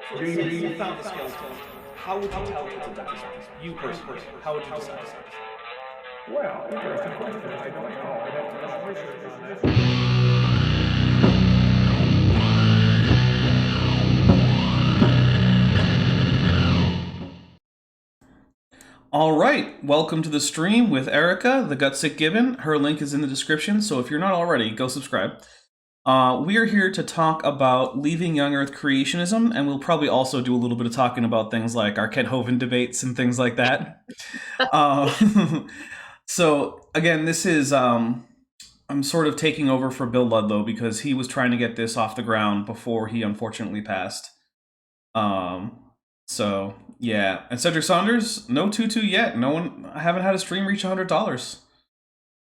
So let's say you found the skeleton. How would you tell it's a dinosaur? You personally, how would you decide? Well, interesting question. I don't know. I'd have to do some research on it. All right, welcome to the stream with Erika, the GutSickGibbon. Her link is in the description, so if you're not already, go subscribe. We are here to talk about leaving Young Earth Creationism, and we'll probably also do a little bit of talking about things like our Kent Hovind debates and things like that. So, again, this is, I'm sort of taking over for Bill Ludlow because he was trying to get this off the ground before he unfortunately passed. So, yeah. And Cedric Saunders, no tutu yet. I haven't had a stream reach $100.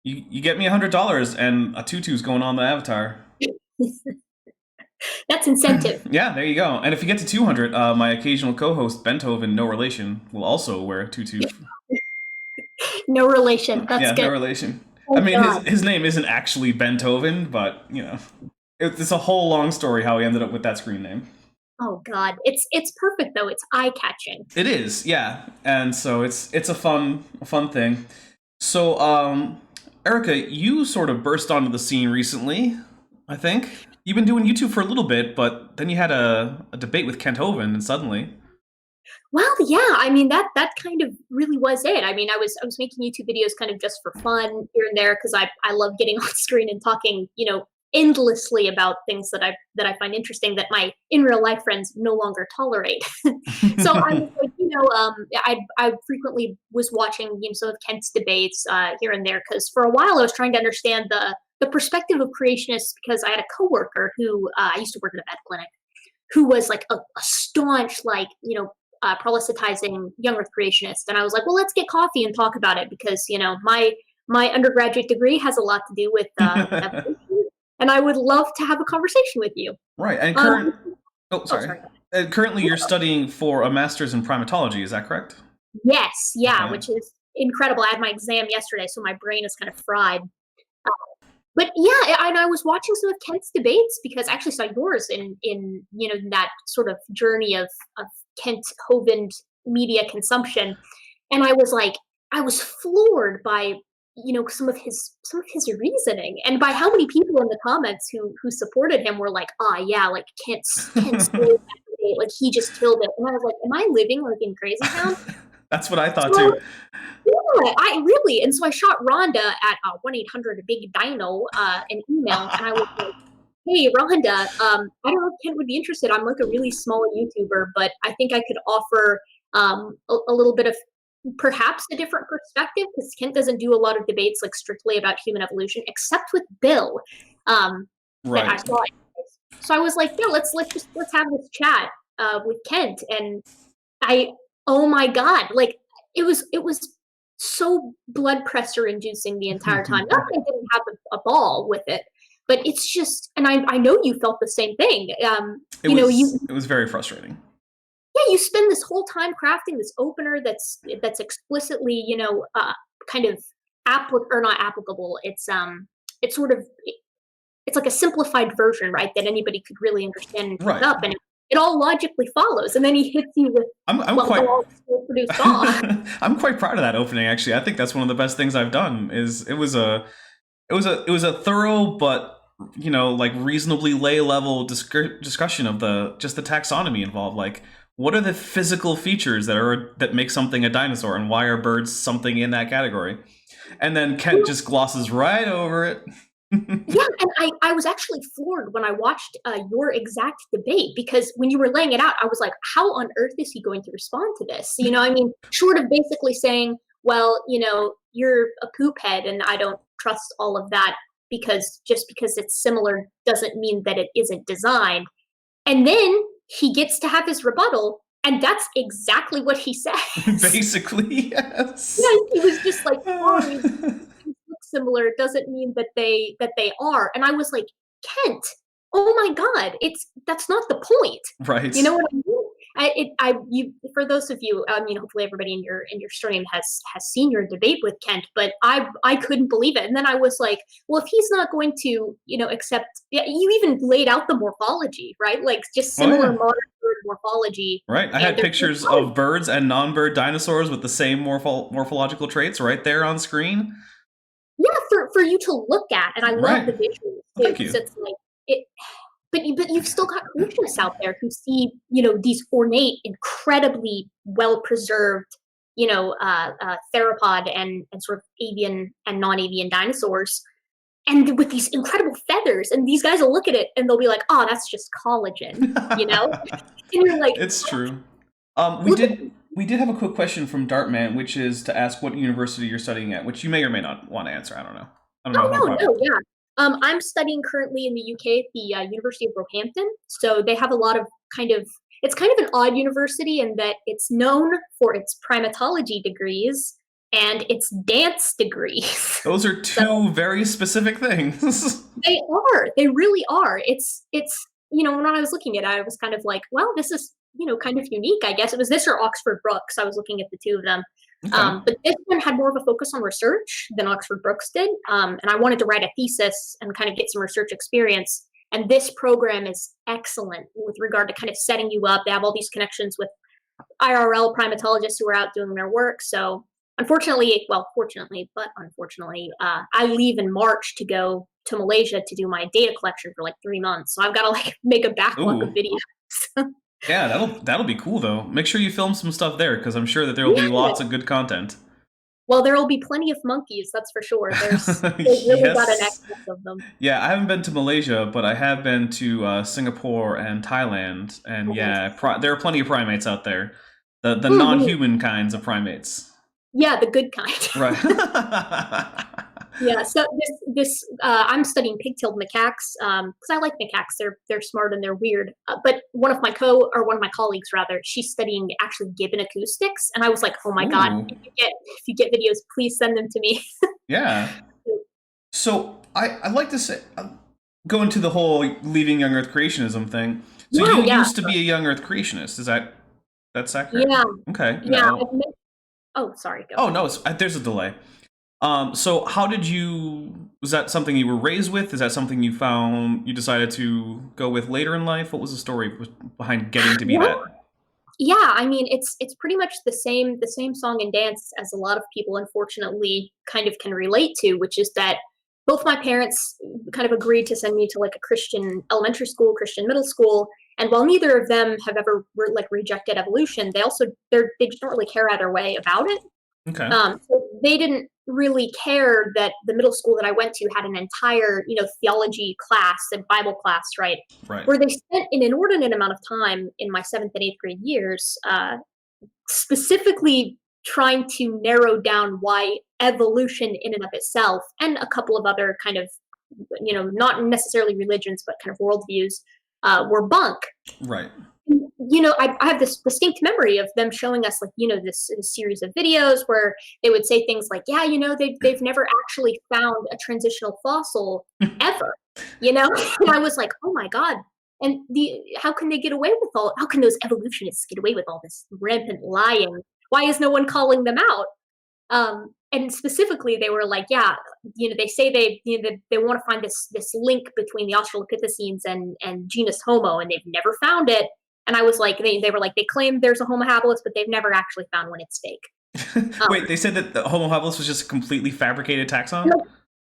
You get me $100 and a tutu's going on the avatar. That's incentive. Yeah, there you go. And if you get to 200, my occasional co-host, Kent Hovind, no relation, will also wear a tutu. No relation. That's yeah, good. No relation. Oh, I mean, God. his name isn't actually Bent Hovind, but, you know, it's a whole long story how he ended up with that screen name. Oh God, it's perfect though. It's eye-catching. It is, yeah. And so it's a fun thing. So, Erika, you sort of burst onto the scene recently, I think. You've been doing YouTube for a little bit, but then you had a debate with Kent Hovind, and suddenly. Well, yeah. I mean, that kind of really was it. I mean, I was making YouTube videos kind of just for fun here and there because I love getting on screen and talking, endlessly about things that I find interesting that my in real life friends no longer tolerate. So I was like, I frequently was watching some of Kent's debates here and there because for a while I was trying to understand the perspective of creationists because I had a coworker who I used to work at a vet clinic who was like a staunch proselytizing young earth creationist, and I was like, well, let's get coffee and talk about it because my undergraduate degree has a lot to do with evolution. And I would love to have a conversation with you. Right. And currently you're studying for a master's in primatology, is that correct? Yes. Yeah, okay. Which is incredible. I had my exam yesterday, so my brain is kind of fried. But yeah, and I was watching some of Kent's debates because I actually saw yours in that sort of journey of Kent Hovind media consumption. And I was floored by some of his reasoning and by how many people in the comments who supported him were like, yeah, like Kent's like he just killed it. And I was like, am I living like in Crazy Town? That's what I thought too. Yeah, I really. And so I shot Rhonda at 1-800-BIG-DINO an email, and I was like, hey, Rhonda, I don't know if Kent would be interested. I'm like a really small YouTuber, but I think I could offer a little bit of perhaps a different perspective because Kent doesn't do a lot of debates like strictly about human evolution, except with Bill. Right. That I saw. So I was like, yeah, let's have this chat with Kent, and oh my God, like it was so blood pressure inducing the entire time. Not that I didn't have a ball with it, but it's just, and I know you felt the same thing. It was very frustrating. Yeah, you spend this whole time crafting this opener that's explicitly, kind of not applicable. It's it's like a simplified version, right? That anybody could really understand and pick up, and it all logically follows. And then he hits you with I'm quite proud of that opening. Actually, I think that's one of the best things I've done. It was a thorough but reasonably lay level discussion of the taxonomy involved. Like, what are the physical features that make something a dinosaur, and why are birds something in that category? And then Kent just glosses right over it. Yeah, and I was actually floored when I watched your exact debate because when you were laying it out, I was like, how on earth is he going to respond to this? I mean, short of basically saying, well, you're a poop head and I don't trust all of that because just because it's similar doesn't mean that it isn't designed. And then he gets to have his rebuttal, and that's exactly what he says. Basically, yes. Yeah, he was just like, sorry, look similar doesn't mean that they are. And I was like, Kent, oh my God, that's not the point. Right. You know what I mean? For those of you, hopefully everybody in your stream has seen your debate with Kent, but I couldn't believe it. And then I was like, well, if he's not going to, accept, you even laid out the morphology, right? Like just similar modern bird morphology. Right. I had pictures of birds and non-bird dinosaurs with the same morphological traits right there on screen. Yeah, for you to look at, and I love the visuals too. Thank you. It's like it. But you've still got creationists out there who see, these ornate, incredibly well-preserved, theropod and sort of avian and non-avian dinosaurs, and with these incredible feathers. And these guys will look at it and they'll be like, "Oh, that's just collagen," And you're like, "It's true." We did have a quick question from Dartman, which is to ask what university you're studying at, which you may or may not want to answer. I don't know. No, yeah. I'm studying currently in the UK at the University of Roehampton. So they have a lot of it's kind of an odd university in that it's known for its primatology degrees and its dance degrees. Those are two very specific things. They are. They really are. It's when I was looking at it, I was kind of like, well, this is, kind of unique, I guess. It was this or Oxford Brookes. I was looking at the two of them. Okay. But this one had more of a focus on research than Oxford Brookes did. And I wanted to write a thesis and kind of get some research experience. And this program is excellent with regard to kind of setting you up. They have all these connections with IRL primatologists who are out doing their work. So fortunately, I leave in March to go to Malaysia to do my data collection for like 3 months. So I've got to make a backlog of videos. Yeah, that'll be cool though. Make sure you film some stuff there because I'm sure that there will be lots of good content. Well, there will be plenty of monkeys, that's for sure. There's really got an excess of them. Yeah, I haven't been to Malaysia, but I have been to Singapore and Thailand, and there are plenty of primates out there. The non-human kinds of primates. Yeah, the good kind. Right. Yeah, so this I'm studying pig-tailed macaques because I like macaques. They're smart and they're weird. But one of my colleagues rather, she's studying actually gibbon acoustics, and I was like, oh my god, if you get videos, please send them to me. Yeah. So I'd like to say go into the whole leaving Young Earth Creationism thing. So you used to be a Young Earth Creationist. That's accurate? Yeah. Okay. Yeah. Sorry. Go. Oh no, there's a delay. So how was that something you were raised with? Is that something you decided to go with later in life? What was the story behind getting to be that? Yeah, I mean, it's pretty much the same song and dance as a lot of people, unfortunately, kind of can relate to, which is that both my parents kind of agreed to send me to like a Christian elementary school, Christian middle school. And while neither of them have ever rejected evolution, they just don't really care either way about it. Okay. So they didn't really care that the middle school that I went to had an entire, theology class and Bible class, right? Right. Where they spent an inordinate amount of time in my 7th and 8th grade years, specifically trying to narrow down why evolution in and of itself, and a couple of other kind of, not necessarily religions, but kind of worldviews, were bunk. Right. I have this distinct memory of them showing us this series of videos where they would say things like, yeah, they've never actually found a transitional fossil ever, and I was like, oh my God. And how can they get away with how can those evolutionists get away with all this rampant lying? Why is no one calling them out? And specifically, they were like, yeah, they say they want to find this link between the Australopithecines and genus Homo, and they've never found it. And I was like, they were like, they claim there's a Homo habilis, but they've never actually found one. It's fake. Wait, they said that the Homo habilis was just a completely fabricated taxon?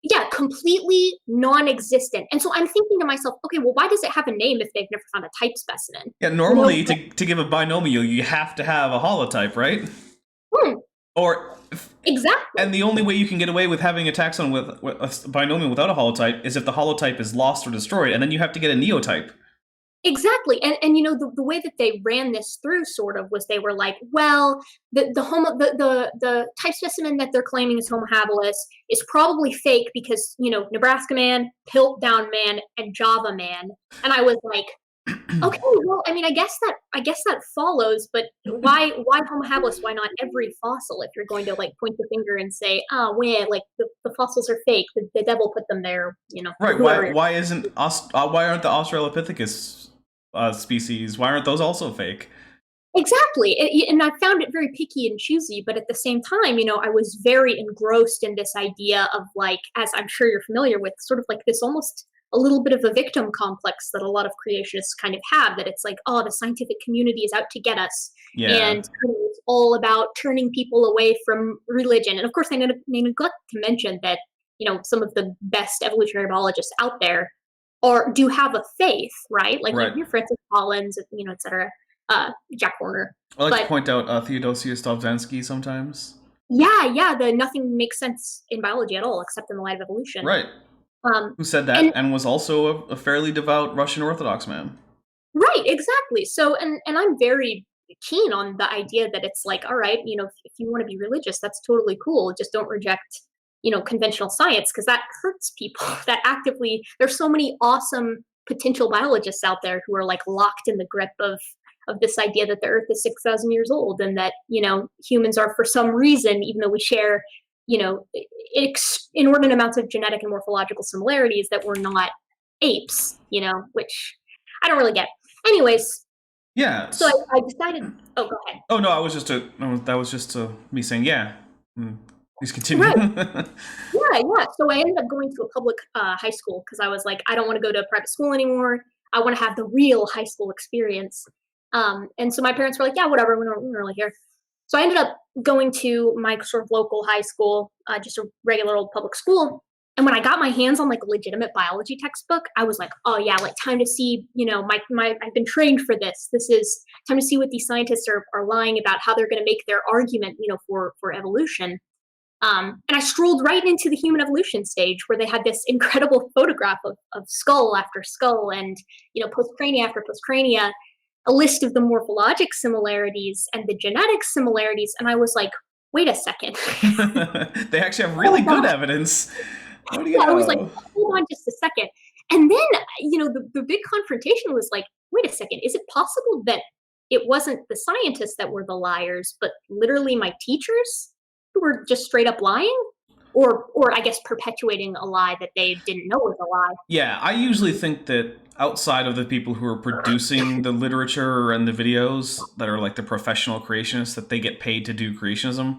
Yeah, completely non-existent. And so I'm thinking to myself, okay, well, why does it have a name if they've never found a type specimen? Yeah, normally to give a binomial, you have to have a holotype, right? Or exactly. And the only way you can get away with having a taxon with a binomial without a holotype is if the holotype is lost or destroyed, and then you have to get a neotype. Exactly. And the way that they ran this through sort of was they were like, well, the type specimen that they're claiming is Homo habilis is probably fake because, Nebraska man, Piltdown man, and Java man. And I was like, okay, well, I mean, I guess that follows, but why Homo habilis? Why not every fossil? If you're going to point the finger and say, oh, well, the fossils are fake, the devil put them there, Right? Why aren't the Australopithecus species? Why aren't those also fake? Exactly. And I found it very picky and choosy, but at the same time, I was very engrossed in this idea of, like, as I'm sure you're familiar with, sort of like this almost a little bit of a victim complex that a lot of creationists kind of have, that it's like, oh, the scientific community is out to get us. Yeah. And it's all about turning people away from religion. And of course, I neglect to mention that, some of the best evolutionary biologists out there do have a faith, right? Like Right. your Francis Collins, et cetera. Jack Horner. I like But to point out Theodosius Dobzhansky sometimes. yeah, the nothing makes sense in biology at all except in the light of evolution. Right. Who said that and was also a fairly devout Russian Orthodox man. Right, exactly. So, and I'm very keen on the idea that it's like, all right, if you want to be religious, that's totally cool. Just don't reject, conventional science, because that hurts people. That actively, there's so many awesome potential biologists out there who are like locked in the grip of this idea that the Earth is 6,000 years old, and that humans are, for some reason, even though we share inordinate amounts of genetic and morphological similarities, that we're not apes. Which I don't really get. Anyways. Yeah. So I decided. Oh, go ahead. Oh no, that was just me saying yeah. Please continue. Right. Yeah. So I ended up going to a public high school because I was like, I don't want to go to a private school anymore. I want to have the real high school experience. And so my parents were like, yeah, whatever, we don't really care. So I ended up going to my sort of local high school, just a regular old public school. And when I got my hands on like a legitimate biology textbook, I was like, oh yeah, like time to see, I've been trained for this. This is time to see what these scientists are lying about, how they're going to make their argument, for evolution. And I strolled right into the human evolution stage, where they had this incredible photograph of skull after skull and, postcrania after postcrania, a list of the morphologic similarities and the genetic similarities. And I was like, wait a second. They actually have really good evidence. What do you know? I was like, hold on just a second. And then, the big confrontation was like, wait a second, is it possible that it wasn't the scientists that were the liars, but literally my teachers who were just straight up lying? Or I guess perpetuating a lie that they didn't know was a lie. Yeah, I usually think that outside of the people who are producing the literature and the videos that are like the professional creationists that they get paid to do creationism,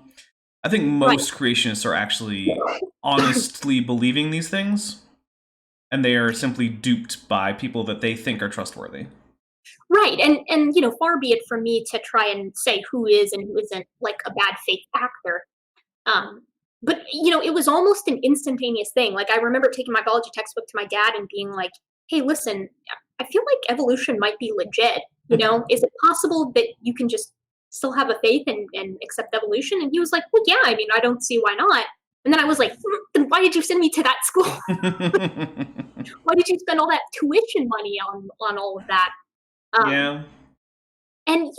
I think most creationists are actually honestly believing these things, and they are simply duped by people that they think are trustworthy. Right, and far be it from me to try and say who is and who isn't like a bad faith actor. But it was almost an instantaneous thing. Like, I remember taking my biology textbook to my dad and being like, hey, listen, I feel like evolution might be legit. Is it possible that you can just still have a faith and accept evolution? And he was like, well, yeah, I mean, I don't see why not. And then I was like, then why did you send me to that school? Why did you spend all that tuition money on all of that? Yeah. And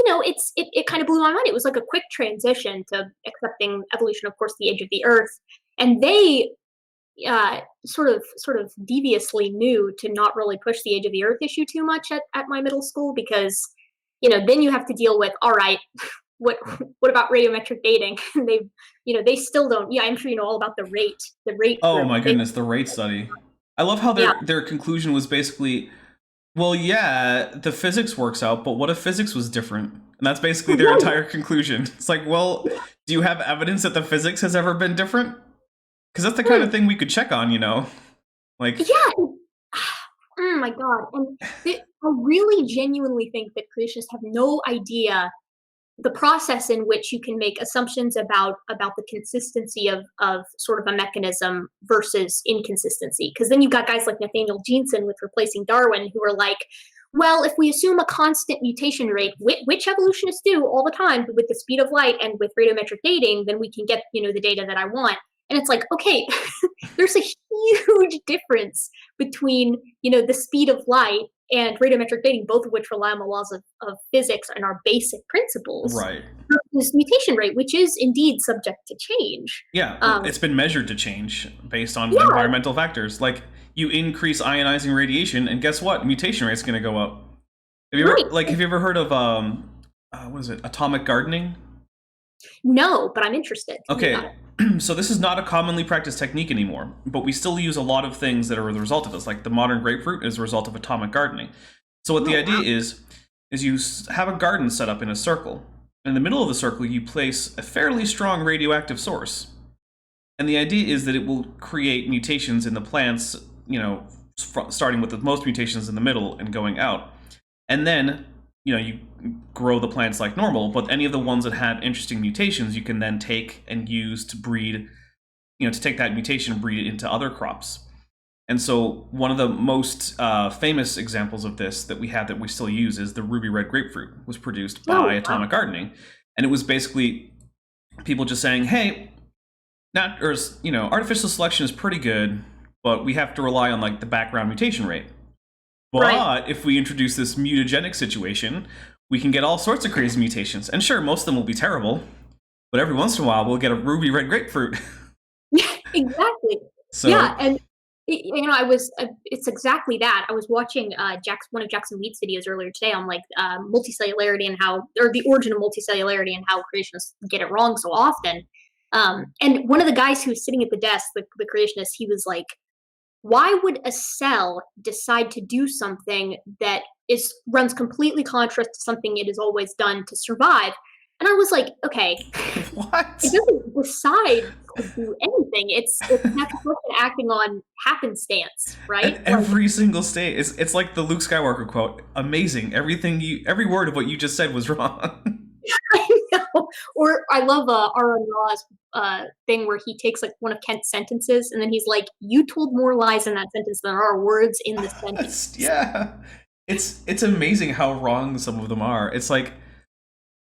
it kind of blew my mind. It was like a quick transition to accepting evolution, of course, the age of the Earth, and they sort of deviously knew to not really push the age of the Earth issue too much at my middle school, because then you have to deal with, all right, what about radiometric dating? And they still don't. Yeah, I'm sure you know all about the rate. Oh my goodness, the rate study. I love how their conclusion was basically, well, yeah, the physics works out, but what if physics was different? And that's basically their entire conclusion. It's like, well, do you have evidence that the physics has ever been different? Because that's the kind of thing we could check on, Like, yeah. Oh my God. And I really genuinely think that creationists have no idea the process in which you can make assumptions about the consistency of sort of a mechanism versus inconsistency. Because then you've got guys like Nathaniel Jeanson with Replacing Darwin, who are like, well, if we assume a constant mutation rate, which evolutionists do all the time with the speed of light and with radiometric dating, then we can get the data that I want. And it's like, okay, there's a huge difference between the speed of light and radiometric dating, both of which rely on the laws of physics and our basic principles. Right. This mutation rate, which is indeed subject to change. Yeah, it's been measured to change based on environmental factors. Like, you increase ionizing radiation, and guess what? Mutation rate's going to go up. Have you ever heard of what is it? Atomic gardening? No, but I'm interested. Okay. So this is not a commonly practiced technique anymore, but we still use a lot of things that are the result of this. Like the modern grapefruit is a result of atomic gardening. So what the idea is, is you have a garden set up in a circle. In the middle of the circle, you place a fairly strong radioactive source. And the idea is that it will create mutations in the plants, starting with the most mutations in the middle and going out. And then, you grow the plants like normal, but any of the ones that had interesting mutations, you can then take and use to breed, to take that mutation and breed it into other crops. And so one of the most famous examples of this that we have that we still use is the ruby red grapefruit. It was produced by Atomic Gardening. And it was basically people just saying, hey, artificial selection is pretty good, but we have to rely on like the background mutation rate. But if we introduce this mutagenic situation, we can get all sorts of crazy mutations. And sure, most of them will be terrible, but every once in a while we'll get a ruby red grapefruit. Yeah, exactly. So, yeah, and it's exactly that. I was watching one of Jackson Wheat's videos earlier today on like multicellularity and or the origin of multicellularity and how creationists get it wrong so often. And one of the guys who was sitting at the desk, the creationist, he was like, why would a cell decide to do something that runs completely contrary to something it has always done to survive? And I was like, okay, what? It doesn't decide to do anything. It's natural selection acting on happenstance, right? At every single stage. It's like the Luke Skywalker quote. Amazing. Every word of what you just said was wrong. I know. Or I love R.R. Raw's thing where he takes like one of Kent's sentences and then he's like, you told more lies in that sentence than there are words in the sentence. Yeah. It's amazing how wrong some of them are. It's like,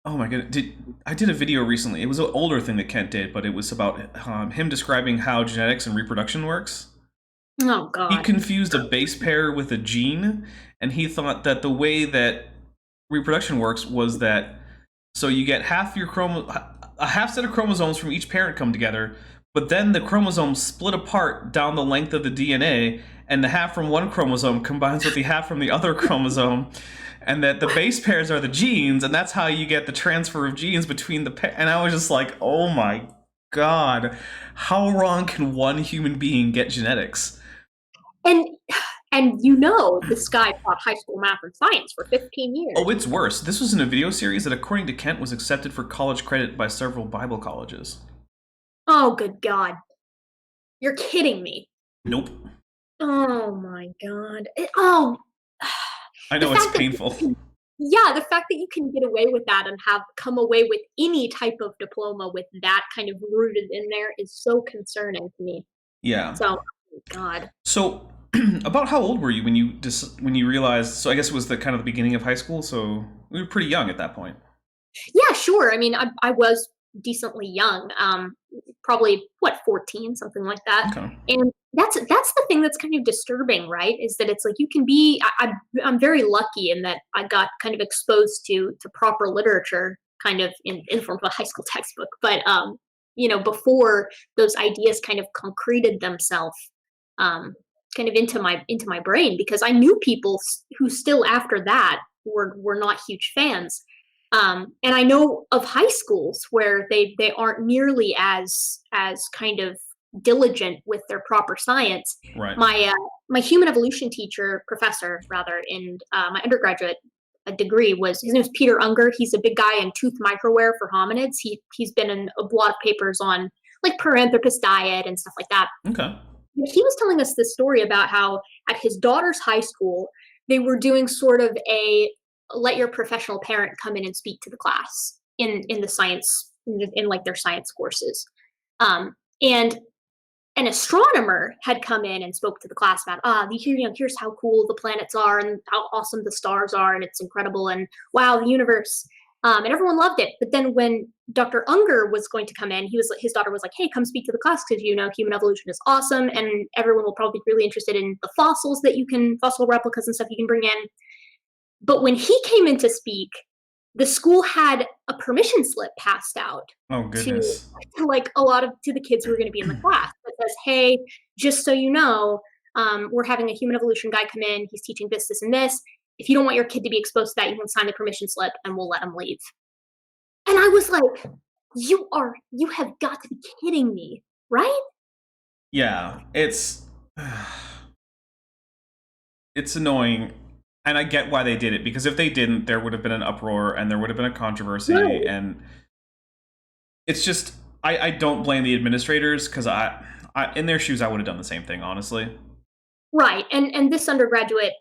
oh my goodness. I did a video recently. It was an older thing that Kent did, but it was about him describing how genetics and reproduction works. Oh, God. He confused a base pair with a gene, and he thought that the way that reproduction works was that so you get a half set of chromosomes from each parent come together, but then the chromosomes split apart down the length of the DNA, and the half from one chromosome combines with the half from the other chromosome, and that the base pairs are the genes, and that's how you get the transfer of genes between and I was just like, oh my God, how wrong can one human being get genetics? And this guy taught high school math and science for 15 years. Oh, it's worse. This was in a video series that, according to Kent, was accepted for college credit by several Bible colleges. Oh, good God. You're kidding me. Nope. Oh, my God. I know, it's painful. The fact that you can get away with that and come away with any type of diploma with that kind of rooted in there is so concerning to me. Yeah. So, oh, God. So, about how old were you when you realized? So I guess it was the kind of the beginning of high school. So we were pretty young at that point. Yeah, sure. I mean, I was decently young. Probably 14, something like that. Okay. And that's the thing that's kind of disturbing, right? Is that it's like you can be. I'm very lucky in that I got kind of exposed to proper literature, kind of in form of a high school textbook. But before those ideas kind of concreted themselves. Kind of into my brain, because I knew people who still after that were not huge fans, and I know of high schools where they aren't nearly as kind of diligent with their proper science. Right. My human evolution professor rather in my undergraduate degree his name was Peter Unger. He's a big guy in tooth microwear for hominids. He's been in a lot of papers on like Paranthropus diet and stuff like that. Okay. He was telling us this story about how at his daughter's high school, they were doing sort of a let your professional parent come in and speak to the class in the science, in like their science courses. And an astronomer had come in and spoke to the class about, here's how cool the planets are and how awesome the stars are, and it's incredible, and wow, the universe. And everyone loved it. But then when Dr. Unger was going to come in, his daughter was like, hey, come speak to the class because human evolution is awesome and everyone will probably be really interested in the fossil replicas and stuff you can bring in. But when he came in to speak, the school had a permission slip passed out. Oh, goodness. to like to the kids who were going to be in the class that says, hey, just so you know, we're having a human evolution guy come in. He's teaching this, this, and this. If you don't want your kid to be exposed to that, you can sign the permission slip and we'll let him leave. And I was like, you have got to be kidding me, right? Yeah, it's annoying. And I get why they did it, because if they didn't, there would have been an uproar and there would have been a controversy. Right. And it's just, I don't blame the administrators, because I in their shoes, I would have done the same thing, honestly. Right. And this undergraduate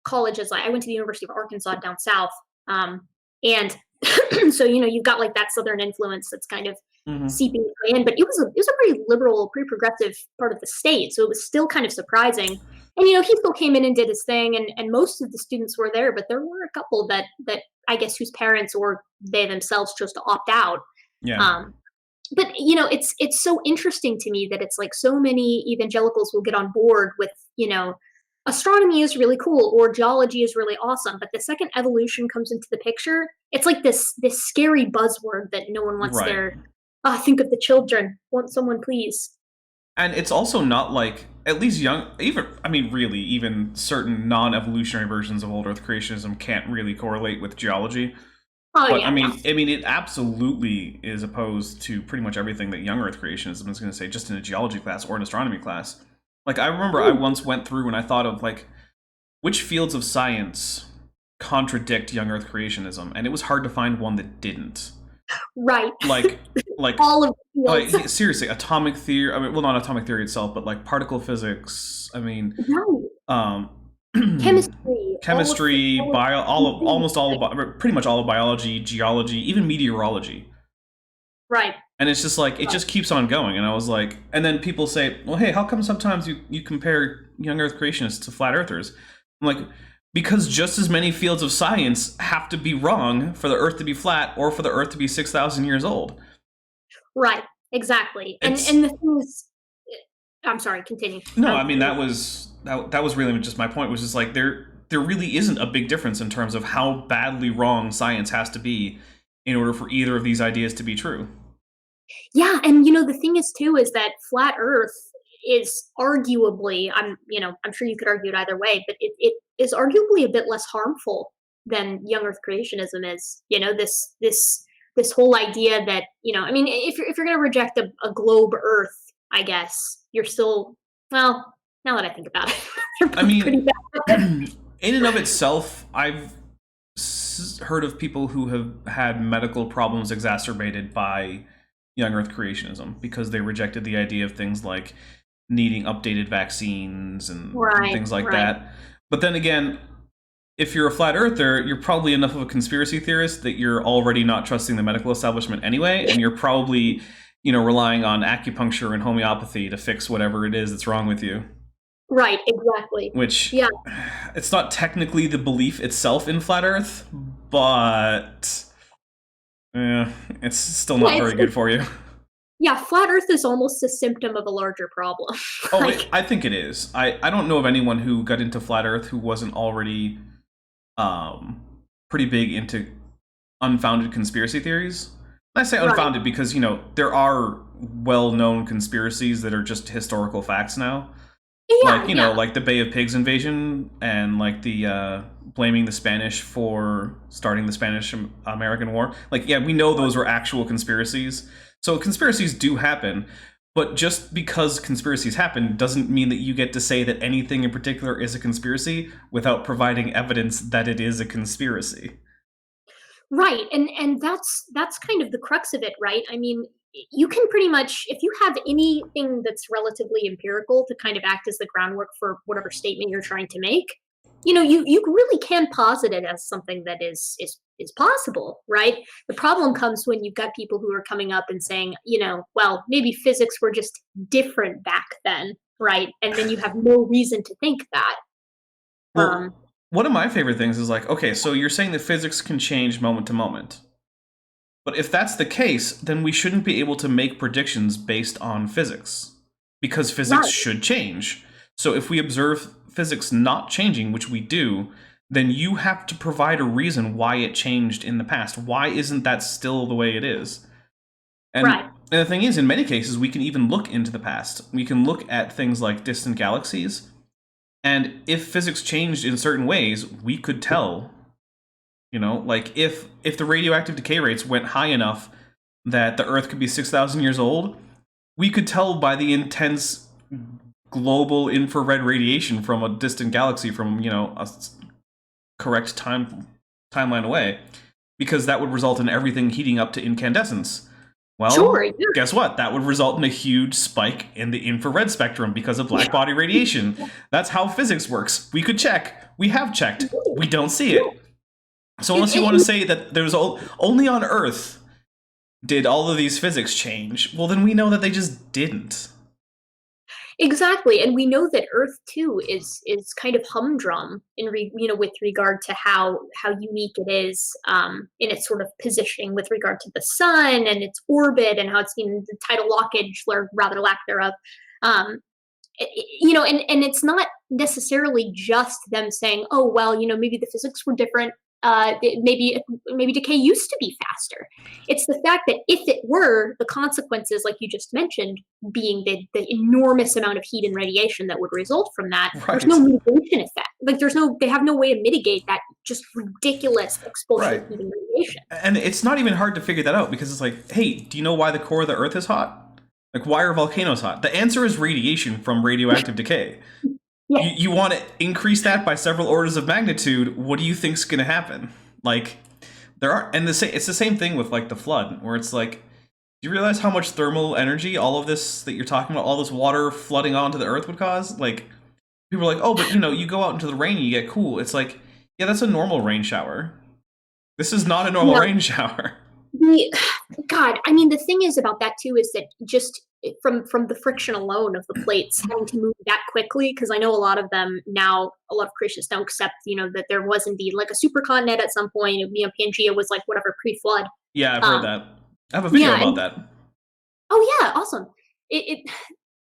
college is like, I went to the University of Arkansas down south. And so, you've got like that Southern influence that's kind of seeping in, but it was a pretty liberal, pretty progressive part of the state. So it was still kind of surprising. And, he still came in and did his thing, and most of the students were there, but there were a couple that I guess whose parents or they themselves chose to opt out. Yeah. But it's so interesting to me that it's like so many evangelicals will get on board with, astronomy is really cool or geology is really awesome, but the second evolution comes into the picture, it's like this scary buzzword that no one wants there. Think of the children. Won't someone please? And it's also not like, at least even certain non-evolutionary versions of old Earth creationism can't really correlate with geology. Oh, But yeah, I mean, it absolutely is opposed to pretty much everything that Young Earth Creationism is going to say, just in a geology class or an astronomy class. Like, I remember I once went through and I thought of, like, which fields of science contradict Young Earth Creationism, and it was hard to find one that didn't. Right. Like all of the fields. Seriously, atomic theory. I mean, well, not atomic theory itself, but like particle physics. I mean, chemistry, pretty much all of biology, geology, even meteorology. Right. And it's just like, it just keeps on going. And I was like, and then people say, well, hey, how come sometimes you compare Young Earth creationists to flat earthers? I'm like, because just as many fields of science have to be wrong for the Earth to be flat or for the Earth to be 6,000 years old. Right, exactly. And the thing is, I'm sorry, continue. No, I mean, that was really just my point, was just like, there really isn't a big difference in terms of how badly wrong science has to be in order for either of these ideas to be true. Yeah, and the thing is too is that flat Earth is arguably, I'm sure you could argue it either way, but it is arguably a bit less harmful than Young Earth creationism is. This whole idea that I mean, if you're going to reject a globe Earth, I guess you're still, well, now that I think about it, you're pretty bad. In and of itself, I've heard of people who have had medical problems exacerbated by Young Earth creationism because they rejected the idea of things like needing updated vaccines and things like that. But then again, if you're a flat earther, you're probably enough of a conspiracy theorist that you're already not trusting the medical establishment anyway, and you're probably, relying on acupuncture and homeopathy to fix whatever it is that's wrong with you. Right, exactly. Which, yeah, it's not technically the belief itself in flat Earth, but it's still not very good for you. Yeah, flat Earth is almost a symptom of a larger problem. I think it is. I don't know of anyone who got into flat Earth who wasn't already pretty big into unfounded conspiracy theories. And I say unfounded because, there are well-known conspiracies that are just historical facts now. Yeah, like the Bay of Pigs invasion and like the blaming the Spanish for starting the Spanish-American War. Like, yeah, we know those were actual conspiracies. So conspiracies do happen, but just because conspiracies happen doesn't mean that you get to say that anything in particular is a conspiracy without providing evidence that it is a conspiracy. Right, and that's kind of the crux of it, right? I mean, you can pretty much, if you have anything that's relatively empirical to kind of act as the groundwork for whatever statement you're trying to make, you really can posit it as something that is possible, right? The problem comes when you've got people who are coming up and saying, well, maybe physics were just different back then, right? And then you have no reason to think that. Well, one of my favorite things is like, okay, so you're saying that physics can change moment to moment. But if that's the case, then we shouldn't be able to make predictions based on physics, because physics should change. So if we observe physics not changing, which we do, then you have to provide a reason why it changed in the past. Why isn't that still the way it is? And, and the thing is, in many cases, we can even look into the past. We can look at things like distant galaxies, and if physics changed in certain ways, we could tell. Like if the radioactive decay rates went high enough that the Earth could be 6,000 years old, we could tell by the intense global infrared radiation from a distant galaxy from, correct timeline away, because that would result in everything heating up to incandescence. Well, Sure, yeah. guess what? That would result in a huge spike in the infrared spectrum because of black body radiation. That's how physics works. We could check. We have checked. We don't see it. So unless you want to say that there's only on Earth did all of these physics change, well, then we know that they just didn't. Exactly, and we know that Earth too is kind of humdrum with regard to how unique it is in its sort of positioning with regard to the sun and its orbit and how it's in the tidal lockage or rather lack thereof. And it's not necessarily just them saying, oh well, maybe the physics were different. Maybe decay used to be faster. It's the fact that if it were, the consequences, like you just mentioned, being the enormous amount of heat and radiation that would result from that, Right. There's no mitigation effect. Like they have no way to mitigate that just ridiculous expulsion of heat and radiation. And it's not even hard to figure that out, because it's like, hey, do you know why the core of the Earth is hot? Like, why are volcanoes hot? The answer is radiation from radioactive decay. Yeah. You want to increase that by several orders of magnitude. What do you think's going to happen? Like, it's the same thing with like the flood, where it's like, do you realize how much thermal energy all of this that you're talking about, all this water flooding onto the Earth would cause? Like, people are like, oh, but you go out into the rain and you get cool. It's like, yeah, that's a normal rain shower. This is not a normal rain shower. God, I mean, the thing is about that too is that just from the friction alone of the plates having to move that quickly, because I know a lot of creationists don't accept, that there was indeed like a supercontinent at some point. Pangea was like whatever pre-flood. Yeah, I've heard that. I have a video about that. Oh yeah, awesome.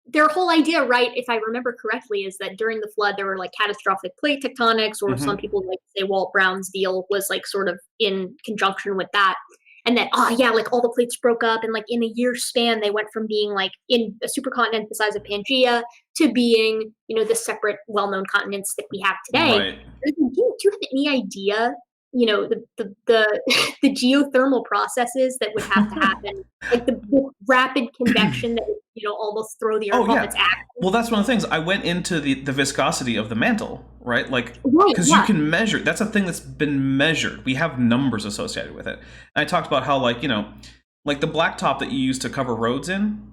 Their whole idea, right, if I remember correctly, is that during the flood there were like catastrophic plate tectonics, or some people like to say Walt Brown's deal was like sort of in conjunction with that. And that, like all the plates broke up, and like in a year span, they went from being like in a supercontinent the size of Pangea to being, the separate well-known continents that we have today. Right. Do you have any idea, the geothermal processes that would have to happen, like the rapid convection that would, almost throw the Earth off its axis? Well, that's one of the things. I went into the viscosity of the mantle, right? Like, because you can measure. That's a thing that's been measured. We have numbers associated with it. And I talked about how, like, like the blacktop that you use to cover roads in,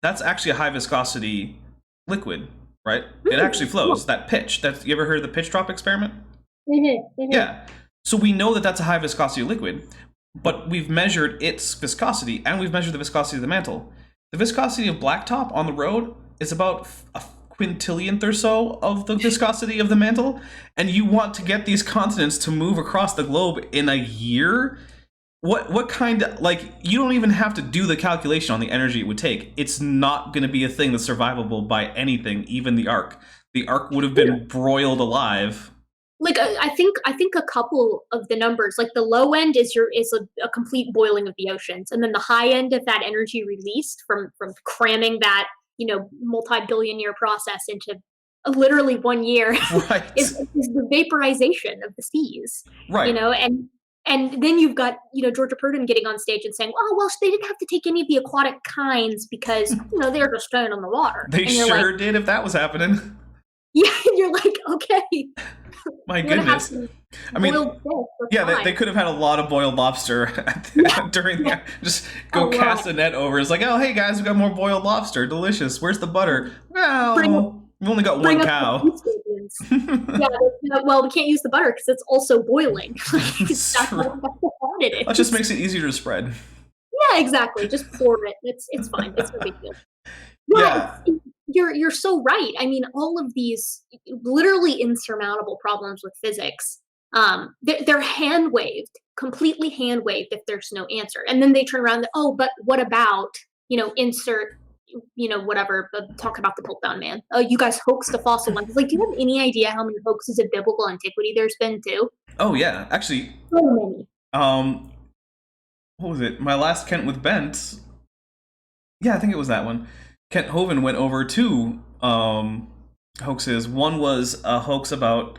that's actually a high viscosity liquid, right? It actually flows. That pitch. You ever heard of the pitch drop experiment? Yeah. So we know that that's a high viscosity liquid, but we've measured its viscosity, and we've measured the viscosity of the mantle. The viscosity of blacktop on the road is about a quintillionth or so of the viscosity of the mantle, and you want to get these continents to move across the globe in a year? What kind of, like, you don't even have to do the calculation on the energy it would take. It's not going to be a thing that's survivable by anything, even the Ark. The Ark would have been broiled alive. Like I think a couple of the numbers, like the low end is a complete boiling of the oceans, and then the high end of that energy released from cramming that multi-billion year process into literally 1 year is the vaporization of the seas, right? And then you've got Georgia Purdon getting on stage and saying, oh well, they didn't have to take any of the aquatic kinds because they're just staying on the water. They sure did if that was happening. Yeah, and you're like, okay. My goodness. I mean, they could have had a lot of boiled lobster during the, just go cast a net over. It's like, oh, hey guys, we got more boiled lobster. Delicious. Where's the butter? Well, we only got one cow. Well, we can't use the butter because it's also boiling. That just makes it easier to spread. Yeah, exactly. Just pour it. It's fine. It's no big deal. Yeah. You're so right. I mean, all of these literally insurmountable problems with physics, they're completely hand waved if there's no answer. And then they turn around and, oh, but what about, insert, whatever, talk about the Piltdown Man. Oh, you guys hoaxed the fossil ones. Like, do you have any idea how many hoaxes of biblical antiquity there's been too? Oh, yeah. Actually, so many. What was it? My last Kent with Bent. Yeah, I think it was that one. Kent Hovind went over two hoaxes. One was a hoax about,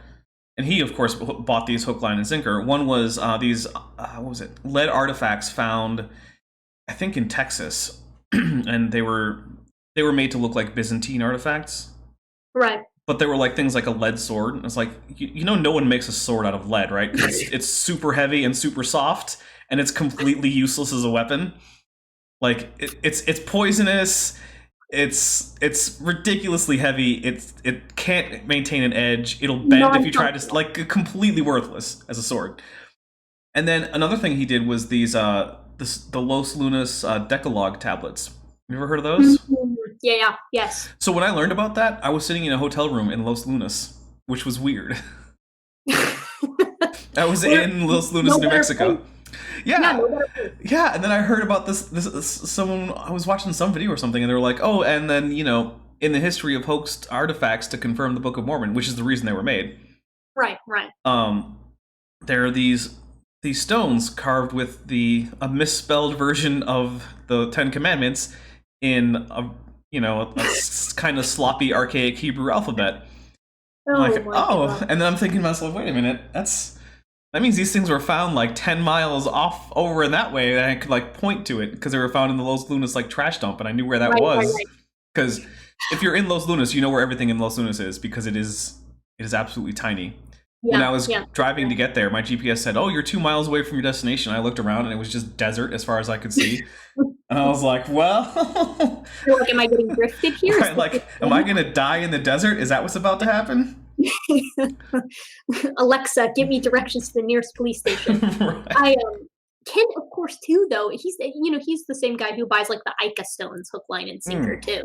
and he of course bought these hook, line, and sinker. One was these what was it? Lead artifacts found, I think in Texas, and they were made to look like Byzantine artifacts. Right. but they were like things like a lead sword. And it's like, you know, no one makes a sword out of lead, right? It's super heavy and super soft, and it's completely useless as a weapon. Like it's poisonous. It's ridiculoely heavy. It can't maintain an edge. It'll bend if you try to, like, completely worthless as a sword. And then another thing he did was the Los Lunas Decalogue tablets. You ever heard of those? Yes. So when I learned about that, I was sitting in a hotel room in Los Lunas, which was weird. I was in Los Lunas, New Mexico. Yeah, and then I heard about this. Someone, I was watching some video or something, and they were like, "Oh, and then, you know, in the history of hoaxed artifacts to confirm the Book of Mormon, which is the reason they were made." Right. There are these stones carved with a misspelled version of the Ten Commandments in a kind of sloppy, archaic Hebrew alphabet. And then I'm thinking to myself, wait a minute, that means these things were found like 10 miles off over in that way, and I could like point to it because they were found in the Los Lunas like trash dump, and I knew where that was. Because if you're in Los Lunas, you know where everything in Los Lunas is, because it is absolutely tiny. When I was driving to get there, my GPS said, "Oh, you're 2 miles away from your destination." I looked around and it was just desert as far as I could see. And I was like, well... You're like, am I getting drifted here? Right, like, am I going to die in the desert? Is that what's about to happen? Alexa, give me directions to the nearest police station. Right. Kent, of course, too, though, he's the same guy who buys like the Ica stones, hook, line, and sinker, too.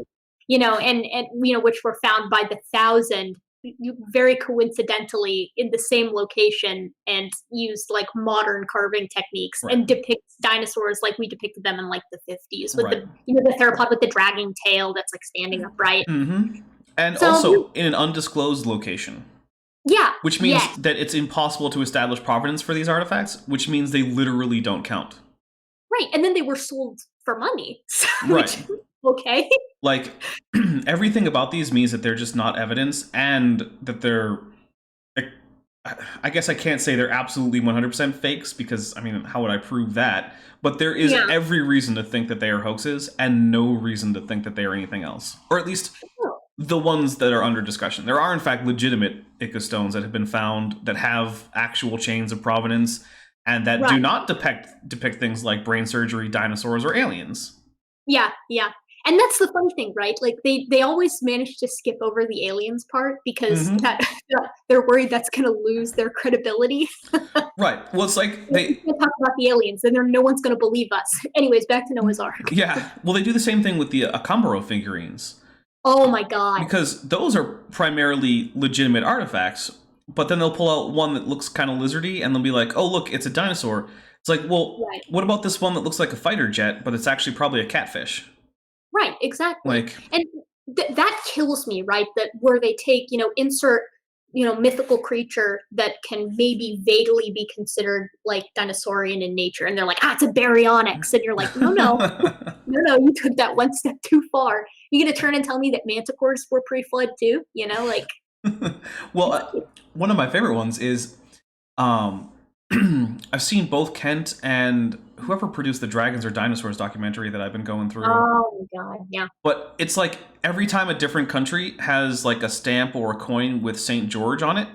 And which were found by the 1,000, very coincidentally in the same location, and used like modern carving techniques, and depicts dinosaurs like we depicted them in like the 50s with the theropod with the dragging tail that's like standing upright. Mm-hmm. And so, also in an undisclosed location. Yeah. Which means that it's impossible to establish provenance for these artifacts, which means they literally don't count. Right. And then they were sold for money. Right. Okay. Like, everything about these means that they're just not evidence, and that they're... I guess I can't say they're absolutely 100% fakes, because, I mean, how would I prove that? But there is every reason to think that they are hoaxes, and no reason to think that they are anything else. Or at least... the ones that are under discussion. There are, in fact, legitimate Ica stones that have been found that have actual chains of provenance, and that do not depict things like brain surgery, dinosaurs, or aliens. Yeah. And that's the funny thing, right? Like, they always manage to skip over the aliens part, because they're worried that's going to lose their credibility. Right. Well, it's like they can't talk about the aliens, then no one's going to believe us. Anyways, back to Noah's Ark. Yeah. Well, they do the same thing with the Akambaro figurines. Oh my god. Because those are primarily legitimate artifacts, but then they'll pull out one that looks kind of lizardy, and they'll be like, "Oh, look, it's a dinosaur." It's like, well, what about this one that looks like a fighter jet, but it's actually probably a catfish? Right, exactly. Like, and that kills me, right? That where they take, insert, mythical creature that can maybe vaguely be considered like dinosaurian in nature, and they're like, it's a baryonyx, and you're like, no, you took that one step too far. You gonna turn and tell me that manticores were pre-flood too? Like. Well, one of my favorite ones is, I've seen both Kent and whoever produced the Dragons or Dinosaurs documentary that I've been going through. Oh my god, yeah. But it's like every time a different country has like a stamp or a coin with St. George on it,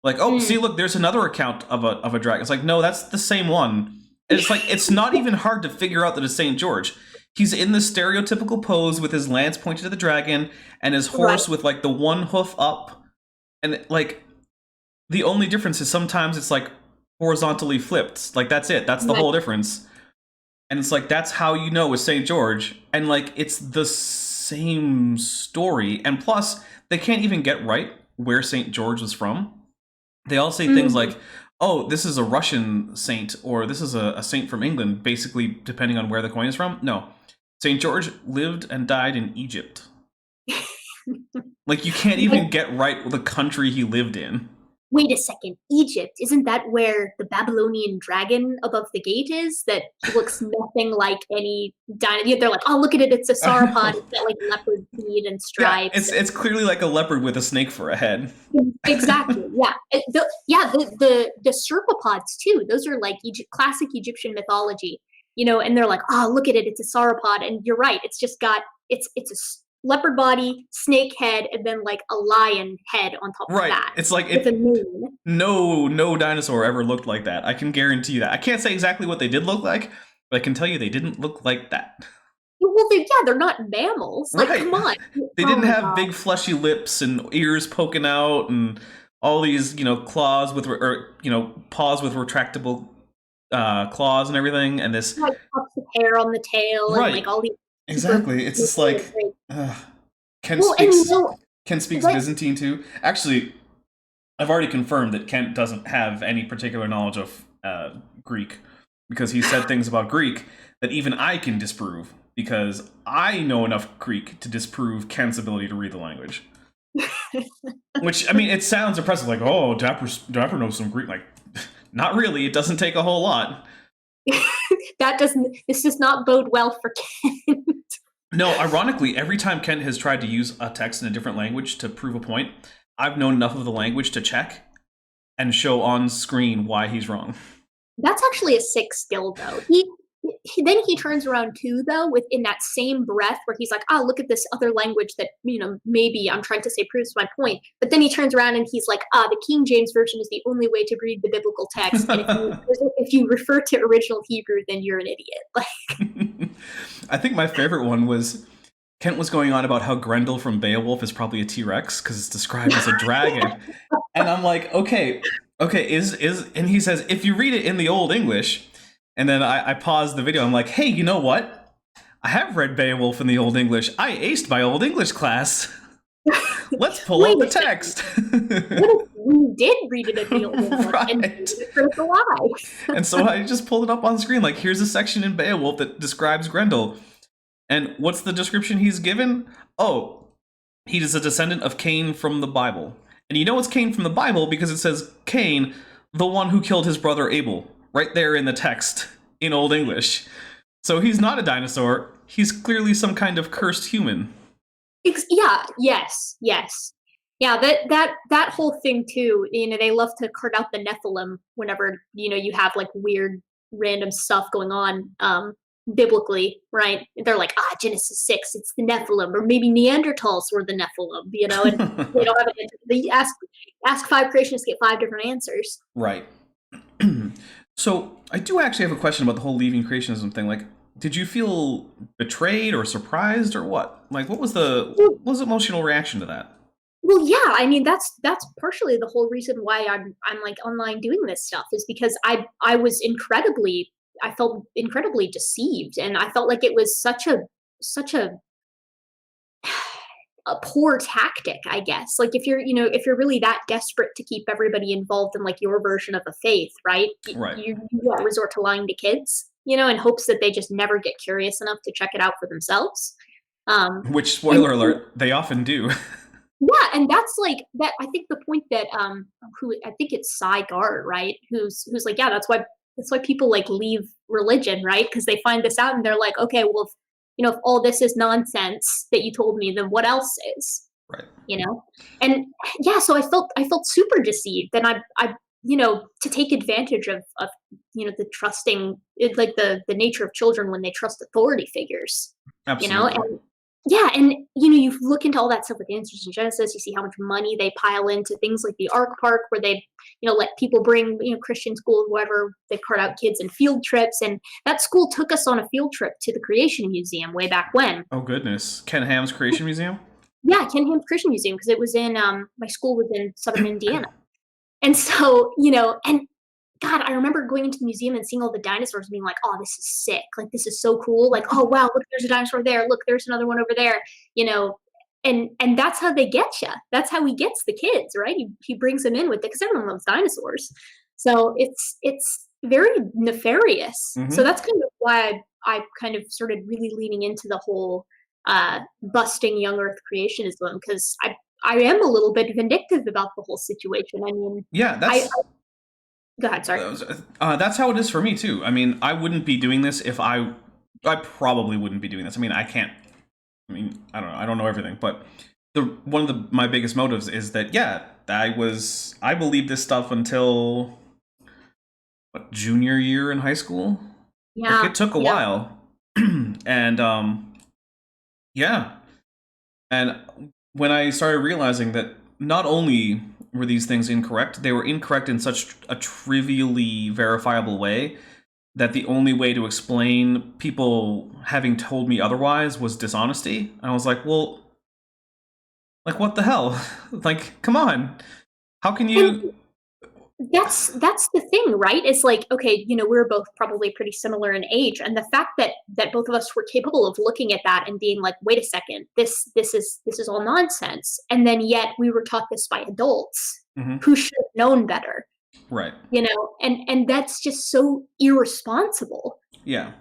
like, oh, see, look, there's another account of a dragon. It's like, no, that's the same one. And it's like, it's not even hard to figure out that it's St. George. He's in the stereotypical pose with his lance pointed at the dragon and his horse with like the one hoof up. And like, the only difference is sometimes it's like horizontally flipped. Like, that's it. That's the whole difference. And it's like, that's how you know it's St. George. And like, it's the same story. And plus, they can't even get right where St. George was from. They all say things like, oh, this is a Russian saint, or this is a saint from England, basically depending on where the coin is from. No. St. George lived and died in Egypt. Like, you can't even get right the country he lived in. Wait a second, Egypt, isn't that where the Babylonian dragon above the gate is? That looks nothing like any dinosaur. They're like, oh, look at it, it's a sauropod. It's got like leopard feet and stripes. Yeah, it's clearly like a leopard with a snake for a head. Exactly, yeah. The serpopods too. Those are like classic Egyptian mythology, and they're like, oh, look at it, it's a sauropod. And you're right, it's just got, it's leopard body, snake head, and then like a lion head on top of that. It's like with a mane. no dinosaur ever looked like that. I can guarantee you that. I can't say exactly what they did look like, but I can tell you they didn't look like that. Well, they're not mammals. Like, come on. They didn't have big fleshy lips and ears poking out and all these, claws with, paws with retractable claws and everything, and this like puffs of hair on the tail and like all these. Exactly. It's just like Ken speaks Byzantine too. Actually, I've already confirmed that Kent doesn't have any particular knowledge of Greek because he said things about Greek that even I can disprove because I know enough Greek to disprove Kent's ability to read the language. Which, I mean, it sounds impressive, like, oh, Dapper knows some Greek. Like, not really. It doesn't take a whole lot. This does not bode well for Kent. No, ironically, every time Kent has tried to use a text in a different language to prove a point, I've known enough of the language to check and show on screen why he's wrong. That's actually a sick skill, though. Then he turns around too, though, within that same breath where he's like, look at this other language that, maybe I'm trying to say proves my point. But then he turns around and he's like, the King James Version is the only way to read the biblical text. And if you refer to original Hebrew, then you're an idiot. Like, I think my favorite one was Kent was going on about how Grendel from Beowulf is probably a T-Rex because it's described as a dragon. And I'm like, okay, and he says, if you read it in the Old English, and then I paused the video. I'm like, hey, you know what? I have read Beowulf in the Old English. I aced my Old English class. Let's pull up the text. What if we did read it in the Old English and it critical eye? And so I just pulled it up on screen. Like, here's a section in Beowulf that describes Grendel. And what's the description he's given? Oh, he is a descendant of Cain from the Bible. And you know it's Cain from the Bible because it says Cain, the one who killed his brother Abel. Right there in the text in Old English. So he's not a dinosaur. He's clearly some kind of cursed human. Yes. Yeah, that whole thing too, they love to cart out the Nephilim whenever, you have like weird random stuff going on biblically, right? They're like, Genesis 6, it's the Nephilim, or maybe Neanderthals were the Nephilim, and they don't have an answer. They ask 5 creationists, get 5 different answers. Right. So I do actually have a question about the whole leaving creationism thing. Like, did you feel betrayed or surprised or what? Like, what was the emotional reaction to that? Well, yeah, I mean that's partially the whole reason why I'm like online doing this stuff is because I felt incredibly deceived, and I felt like it was such a poor tactic, I guess. Like if you're really that desperate to keep everybody involved in like your version of a faith, right? You resort to lying to kids, in hopes that they just never get curious enough to check it out for themselves. Which, spoiler alert, they often do. Yeah, and that's like that. I think the point that who I think it's Cy Gard, right? Who's like, yeah, that's why people like leave religion, right? Because they find this out and they're like, okay, well, if all this is nonsense that you told me, then what else is? Right. And yeah, so I felt super deceived, and I to take advantage of the trusting, like the nature of children when they trust authority figures. Absolutely. And yeah, and you look into all that stuff with Answers in Genesis, you see how much money they pile into things like the Ark Park, where they let people bring Christian schools, whatever, they cart out kids in field trips, and that school took us on a field trip to the Creation Museum way back when. Oh goodness, Ken Ham's Creation Museum? Yeah, Ken Ham's Creation Museum, because it was in my school was in southern Indiana, and so and God, I remember going into the museum and seeing all the dinosaurs and being like, oh, this is sick. Like, this is so cool. Like, oh, wow, look, there's a dinosaur there. Look, there's another one over there, and that's how they get you. That's how he gets the kids, right? He brings them in with it because everyone loves dinosaurs. So it's very nefarious. Mm-hmm. So that's kind of why I kind of started really leaning into the whole busting Young Earth Creationism, because I am a little bit vindictive about the whole situation. I mean, yeah, that's... Go ahead, sorry. That's how it is for me too. I mean, I wouldn't be doing this if I probably wouldn't be doing this. I mean, I can't. I mean, I don't know. I don't know everything, but one of my biggest motives is that I believed this stuff until junior year in high school. Yeah, like, it took a while, and yeah. And when I started realizing that not only were these things incorrect, they were incorrect in such a trivially verifiable way that the only way to explain people having told me otherwise was dishonesty. And I was like, well, like, what the hell? Like, come on. How can you... That's the thing, right? It's like, okay, we're both probably pretty similar in age, and the fact that both of us were capable of looking at that and being like, wait a second, this is all nonsense, and then yet we were taught this by adults who should have known better. Right. And that's just so irresponsible. Yeah.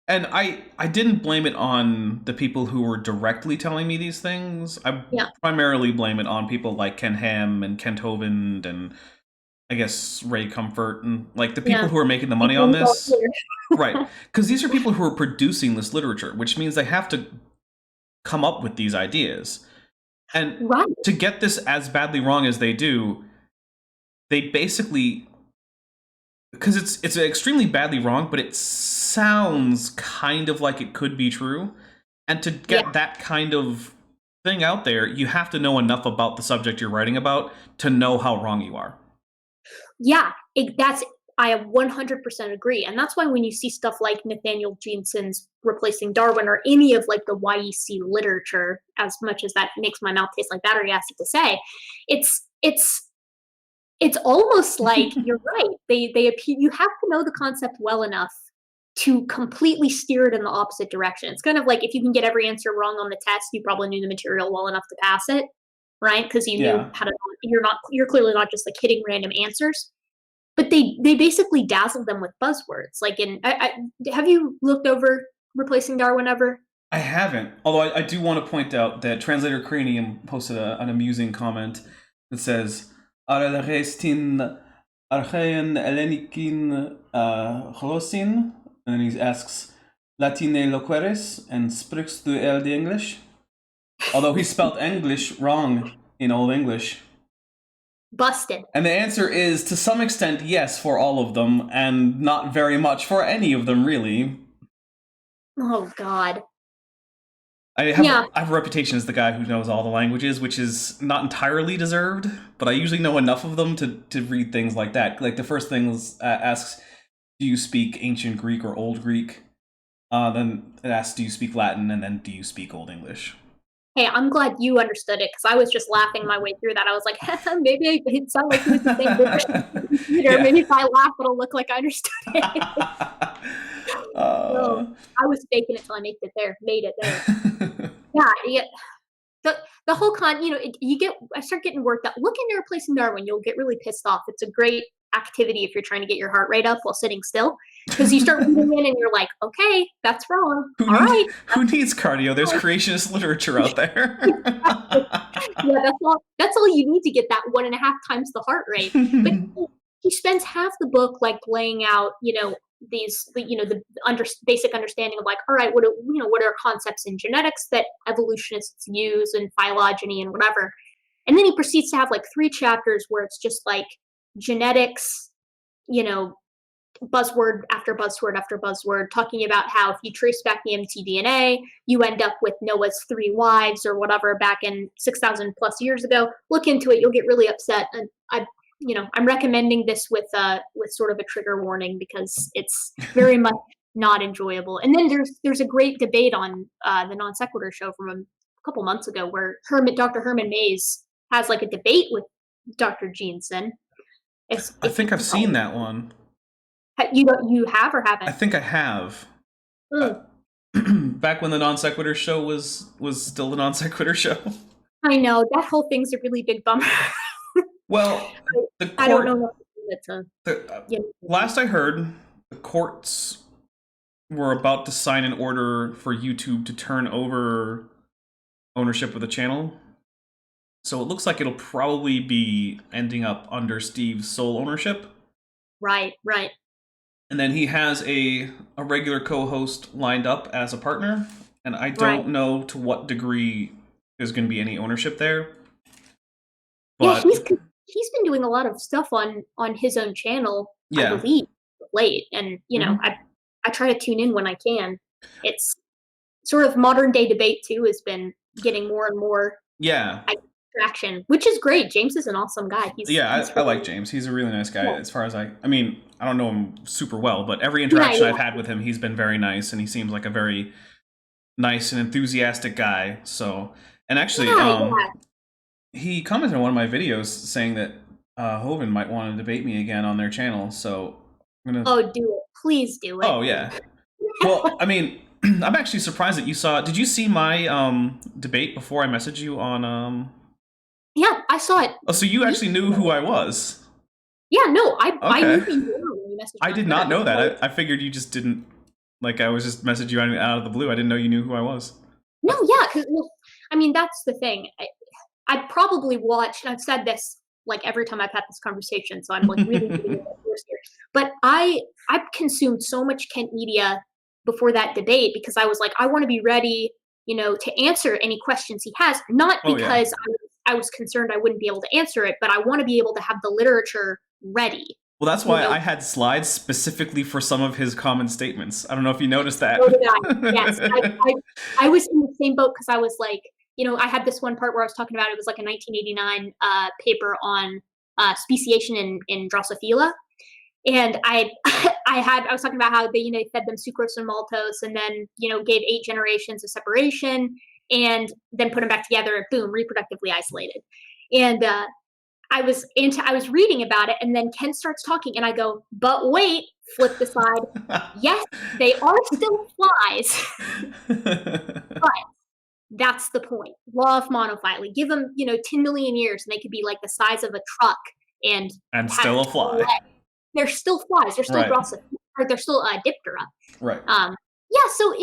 And I didn't blame it on the people who were directly telling me these things. I primarily blame it on people like Ken Ham and Kent Hovind and I guess Ray Comfort and like the people who are making the money on this. Right. Because these are people who are producing this literature, which means they have to come up with these ideas. And to get this as badly wrong as they do, they basically... Because it's extremely badly wrong, but it sounds kind of like it could be true. And to get that kind of thing out there, you have to know enough about the subject you're writing about to know how wrong you are. Yeah, I 100% agree. And that's why when you see stuff like Nathaniel Jeanson's Replacing Darwin or any of like the YEC literature, as much as that makes my mouth taste like battery acid to say, it's almost like you're right. You have to know the concept well enough to completely steer it in the opposite direction. It's kind of like if you can get every answer wrong on the test, you probably knew the material well enough to pass it, right? Because you knew how to. You're clearly not just like hitting random answers. But they basically dazzle them with buzzwords. Like have you looked over Replacing Darwin ever? I haven't. Although I do want to point out that Translator Cranium posted an amusing comment that says, Arrestin Archean Elenikin Holosin, and then he asks, Latine loqueres, and sprichst du the English? Although he spelled English wrong in Old English. Busted. And the answer is, to some extent, yes for all of them, and not very much for any of them, really. Oh, God. I have a reputation as the guy who knows all the languages, which is not entirely deserved, but I usually know enough of them to read things like that. Like, the first thing asks, do you speak Ancient Greek or Old Greek? Then it asks, do you speak Latin? And then, do you speak Old English? Hey, I'm glad you understood it, because I was just laughing my way through that. I was like, maybe it sounded like he was the same computer. Maybe if I laugh, it'll look like I understood it. So, I was faking it till I made it there. The whole I start getting worked up. Look into Replacing Darwin. You'll get really pissed off. It's a great activity if you're trying to get your heart rate up while sitting still, because you start reading in and you're like, okay, that's wrong. Who needs cardio? There's creationist literature out there. Yeah, that's all you need to get that 1.5 times the heart rate. But he spends half the book like laying out, the basic understanding of like, all right, what are concepts in genetics that evolutionists use and phylogeny and whatever. And then he proceeds to have like 3 chapters where it's just like genetics, buzzword after buzzword after buzzword, talking about how if you trace back the mtDNA, you end up with Noah's 3 wives or whatever back in 6,000 plus years ago. Look into it; you'll get really upset. And I'm recommending this with sort of a trigger warning, because it's very much not enjoyable. And then there's a great debate on the Non Sequitur show from a couple months ago where Dr. Herman Mays has like a debate with Dr. Jeanson. I think I've seen that one. You have or haven't? I think I have. Back when the Non Sequitur show was still the Non Sequitur show. I know, that whole thing's a really big bummer. Well, I don't know. Last I heard, the courts were about to sign an order for YouTube to turn over ownership of the channel. So it looks like it'll probably be ending up under Steve's sole ownership. Right. And then he has a regular co-host lined up as a partner, and I don't know to what degree there's going to be any ownership there. But he's been doing a lot of stuff on his own channel, I believe, late. And, I try to tune in when I can. It's sort of modern day debate, too, has been getting more and more yeah traction, which is great. James is an awesome guy. He's I like James. He's a really nice guy. As far as I mean, I don't know him super well, but every interaction I've had with him, he's been very nice, and he seems like a very nice and enthusiastic guy. So, and actually, he commented on one of my videos saying that Hovind might want to debate me again on their channel. So I'm gonna. Oh, do it! Please do it. Oh yeah. Well, I mean, I'm actually surprised that you saw. Did you see my debate before I messaged you on? Yeah, I saw it. Oh, so you actually knew who I was? Yeah, no, I knew who you were when you messaged me. I did not know that. I figured you just didn't. Like, I was just messaging you out of the blue. I didn't know you knew who I was. No, yeah, because, well, I mean, that's the thing. I probably watched, and I've said this, like, every time I've had this conversation, so I'm, like, really getting it here. But I've consumed so much Kent media before that debate because I was like, I want to be ready, to answer any questions he has, not because I was concerned I wouldn't be able to answer it, but I want to be able to have the literature ready. Well, that's why I had slides specifically for some of his common statements. I don't know if you noticed that. So did I. Yes, I was in the same boat because I was like, I had this one part where I was talking about, it was like a 1989 paper on speciation in Drosophila. And I was talking about how they fed them sucrose and maltose, and then gave 8 generations of separation, and then put them back together, and boom, reproductively isolated. And I was reading about it, and then Ken starts talking, and I go, but wait, flip the slide. Yes, they are still flies, but that's the point. Law of monophyly. Give them 10 million years, and they could be like the size of a truck, and still a fly. They're still flies. They're still they're still Diptera. Right. Yeah. So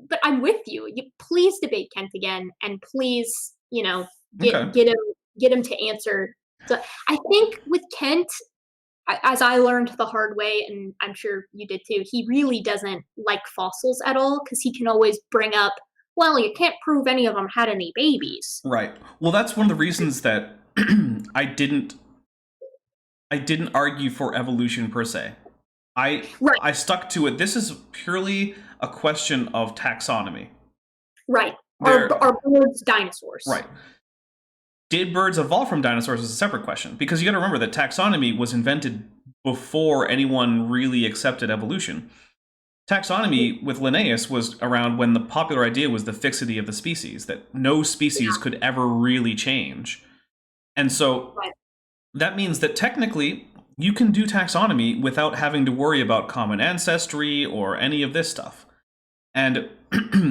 but I'm with you. Please debate Kent again, and please, get him to answer. So I think with Kent, as I learned the hard way, and I'm sure you did too, he really doesn't like fossils at all because he can always bring up, well, you can't prove any of them had any babies. Right. Well, that's one of the reasons that I didn't argue for evolution per se. I stuck to it. This is purely a question of taxonomy. Right. Are birds dinosaurs? Right. Did birds evolve from dinosaurs is a separate question, because you got to remember that taxonomy was invented before anyone really accepted evolution. Taxonomy with Linnaeus was around when the popular idea was the fixity of the species, that no species could ever really change. And so that means that technically you can do taxonomy without having to worry about common ancestry or any of this stuff. And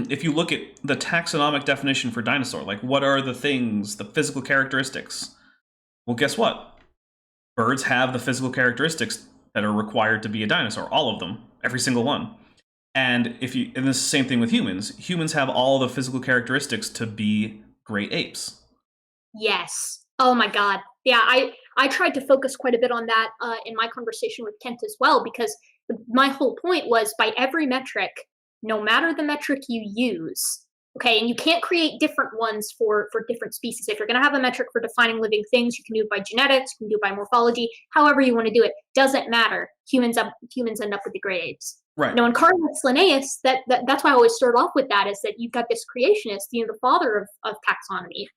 if you look at the taxonomic definition for dinosaur, like what are the things, the physical characteristics? Well, guess what? Birds have the physical characteristics that are required to be a dinosaur, all of them, every single one. And and this is the same thing with humans. Humans have all the physical characteristics to be great apes. Yes. Oh my God. Yeah, I tried to focus quite a bit on that in my conversation with Kent as well, because my whole point was, by every metric, no matter the metric you use, okay, and you can't create different ones for different species. If you're going to have a metric for defining living things, you can do it by genetics, you can do it by morphology, however you want to do it. Doesn't matter. Humans end up with the gray apes. Right. Now, in Carlos Linnaeus, that's why I always start off with that, is that you've got this creationist, the father of taxonomy.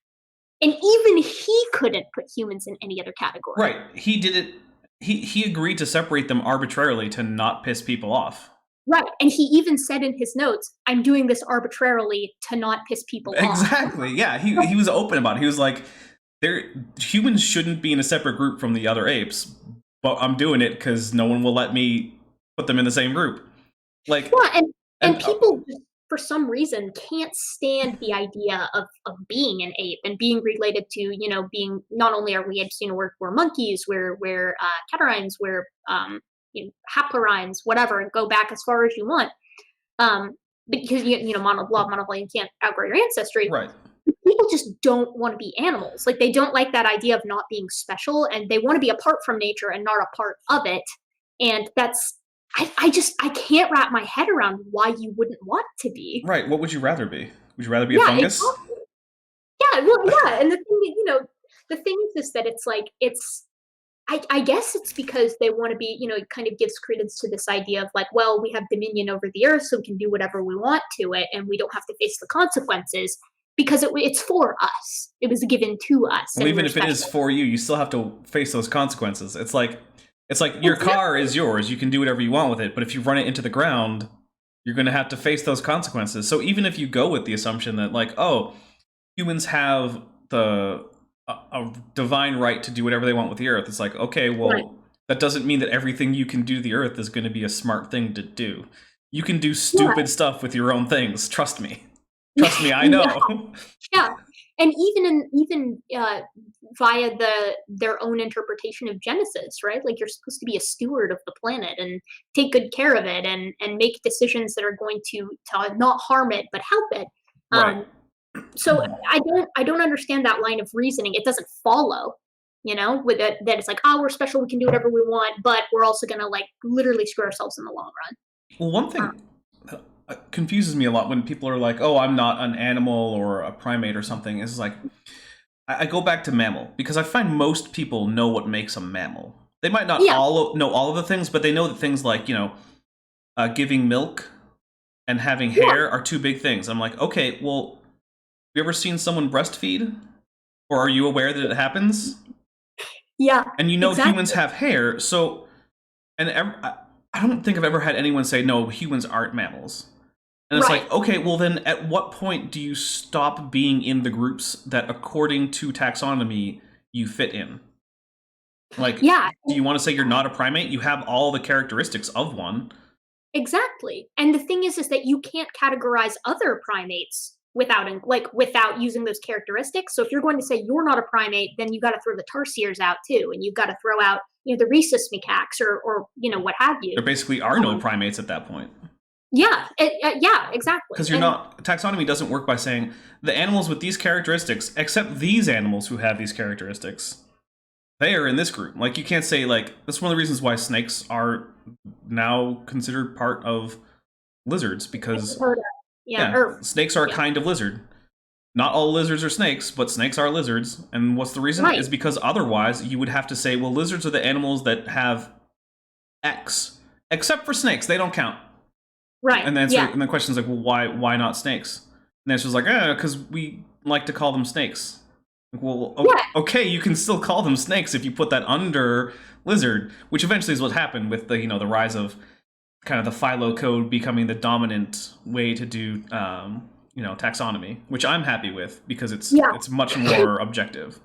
And even he couldn't put humans in any other category. Right. He did it. He agreed to separate them arbitrarily to not piss people off. Right. And he even said in his notes, I'm doing this arbitrarily to not piss people off. Exactly. Yeah. He was open about it. He was like, humans shouldn't be in a separate group from the other apes, but I'm doing it because no one will let me put them in the same group. Like, yeah, and people just, for some reason, can't stand the idea of being an ape and being related to, being, not only are we apes, we're monkeys, we're catarrhines, we're haplorhines, whatever, go back as far as you want. Because monophyly, you can't outgrow your ancestry. Right. People just don't want to be animals. Like, they don't like that idea of not being special, and they want to be apart from nature and not a part of it. And that's, I can't wrap my head around why you wouldn't want to be. Right. What would you rather be? Would you rather be a fungus? Exactly. Yeah. Well, yeah. And the thing is that it's like, I guess it's because they want to be, it kind of gives credence to this idea of like, well, we have dominion over the earth, so we can do whatever we want to it, and we don't have to face the consequences. because it's for us. It was given to us. Well, even if it is for you, you still have to face those consequences. It's like your car is yours. You can do whatever you want with it, but if you run it into the ground, you're going to have to face those consequences. So even if you go with the assumption that, like, oh, humans have a divine right to do whatever they want with the Earth, it's like, okay, well, that doesn't mean that everything you can do to the Earth is going to be a smart thing to do. You can do stupid stuff with your own things. Trust me. Trust me, I know. Yeah. And even via their own interpretation of Genesis, right? Like, you're supposed to be a steward of the planet and take good care of it and make decisions that are going to not harm it but help it. Right. So I don't understand that line of reasoning. It doesn't follow, with that it's like, oh, we're special, we can do whatever we want, but we're also gonna like literally screw ourselves in the long run. Well, one thing confuses me a lot when people are like, oh, I'm not an animal or a primate or something, is like, I go back to mammal, because I find most people know what makes a mammal. They might not know all of the things, but they know that things like, giving milk and having hair are two big things. I'm like, okay, well, have you ever seen someone breastfeed? Or are you aware that it happens? Yeah. And humans have hair, so, and I don't think I've ever had anyone say, no, humans aren't mammals. And it's like, okay, well then at what point do you stop being in the groups that according to taxonomy you fit in? Like, do you want to say you're not a primate? You have all the characteristics of one. Exactly. And the thing is that you can't categorize other primates without using those characteristics. So if you're going to say you're not a primate, then you got to throw the tarsiers out too, and you've got to throw out the rhesus macaques or what have you. There basically are no primates at that point. Yeah, exactly. Because taxonomy doesn't work by saying the animals with these characteristics, except these animals who have these characteristics, they are in this group. Like, you can't say, like, that's one of the reasons why snakes are now considered part of lizards, because snakes are a kind of lizard. Not all lizards are snakes, but snakes are lizards. And what's the reason? Is because otherwise you would have to say, well, lizards are the animals that have X, except for snakes, they don't count. Right. And and the question is like, well, why not snakes? And the answer is like, because we like to call them snakes. Like, well, okay, you can still call them snakes if you put that under lizard, which eventually is what happened with the the rise of kind of the philo code becoming the dominant way to do taxonomy, which I'm happy with because it's much more objective.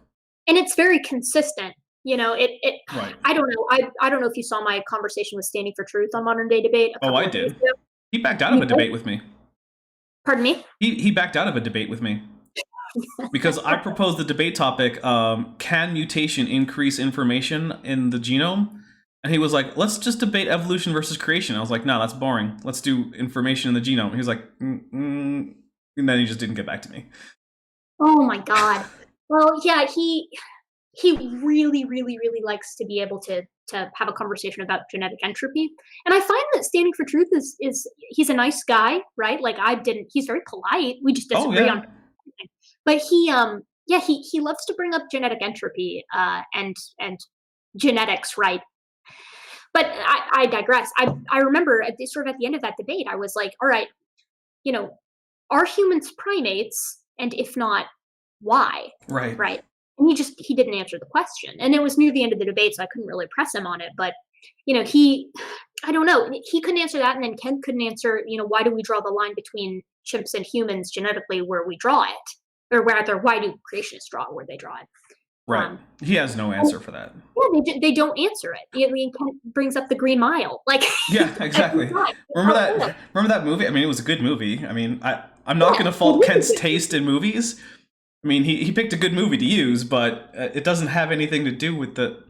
And it's very consistent. Right. I don't know. I don't know if you saw my conversation with Standing for Truth on Modern Day Debate. I did. He backed out of a debate with me. Pardon me? He backed out of a debate with me. Because I proposed the debate topic, can mutation increase information in the genome? And he was like, let's just debate evolution versus creation. I was like, no, that's boring. Let's do information in the genome. He was like, and then he just didn't get back to me. Oh my God. Well, yeah, he really, really, really likes to be able to have a conversation about genetic entropy. And I find that Standing for Truth is he's a nice guy, right? Like, he's very polite. We just disagree on everything. But he loves to bring up genetic entropy and genetics, right? But I digress. I remember sort of at the end of that debate, I was like, all right, are humans primates? And if not, why? Right. Right. And he didn't answer the question. And it was near the end of the debate, so I couldn't really press him on it. But, I don't know. He couldn't answer that. And then Kent couldn't answer, why do we draw the line between chimps and humans genetically where we draw it? Or rather, why do creationists draw it where they draw it? Right. He has no answer for that. Yeah, they don't answer it. Kent brings up the Green Mile. Like, yeah, exactly. Remember that movie? I mean, it was a good movie. I mean, I'm not going to fault Kent's taste in movies. I mean, he picked a good movie to use, but it doesn't have anything to do with the...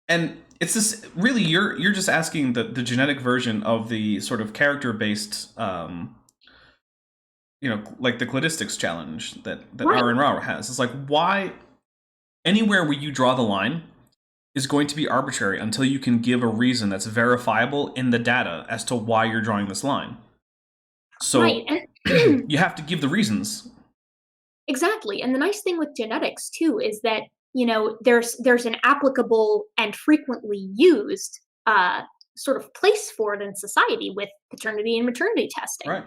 And it's this... Really, you're just asking the genetic version of the sort of character-based... like the cladistics challenge that Aaron Rauer has. It's like, why... Anywhere where you draw the line is going to be arbitrary until you can give a reason that's verifiable in the data as to why you're drawing this line. So you have to give the reasons. Exactly. And the nice thing with genetics, too, is that, there's an applicable and frequently used sort of place for it in society with paternity and maternity testing. Right.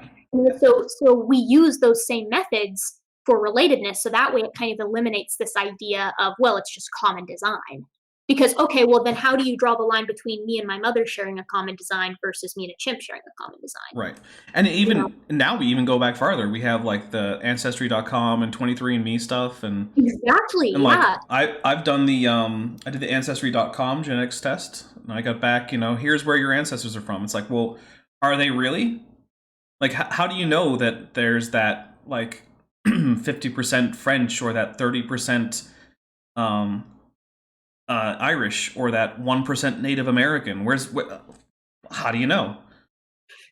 So we use those same methods for relatedness. So that way it kind of eliminates this idea of, well, it's just common design. Because, okay, well, then how do you draw the line between me and my mother sharing a common design versus me and a chimp sharing a common design? Right. And even now we even go back farther. We have like the Ancestry.com and 23andMe stuff. And exactly, and yeah. like I've done the I did the Ancestry.com genetics test, and I got back, here's where your ancestors are from. It's like, well, are they really? Like, how do you know that there's that like 50% French or that 30% Irish or that 1% Native American? How do you know?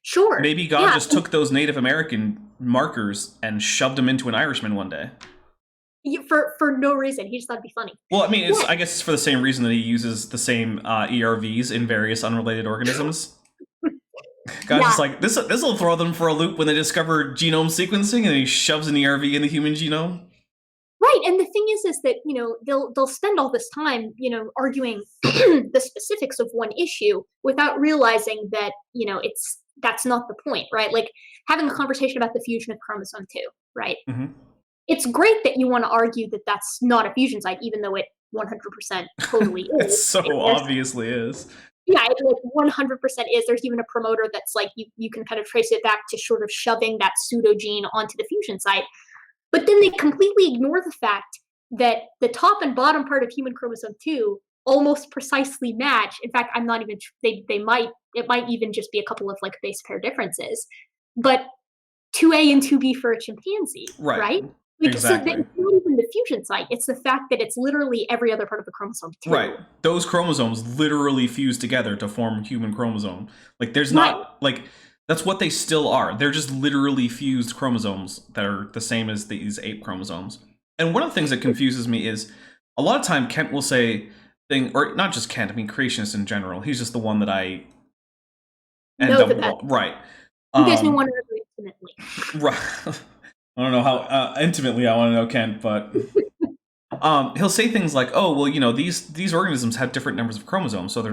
Sure. Maybe God just took those Native American markers and shoved them into an Irishman one day. For no reason. He just thought it'd be funny. Well, I mean, I guess it's for the same reason that he uses the same ERVs in various unrelated organisms. God's just like, this will throw them for a loop when they discover genome sequencing, and he shoves an ERV in the human genome. Right, and the thing is that they'll spend all this time arguing the specifics of one issue without realizing that that's not the point, right? Like having a conversation about the fusion of chromosome 2, right? Mm-hmm. It's great that you want to argue that that's not a fusion site, even though it 100% totally is. It so obviously is. Yeah, it like 100% is. There's even a promoter that's like you can kind of trace it back to sort of shoving that pseudogene onto the fusion site. But then they completely ignore the fact that the top and bottom part of human chromosome 2 almost precisely match. In fact, I'm not even. It might even just be a couple of like base pair differences, but 2A and 2B for a chimpanzee, right? Like, exactly. So it's not even the fusion site. It's the fact that it's literally every other part of the chromosome too. Right. Those chromosomes literally fuse together to form human chromosome. Like there's not like. That's what they still are. They're just literally fused chromosomes that are the same as these ape chromosomes. And one of the things that confuses me is a lot of time Kent will say or not just Kent, I mean creationist in general. He's just the one that I end up right. You guys know one another intimately. Right. I don't know how intimately I want to know Kent, but he'll say things like, "Oh, well, these organisms have different numbers of chromosomes, so they're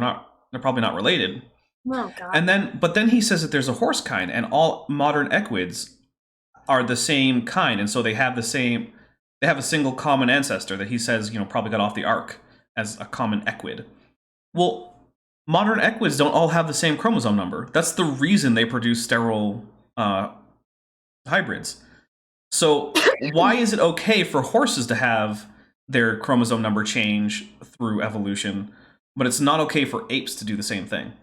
probably not related." Oh, God. But then he says that there's a horse kind, and all modern equids are the same kind, and so they have a single common ancestor that he says, probably got off the ark as a common equid. Well, modern equids don't all have the same chromosome number. That's the reason they produce sterile hybrids. So why is it okay for horses to have their chromosome number change through evolution, but it's not okay for apes to do the same thing?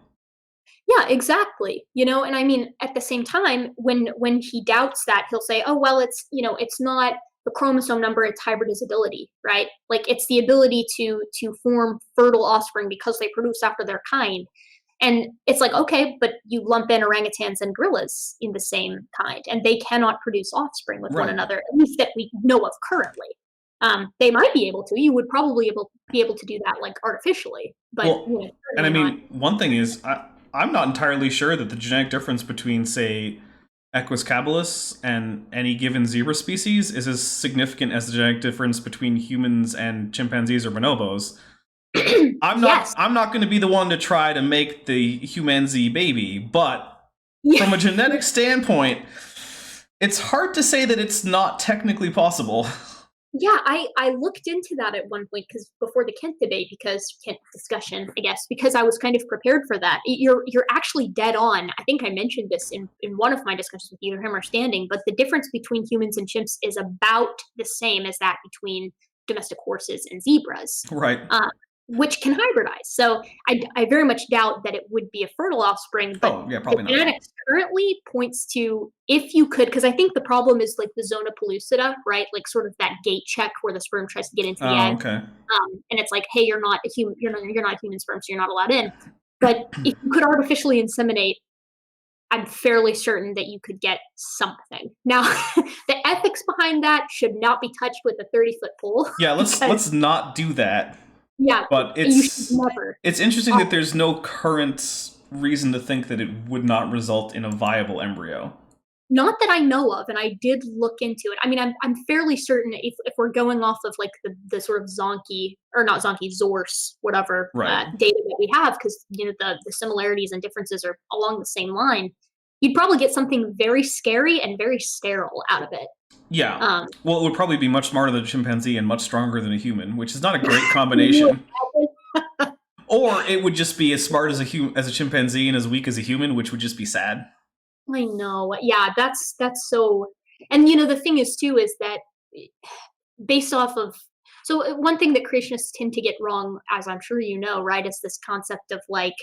Yeah, exactly. And I mean, at the same time, when he doubts that, he'll say, "Oh, well, it's not the chromosome number; it's hybridizability, right? Like it's the ability to form fertile offspring because they produce after their kind." And it's like, okay, but you lump in orangutans and gorillas in the same kind, and they cannot produce offspring with one another, at least that we know of currently. They might be able to. You would probably be able to do that like artificially, but and I mean, one thing is, I'm not entirely sure that the genetic difference between, say, Equus caballus and any given zebra species is as significant as the genetic difference between humans and chimpanzees or bonobos. I'm not going to be the one to try to make the humanzee baby, but from a genetic standpoint, it's hard to say that it's not technically possible. Yeah, I looked into that at one point before the Kent debate, Kent discussion, I guess, because I was kind of prepared for that. You're actually dead on. I think I mentioned this in one of my discussions with either him or Standing, but the difference between humans and chimps is about the same as that between domestic horses and zebras. Right. Which can hybridize. So I very much doubt that it would be a fertile offspring, but probably the genetics currently points to, if you could, because I think the problem is like the zona pellucida, right? Like sort of that gate check where the sperm tries to get into the egg. Okay. And it's like, hey, you're not a human sperm, so you're not allowed in. But if you could artificially inseminate, I'm fairly certain that you could get something. Now, the ethics behind that should not be touched with a 30-foot pole. Yeah, let's not do that. Yeah, but it's interesting that there's no current reason to think that it would not result in a viable embryo. Not that I know of, and I did look into it. I mean, I'm fairly certain if we're going off of like the sort of Zonky, or not Zonky, Zorse, whatever data that we have, because the similarities and differences are along the same line, you'd probably get something very scary and very sterile out of it. Yeah. Well, it would probably be much smarter than a chimpanzee and much stronger than a human, which is not a great combination. Or it would just be as smart as a chimpanzee and as weak as a human, which would just be sad. I know. Yeah, that's so. And the thing is too is that based off of, so one thing that creationists tend to get wrong, as I'm sure you know, right, is this concept of like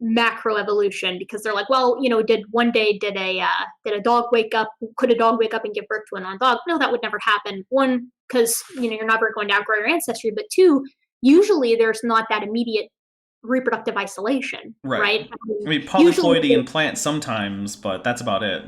macroevolution, because they're like, well, did a dog wake up? Could a dog wake up and give birth to a non-dog? No, that would never happen. One, because you're never going to outgrow your ancestry, but two, usually there's not that immediate reproductive isolation, right? I mean, polyploidy in plants sometimes, but that's about it.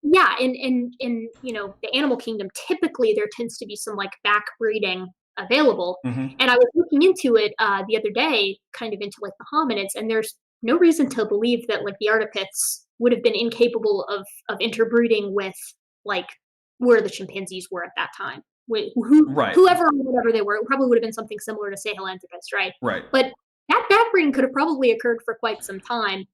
Yeah, in the animal kingdom, typically there tends to be some like back breeding available. Mm-hmm. And I was looking into it the other day, kind of into like the hominids, and there's no reason to believe that like the Ardipiths would have been incapable of interbreeding with like where the chimpanzees were at that time. Whoever or whatever they were, it probably would have been something similar to Sahelanthropus, right? Right. But that backbreeding could have probably occurred for quite some time.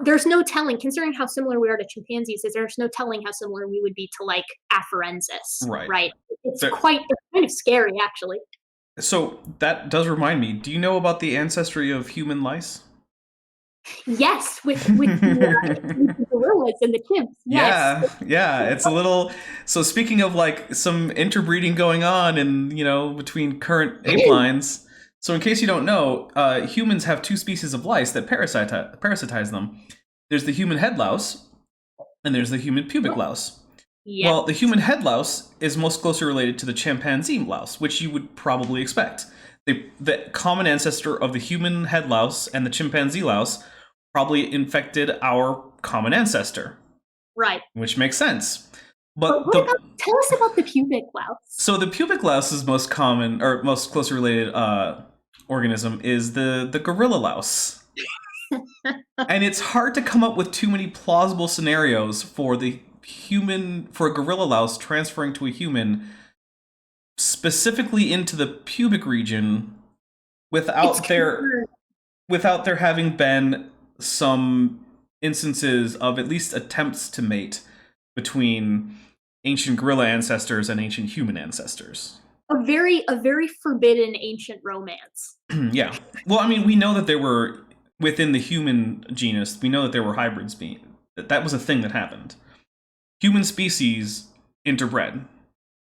There's no telling, considering how similar we are to chimpanzees, there's no telling how similar we would be to like Afarensis, right? It's kind of scary, actually. So that does remind me, do you know about the ancestry of human lice? Yes, with the gorillas and the chimps. Yes. Yeah, it's a little. So speaking of like some interbreeding going on in between current ape lines. So in case you don't know, humans have two species of lice that parasitize them. There's the human head louse, and there's the human pubic louse. Yep. Well, the human head louse is most closely related to the chimpanzee louse, which you would probably expect. The common ancestor of the human head louse and the chimpanzee louse probably infected our common ancestor. Right. Which makes sense. But tell us about the pubic louse. So the pubic louse's most common, or most closely related organism is the gorilla louse. And it's hard to come up with too many plausible scenarios for a gorilla louse transferring to a human, specifically into the pubic region, without there having been some instances of at least attempts to mate between ancient gorilla ancestors and ancient human ancestors. A very forbidden ancient romance. Yeah. Well, I mean, we know that there were, within the human genus, we know that there were hybrids that was a thing that happened. Human species interbred.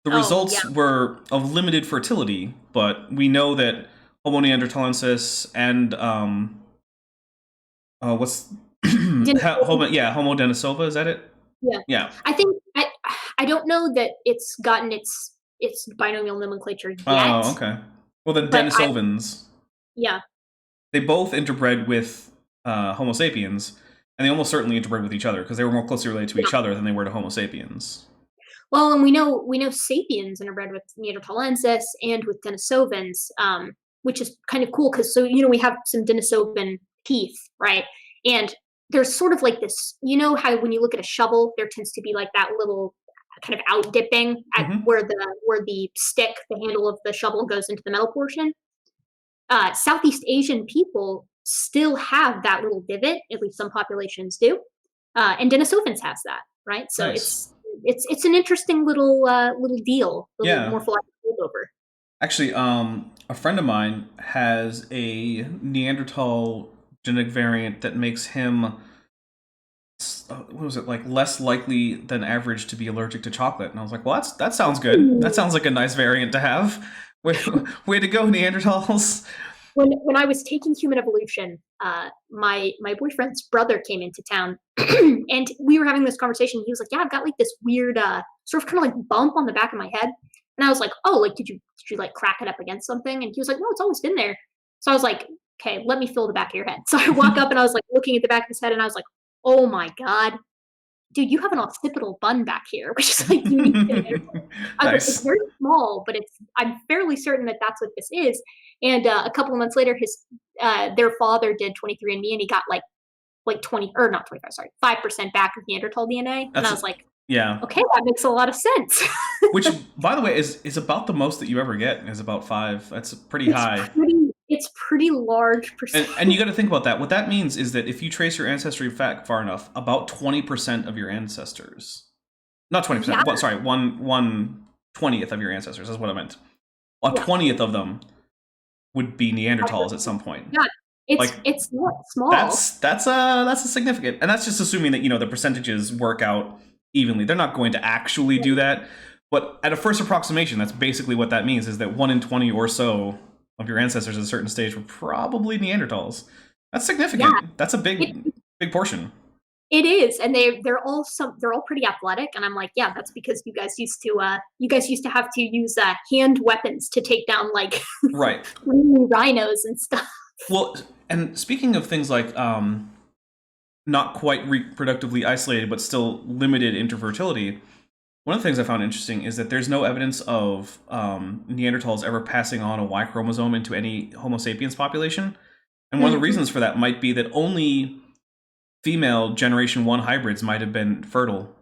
The results were of limited fertility, but we know that Homo neanderthalensis and Homo denisova, is that it? Yeah. I think I don't know that it's gotten its binomial nomenclature yet. Oh, okay. Well, the Denisovans. Yeah. They both interbred with Homo sapiens, and they almost certainly interbred with each other because they were more closely related to each other than they were to Homo sapiens. Well, and we know sapiens interbred with Neanderthalensis and with Denisovans, which is kind of cool because we have some Denisovan teeth, right? And there's sort of like this, how when you look at a shovel, there tends to be like that little kind of out dipping at where the stick, the handle of the shovel goes into the metal portion. Southeast Asian people still have that little divot, at least some populations do. And Denisovans has that, right? So nice. It's an interesting little deal, morphological holdover. Actually, a friend of mine has a Neanderthal genetic variant that makes him less likely than average to be allergic to chocolate. And I was like, well, that sounds good. That sounds like a nice variant to have. Way to go, Neanderthals. When I was taking human evolution, my boyfriend's brother came into town and we were having this conversation. He was like, yeah, I've got like this weird sort of kind of like bump on the back of my head. And I was like, oh, like did you like crack it up against something? And he was like, no, it's always been there. So I was like, okay, let me feel the back of your head. So I walk up and I was like looking at the back of his head and I was like, oh my God, dude, you have an occipital bun back here, which is like unique. Nice. Like, it's very small, but I'm fairly certain that that's what this is. And a couple of months later, their father did 23andMe and he got like 5% back of Neanderthal DNA. And I was like, yeah, okay, that makes a lot of sense. Which, by the way, is about the most that you ever get, is about 5. That's pretty high. It's pretty large percent. And you got to think about that. What that means is that if you trace your ancestry back far enough, about 20% of your ancestors Not 20%. Yeah. Well, sorry, 1/20th of your ancestors is what I meant. A 20th of them would be Neanderthals at some point. Yeah, Like, it's not small. That's a significant, and that's just assuming that the percentages work out evenly. They're not going to actually do that, but at a first approximation, that's basically what that means: is that 1 in 20 or so of your ancestors at a certain stage were probably Neanderthals. That's significant. Yeah. That's a big portion. It is, and they're all pretty athletic, and I'm like, yeah, that's because you guys used to have to use hand weapons to take down like Right. rhinos and stuff. Well, and speaking of things like not quite reproductively isolated but still limited interfertility, one of the things I found interesting is that there's no evidence of Neanderthals ever passing on a Y chromosome into any Homo sapiens population. And one of the reasons for that might be that only female generation 1 hybrids might have been fertile.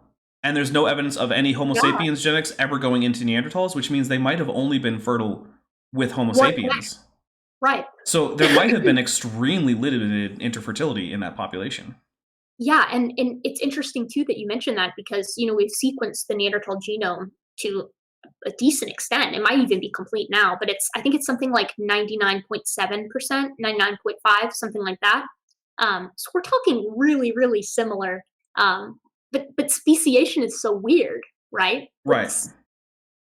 And there's no evidence of any Homo sapiens genetics ever going into Neanderthals, which means they might have only been fertile with Homo sapiens. Right. So there might have been extremely limited interfertility in that population. Yeah, and it's interesting too that you mentioned that, because we've sequenced the Neanderthal genome to a decent extent. It might even be complete now, but I think it's something like 99.7%, 99.5, something like that. So we're talking really, really similar. But speciation is so weird, right? Right.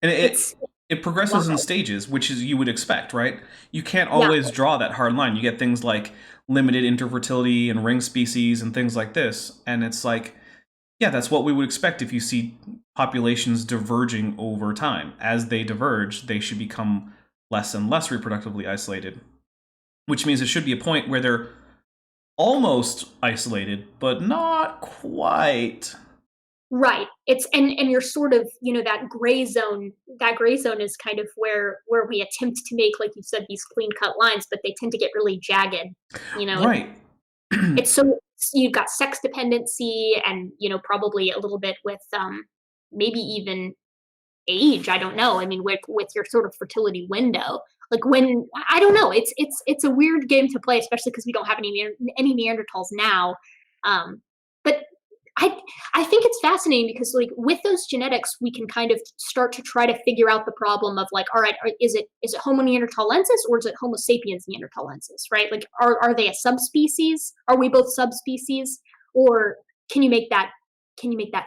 And it progresses in stages, which is you would expect, right? You can't always draw that hard line. You get things like limited interfertility and ring species and things like this. And it's like, yeah, that's what we would expect if you see populations diverging over time. As they diverge, they should become less and less reproductively isolated, which means it should be a point where they're almost isolated, but not quite. Right. It's and you're sort of, that gray zone. That gray zone is kind of where we attempt to make, like you said, these clean cut lines, but they tend to get really jagged. Right. It's so you've got sex dependency, and probably a little bit with maybe even age. I don't know. I mean, with your sort of fertility window, like when I don't know. It's a weird game to play, especially because we don't have any Neanderthals now. But I think it's fascinating because, like, with those genetics, we can kind of start to try to figure out the problem of, like, all right, is it Homo neanderthalensis or is it Homo sapiens neanderthalensis, right? Like, are they a subspecies? Are we both subspecies, or can you make that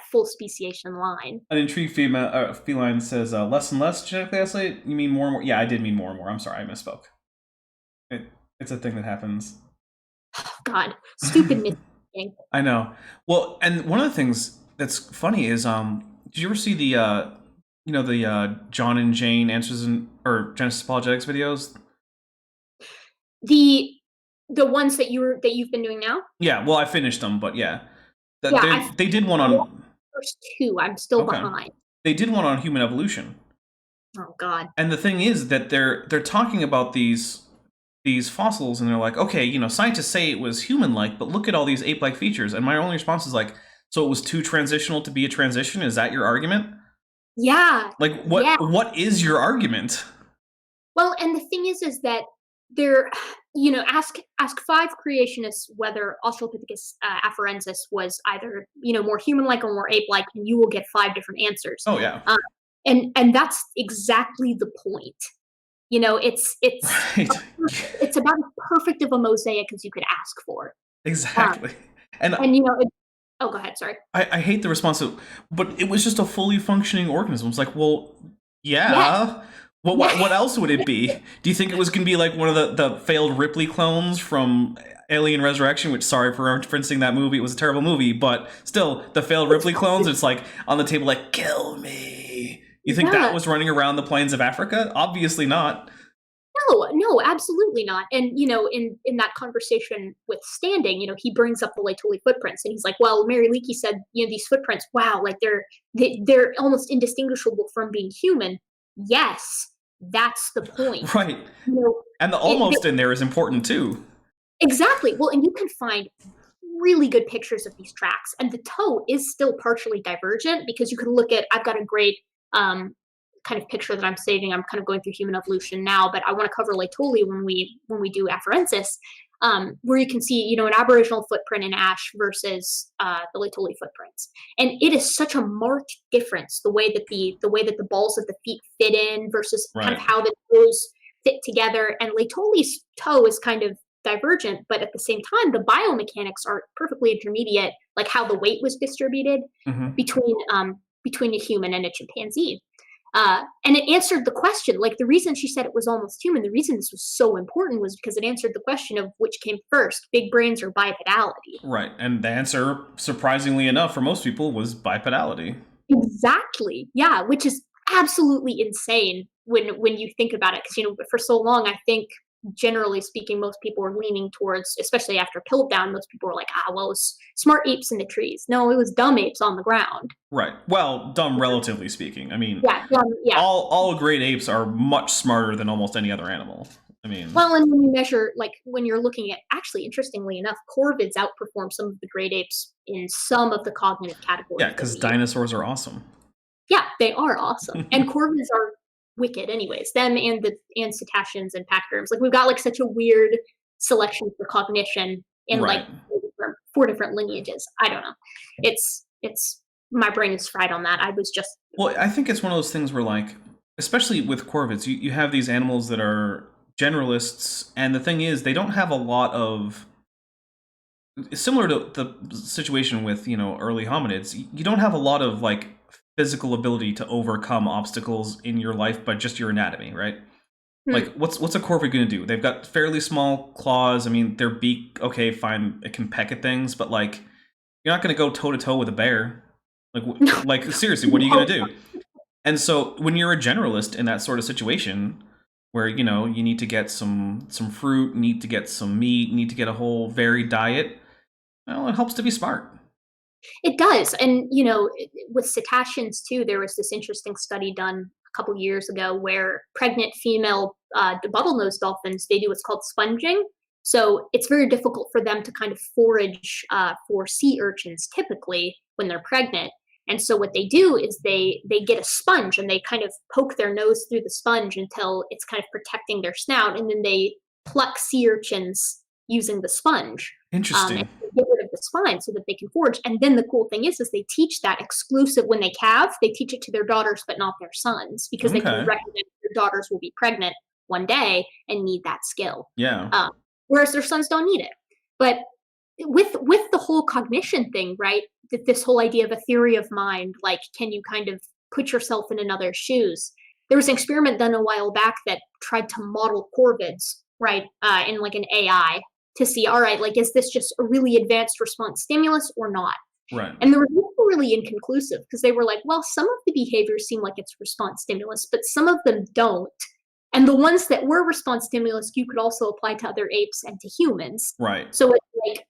full speciation line? An intrigued feline says less and less genetically isolated. You mean more and more? Yeah, I did mean more and more. I'm sorry, I misspoke. It's a thing that happens. Oh, God, stupid misspeaking. I know. Well, and one of the things that's funny is, did you ever see the John and Jane or Genesis Apologetics videos? The ones that you've been doing now? Yeah. Well, I finished them, but yeah, they did one on first two. I'm still behind. They did one on human evolution. Oh, God. And the thing is that they're talking about these fossils, and they're like, okay, scientists say it was human-like, but look at all these ape-like features. And my only response is like, so it was too transitional to be a transition? Is that your argument? Yeah. Like, what is your argument? Well, and the thing is that there, ask 5 creationists whether Australopithecus afarensis was either, more human-like or more ape-like, and you will get 5 different answers. Oh, yeah. And that's exactly the point. It's right. it's about as perfect of a mosaic as you could ask for. Exactly. And oh, go ahead. Sorry. I hate the response, but it was just a fully functioning organism. It's like, well, yeah. What else would it be? Do you think it was going to be like one of the failed Ripley clones from Alien Resurrection? Which, sorry for referencing that movie, it was a terrible movie, but still, the failed Ripley clones. It's like on the table, like, kill me. You think that was running around the plains of Africa? Obviously not. No, absolutely not. And, in that conversation with Standing, he brings up the Laetoli footprints, and he's like, well, Mary Leakey said, these footprints, wow, like they're almost indistinguishable from being human. Yes, that's the point. Right. And the almost in there is important too. Exactly. Well, and you can find really good pictures of these tracks, and the toe is still partially divergent, because you can look at, I've got a great kind of picture that I'm saving. I'm kind of going through human evolution now, but I want to cover Laetoli when we do afarensis. where you can see, an Aboriginal footprint in ash versus the Laetoli footprints, and it is such a marked difference the way that the balls of the feet fit in versus kind of Right. how the toes fit together. And Laetoli's toe is kind of divergent, but at the same time, the biomechanics are perfectly intermediate, like how the weight was distributed between a human and a chimpanzee. And it answered the question, like the reason she said it was almost human, the reason this was so important was because it answered the question of which came first, big brains or bipedality. Right. And the answer, surprisingly enough, for most people was bipedality. Exactly. Yeah, which is absolutely insane when you think about it. Because, for so long, I think generally speaking, most people were leaning towards, especially after Piltdown, most people were like, well, it was smart apes in the trees. No, it was dumb apes on the ground. Right. Well, dumb relatively speaking. I mean, yeah. all great apes are much smarter than almost any other animal. I mean, well, and when you measure, like when you're looking at, actually, interestingly enough, corvids outperform some of the great apes in some of the cognitive categories. Yeah, because dinosaurs are awesome. Yeah, they are awesome, and corvids are wicked, anyways. Them and cetaceans and pachyderms. Like we've got like such a weird selection for cognition in like four different lineages. I don't know. It's my brain is fried on that. Well, I think it's one of those things where, like, especially with corvids, you have these animals that are generalists, and the thing is, they don't have a lot of, similar to the situation with, early hominids, you don't have a lot of, like, physical ability to overcome obstacles in your life by just your anatomy, right? Like, what's a corvid going to do? They've got fairly small claws. I mean, their beak, okay, fine, it can peck at things, but, like, you're not going to go toe-to-toe with a bear. Like, seriously, what are you going to do? And so when you're a generalist in that sort of situation where, you need to get some fruit, need to get some meat, need to get a whole varied diet, well, it helps to be smart. It does. And, with cetaceans too, there was this interesting study done a couple years ago where pregnant female bottlenose dolphins, they do what's called sponging. So it's very difficult for them to kind of forage for sea urchins typically when they're pregnant. And so what they do is they get a sponge and they kind of poke their nose through the sponge until it's kind of protecting their snout, and then they pluck sea urchins using the sponge. Interesting. And get rid of the spine so that they can forage. And then the cool thing is they teach that exclusive when they calve. They teach it to their daughters, but not their sons, because they can recognize their daughters will be pregnant one day and need that skill. Yeah. Whereas their sons don't need it. But with the whole cognition thing, right? This whole idea of a theory of mind, like, can you kind of put yourself in another's shoes? There was an experiment done a while back that tried to model corvids, right, in like an AI to see, all right, like, is this just a really advanced response stimulus or not? Right. And the results were really inconclusive because they were like, well, some of the behaviors seem like it's response stimulus, but some of them don't. And the ones that were response stimulus, you could also apply to other apes and to humans. Right. So it's like,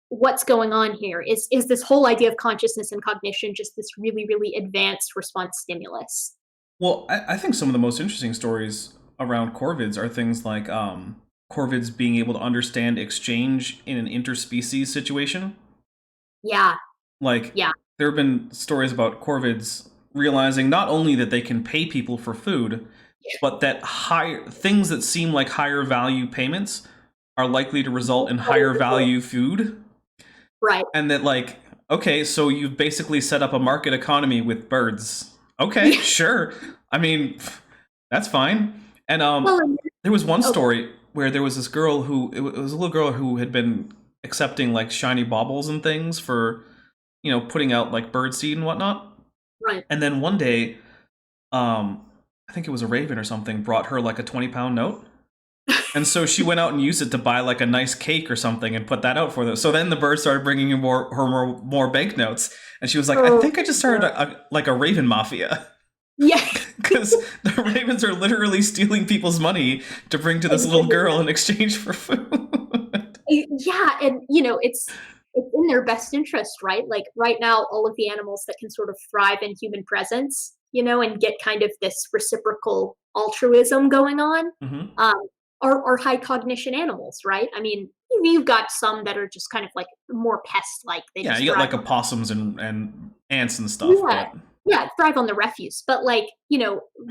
what's going on here? Is this whole idea of consciousness and cognition just this really, really advanced response stimulus? Well, I think some of the most interesting stories around corvids are things like corvids being able to understand exchange in an interspecies situation. Yeah. There have been stories about corvids realizing not only that they can pay people for food, but that things that seem like higher value payments are likely to result in higher value food. Right. And that, like, okay, so you've basically set up a market economy with birds. Okay, sure. I mean, that's fine. And there was one story where there was this girl it was a little girl who had been accepting like shiny baubles and things for, putting out like bird seed and whatnot. Right. And then one day, I think it was a raven or something, brought her like a 20-pound note. And so she went out and used it to buy like a nice cake or something and put that out for them. So then the bird started bringing her more banknotes. And she was like, I think I just started a raven mafia. Yeah. Because the ravens are literally stealing people's money to bring to this little girl in exchange for food. Yeah. And, it's in their best interest, right? Like right now, all of the animals that can sort of thrive in human presence, and get kind of this reciprocal altruism going on, are high cognition animals, right? I mean, you've got some that are just kind of like more pest-like. You got like opossums and ants and stuff. Yeah, thrive on the refuse. But like,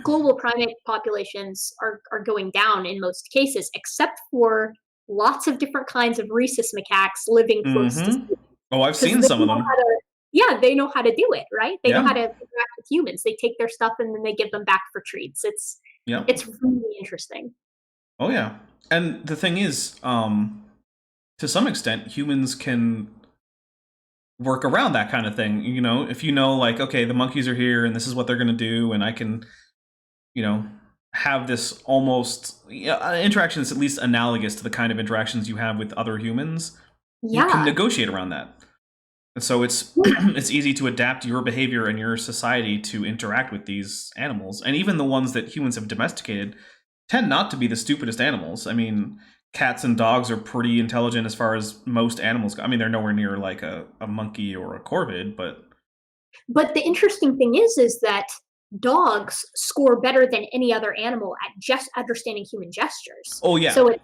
global primate populations are going down in most cases, except for lots of different kinds of rhesus macaques living close to Mm-hmm. Oh, I've seen they some of know them. how to- yeah, they know how to do it, right? They know Yeah. how to interact with humans. They take their stuff and then they give them back for treats. Yeah. It's really interesting. Oh yeah. And the thing is, to some extent, humans can work around that kind of thing. You know, if you know, like, okay, the monkeys are here and this is what they're going to do, and I can, you know, have this almost interaction that's at least analogous to the kind of interactions you have with other humans, you can Yeah. negotiate around that. And so it's it's easy to adapt your behavior and your society to interact with these animals. And even the ones that humans have domesticated tend not to be the stupidest animals. I mean, cats and dogs are pretty intelligent as far as most animals go. I mean, they're nowhere near like a monkey or a corvid, but But the interesting thing is that dogs score better than any other animal at just understanding human gestures. oh yeah. So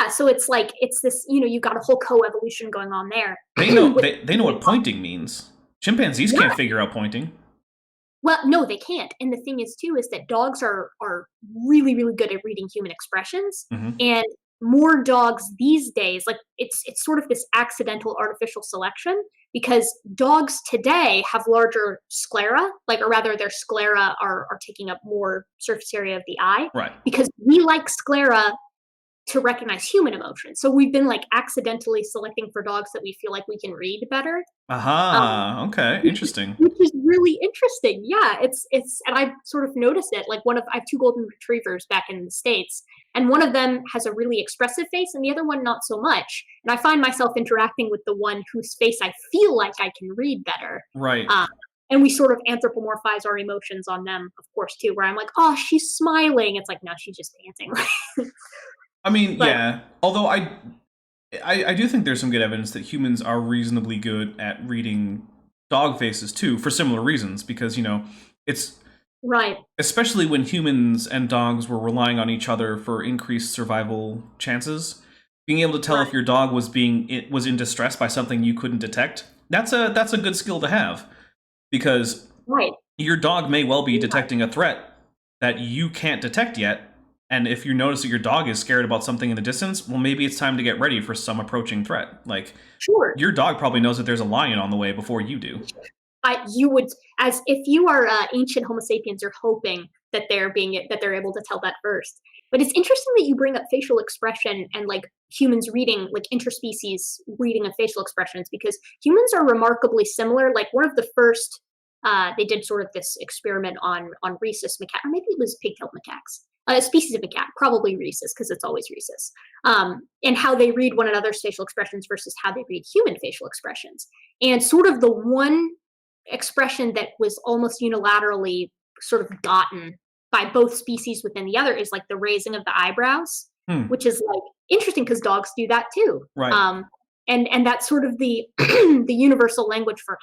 so it's like it's this, you've got a whole co-evolution going on there. They know with- they know what pointing means. Chimpanzees Yeah. can't figure out pointing. Well, no, they can't. And the thing is too is that dogs are really, really good at reading human expressions. Mhm. And more dogs these days, like it's sort of this accidental artificial selection, because dogs today have larger sclera, or rather their sclera are taking up more surface area of the eye, Right. because we like sclera to recognize human emotions. So we've been like accidentally selecting for dogs that we feel like we can read better. Aha. Okay. Interesting. Which is really interesting. Yeah, it's and I've sort of noticed it. Like I have two golden retrievers back in the States, and one of them has a really expressive face and the other one not so much. And I find myself interacting with the one whose face I feel like I can read better. Right. And we sort of anthropomorphize our emotions on them, of course, too, where I'm like, oh, she's smiling. It's like, no, she's just dancing. I mean, But- yeah. Although I do think there's some good evidence that humans are reasonably good at reading dog faces too, for similar reasons. Because it's Right. especially when humans and dogs were relying on each other for increased survival chances. Being able to tell if your dog was in distress by something you couldn't detect. That's a good skill to have, because Right. your dog may well be detecting a threat that you can't detect yet. And if you notice that your dog is scared about something in the distance, well, maybe it's time to get ready for some approaching threat. Like, Sure. your dog probably knows that there's a lion on the way before you do. You would, as if you are ancient Homo sapiens, you're hoping that they're able to tell that first. But it's interesting that you bring up facial expression and like humans reading, like interspecies reading of facial expressions, because humans are remarkably similar. Like one of the first, they did sort of this experiment on rhesus macaque, or maybe it was pigtailed macaques. A species of macaque, probably rhesus, because it's always rhesus, and how they read one another's facial expressions versus how they read human facial expressions. And sort of the one expression that was almost unilaterally sort of gotten by both species within the other is like the raising of the eyebrows, which is like interesting because dogs do that too. Right. And that's sort of the the universal language for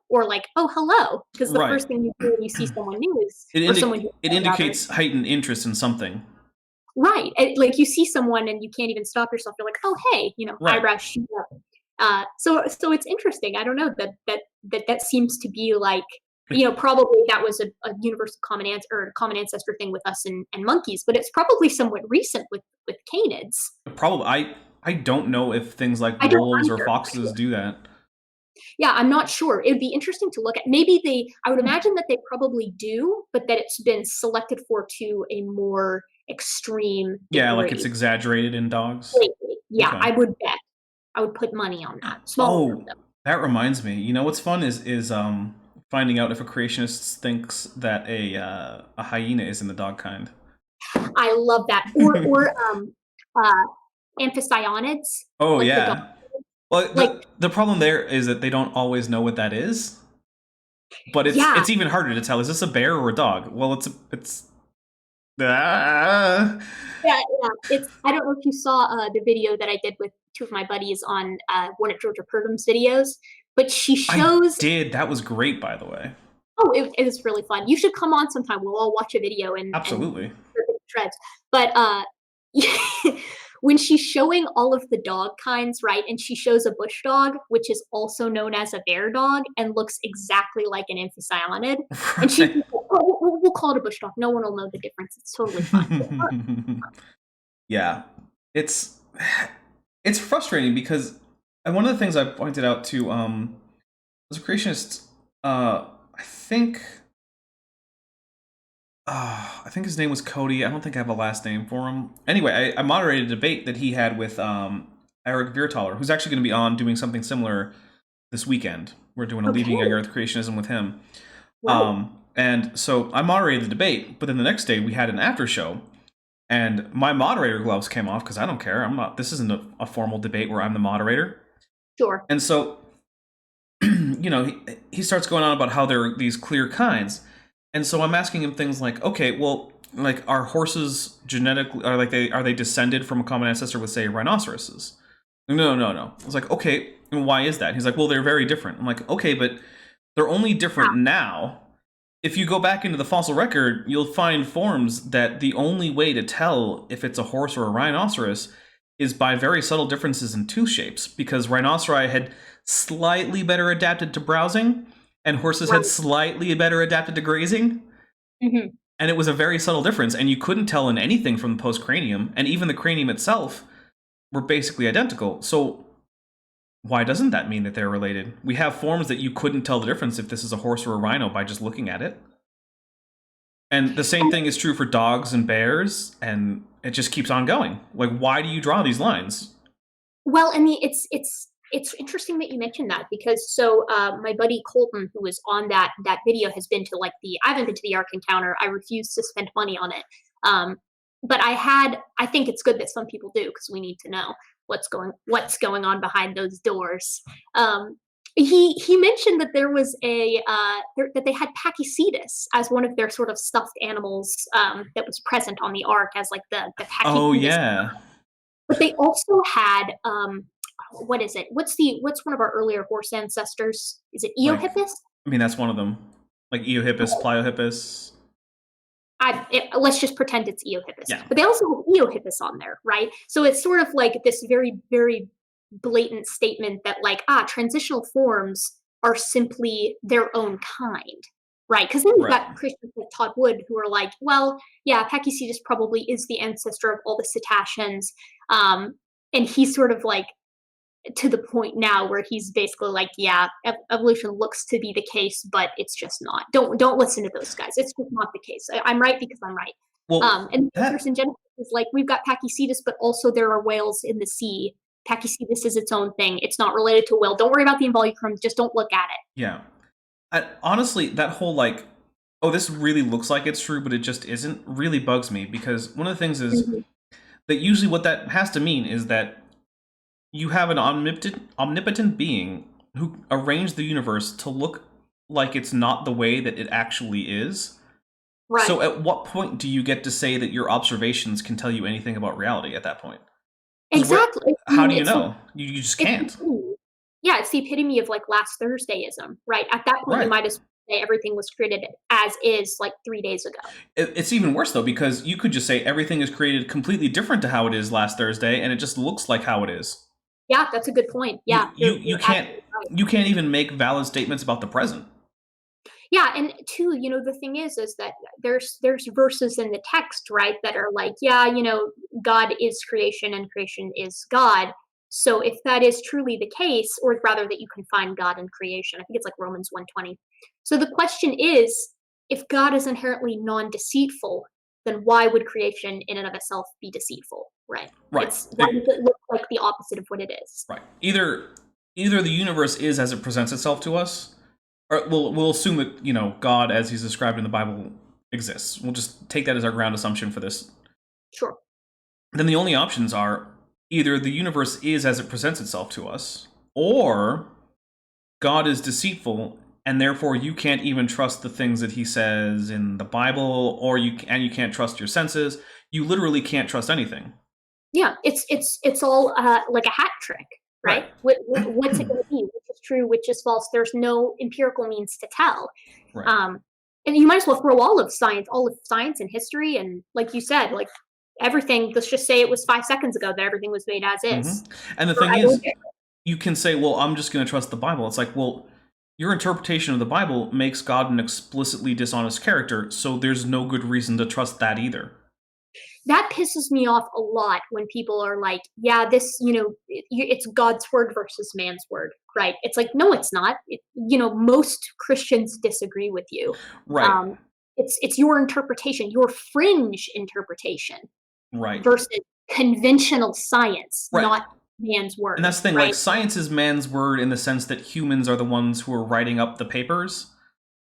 or like, oh, hello, because the Right. first thing you do when you see someone new is or someone It indicates heightened interest in something. right. Like you see someone and you can't even stop yourself. You're like, oh, hey, Right. eyebrows shoot up. So it's interesting. I don't know that seems to be like, probably that was a universal common ancestor thing with us and monkeys, but it's probably somewhat recent with canids. Probably. I don't know if things like I don't wolves or either. foxes do that. Yeah, I'm not sure. It'd be interesting to look at. Maybe I would imagine that they probably do, but that it's been selected for to a more extreme degree. Yeah, like it's exaggerated in dogs. Lately. Yeah, Okay. I would bet. I would put money on that. Small amount, though. That reminds me. You know what's fun is finding out if a creationist thinks that a hyena is in the dog kind. I love that. Or amphicyonids. Oh like the yeah. dog. Well, Like- the problem there is that they don't always know what that is. But Yeah. it's even harder to tell. Is this a bear or a dog? Well, it's. Yeah. I don't know if you saw the video that I did with two of my buddies on one of Georgia Purdum's videos, but she shows. I did. That was great, by the way. Oh, it was really fun. You should come on sometime. We'll all watch a video and Absolutely. and rip it to shreds. But when she's showing all of the dog kinds, right, and she shows a bush dog, which is also known as a bear dog and looks exactly like an amphicyonid, and she's like, oh, we'll call it a bush dog. No one will know the difference. It's totally fine. Yeah, it's it's frustrating because, and one of the things I pointed out to as a creationist, I think his name was Cody. I don't think I have a last name for him. Anyway, I moderated a debate that he had with Eric Viertaler, who's actually going to be on doing something similar this weekend. We're doing a Leaving Young Earth Creationism with him. Wow. And so I moderated the debate, but then the next day we had an after show, and my moderator gloves came off because I don't care. I'm not. This isn't a formal debate where I'm the moderator. Sure. And so, you know, he starts going on about how there are these clear kinds. And so I'm asking him things like, okay, well, like, are horses genetically, are they descended from a common ancestor with, say, rhinoceroses? No. I was like, okay, and why is that? He's like, well, they're very different. I'm like, okay, but they're only different now. If you go back into the fossil record, you'll find forms that the only way to tell if it's a horse or a rhinoceros is by very subtle differences in tooth shapes, because rhinoceri had slightly better adapted to browsing, and horses had slightly better adapted to grazing. Mm-hmm. And it was a very subtle difference, and you couldn't tell in anything from the post-cranium, and even the cranium itself were basically identical. So why doesn't that mean that they're related? We have forms that you couldn't tell the difference if this is a horse or a rhino by just looking at it. And the same thing is true for dogs and bears, and it just keeps on going. Like, why do you draw these lines? Well, I mean, it's interesting that you mentioned that, because my buddy Colton, who was on that video, has been to I haven't been to the Ark Encounter. I refuse to spend money on it. But I think it's good that some people do, because we need to know what's going on behind those doors. He mentioned that there was that they had Pachycetus as one of their sort of stuffed animals that was present on the Ark as like the Pachycetus. Oh yeah. But they also had what is it? What's one of our earlier horse ancestors? Is it Eohippus? I mean, that's one of them. Like Eohippus, Pliohippus. Let's just pretend it's Eohippus. Yeah. But they also have Eohippus on there, right? So it's sort of like this very, very blatant statement that transitional forms are simply their own kind, right? Because then you've got Christians like Todd Wood who are like, well, yeah, Pachycetus probably is the ancestor of all the cetaceans. And he's sort of like to the point now where he's basically like, yeah, evolution looks to be the case, but it's just not. Don't listen to those guys. It's just not the case. I'm right because I'm right. Well, and the interest in Genesis is like, we've got Pachycetus, but also there are whales in the sea. Pachycetus is its own thing. It's not related to whale. Don't worry about the involucrum. Just don't look at it. Yeah. Honestly, that whole oh, this really looks like it's true, but it just isn't, really bugs me, because one of the things is that usually what that has to mean is that you have an omnipotent being who arranged the universe to look like it's not the way that it actually is. Right. So at what point do you get to say that your observations can tell you anything about reality at that point? Exactly. How do you know? You just can't. Yeah, it's the epitome of last Thursdayism, right? At that point, you might as well say everything was created as is 3 days ago. It's even worse, though, because you could just say everything is created completely different to how it is last Thursday, and it just looks like how it is. Yeah, that's a good point. Yeah, you can't even make valid statements about the present. Yeah, and too, the thing is that there's verses in the text, right, that are like, yeah, God is creation and creation is God. So if that is truly the case, or rather that you can find God in creation, I think it's like Romans 1:20. So the question is, if God is inherently non-deceitful, then why would creation in and of itself be deceitful, right? Right. Why does it look like the opposite of what it is? Right. Either the universe is as it presents itself to us, or we'll assume that, God, as he's described in the Bible, exists. We'll just take that as our ground assumption for this. Sure. Then the only options are either the universe is as it presents itself to us, or God is deceitful, and therefore you can't even trust the things that he says in the Bible, or you can't trust your senses. You literally can't trust anything. Yeah, it's all like a hat trick, right? What's it going to be? Which is true, which is false? There's no empirical means to tell. Right. And you might as well throw all of science and history, and like you said, everything. Let's just say it was 5 seconds ago that everything was made as is. And the thing is, you can say, well, I'm just going to trust the Bible. It's like, well, your interpretation of the Bible makes God an explicitly dishonest character, so there's no good reason to trust that either. that pisses me off a lot when people are like, yeah, this, it's God's word versus man's word, right? It's like, no, it's not. Most Christians disagree with you. Right. It's your interpretation, your fringe interpretation, Right. versus conventional science, Right. not man's word. And that's the thing, right? like, science is man's word in the sense that humans are the ones who are writing up the papers.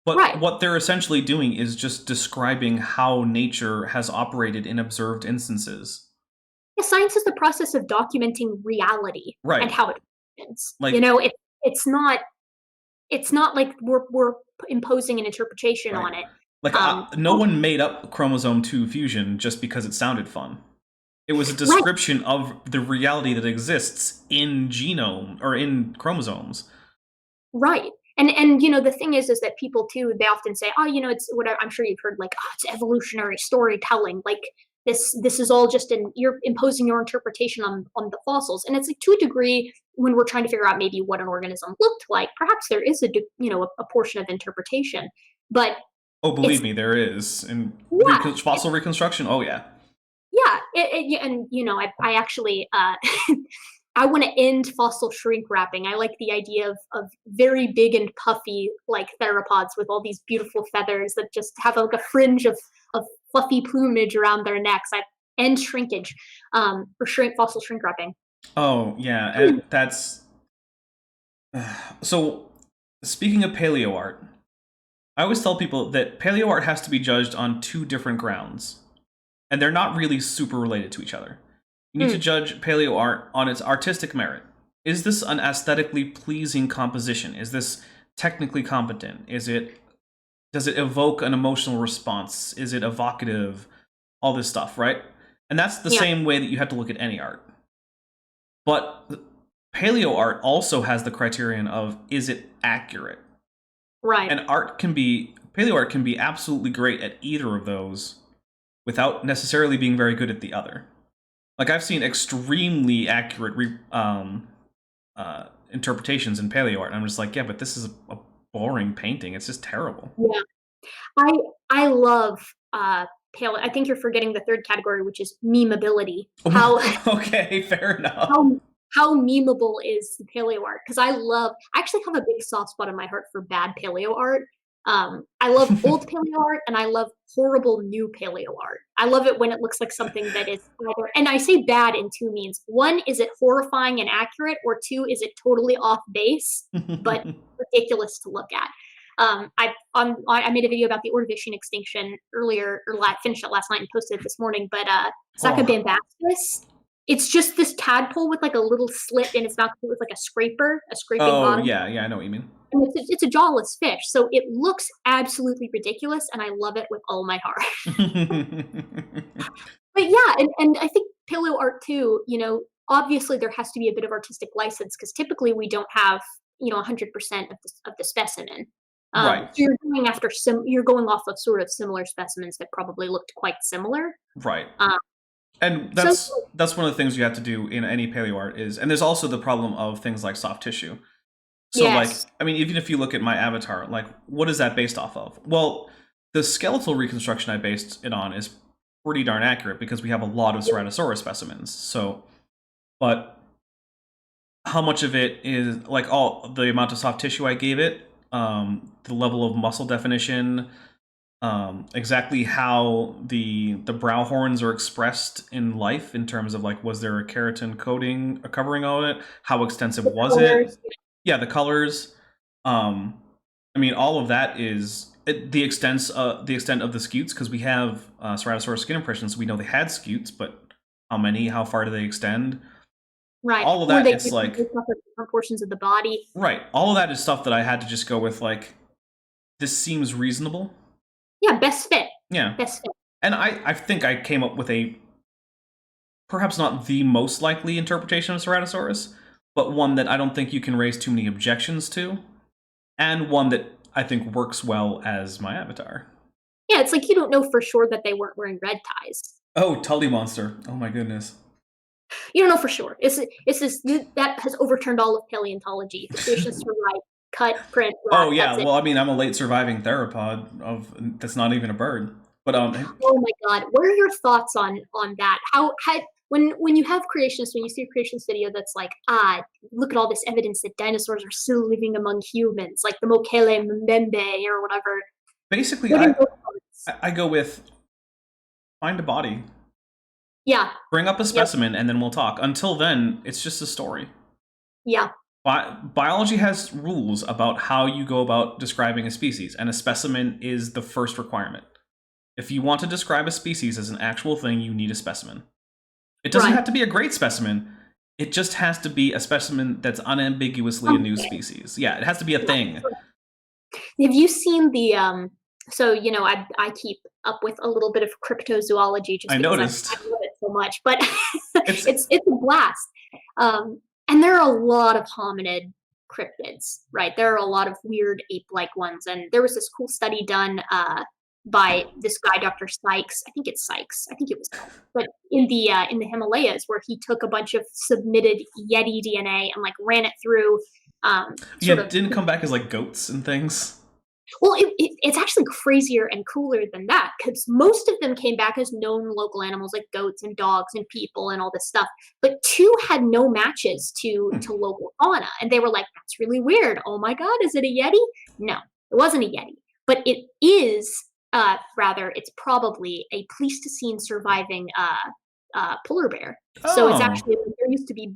But Right. what they're essentially doing is just describing how nature has operated in observed instances. Yeah, science is the process of documenting reality Right. and how it happens. Like, it's not like we're imposing an interpretation right. on it. Like, no one made up chromosome 2 fusion just because it sounded fun. It was a description of the reality that exists in genome or in chromosomes. Right. And the thing is that people too, they often say, oh, it's whatever. I'm sure you've heard like, oh, it's evolutionary storytelling. Like this is all just you're imposing your interpretation on the fossils. And it's like, to a degree, when we're trying to figure out maybe what an organism looked like, perhaps there is a portion of interpretation. But oh, believe me, there is. In fossil reconstruction, oh yeah. Yeah, and I actually I want to end fossil shrink wrapping. I like the idea of very big and puffy like theropods with all these beautiful feathers that just have like a fringe of fluffy plumage around their necks. I end shrinkage or fossil shrink wrapping. Oh yeah, and that's so. Speaking of paleo art, I always tell people that paleo art has to be judged on 2 different grounds. And they're not really super related to each other. You need to judge paleo art on its artistic merit. Is this an aesthetically pleasing composition? Is this technically competent? Does it evoke an emotional response? Is it evocative? All this stuff, right? And that's the same way that you have to look at any art. But paleo art also has the criterion of, is it accurate? Right. And paleo art can be absolutely great at either of those, without necessarily being very good at the other. Like, I've seen extremely accurate interpretations in paleo art, and I'm just like, yeah, but this is a boring painting. It's just terrible. Yeah, I love paleo. I think you're forgetting the third category, which is memeability. Okay, fair enough. How memeable is paleo art? Because I actually have a big soft spot in my heart for bad paleo art. I love old paleo art and I love horrible new paleo art. I love it when it looks like something that is either, and I say bad in 2 means. 1, is it horrifying and accurate, or 2, is it totally off base but ridiculous to look at. I made a video about the Ordovician extinction earlier, or finished it last night and posted it this morning. But Sacabambastis, it's just this tadpole with like a little slit, and it's not. It was like a scraping bottom. Oh yeah, I know what you mean. And it's a jawless fish, so it looks absolutely ridiculous, and I love it with all my heart. But yeah, and I think paleo art too. Obviously there has to be a bit of artistic license, because typically we don't have 100% of the specimen. Right. So you're going off of sort of similar specimens that probably looked quite similar. Right. And that's one of the things you have to do in any paleo art and there's also the problem of things like soft tissue. So yes. Even if you look at my avatar, like, what is that based off of? Well, the skeletal reconstruction I based it on is pretty darn accurate because we have a lot of Ceratosaurus specimens. So, but how much of it is like all the amount of soft tissue I gave it, the level of muscle definition, exactly how the brow horns are expressed in life in terms of like, was there a keratin covering on it? How extensive was it? Yeah, the colors. All of that is the extent of the scutes, because we have Ceratosaurus skin impressions. So we know they had scutes, but how many? How far do they extend? Right. All of that, it's like different portions of the body. Right. All of that is stuff that I had to just go with, like, this seems reasonable. Yeah, best fit. Yeah. Best fit. And I think I came up with a perhaps not the most likely interpretation of Ceratosaurus, but one that I don't think you can raise too many objections to, and one that I think works well as my avatar. Yeah, it's like you don't know for sure that they weren't wearing red ties. Oh, Tully Monster. Oh my goodness. You don't know for sure. That has overturned all of paleontology. Creationists were right. Cut, print, wrap, oh yeah, well, I'm a late surviving theropod that's not even a bird. But Oh my God, what are your thoughts on that? How when you have creationists, when you see a creationist video that's like, look at all this evidence that dinosaurs are still living among humans, like the Mokele Mbembe or whatever. basically, What are I your thoughts? I go with find a body, Yeah, bring up a yep, specimen, and then we'll talk. Until then, it's just a story. yeah, Biology has rules about how you go about describing a species, and a specimen is the first requirement. If you want to describe a species as an actual thing, you need a specimen. It doesn't right. have to be a great specimen. It just has to be a specimen that's unambiguously a new Okay. species. Yeah, it has to be a thing. Have you seen the so I keep up with a little bit of cryptozoology just I because noticed. I love it so much, but It's it's a blast. And there are a lot of hominid cryptids, right? There are a lot of weird ape-like ones, and there was this cool study done by this guy, Dr. Sykes. I think it's Sykes. I think it was called, but in the Himalayas, where he took a bunch of submitted Yeti DNA and like ran it through. yeah, Sort it of didn't come back as like goats and things. Well, it's actually crazier and cooler than that, because most of them came back as known local animals like goats and dogs and people and all this stuff. But two had no matches to local fauna, and they were like, "That's really weird. Oh my God, is it a yeti?" No, it wasn't a yeti, but it is rather. It's probably a Pleistocene surviving polar bear. So it's Oh, actually, there used to be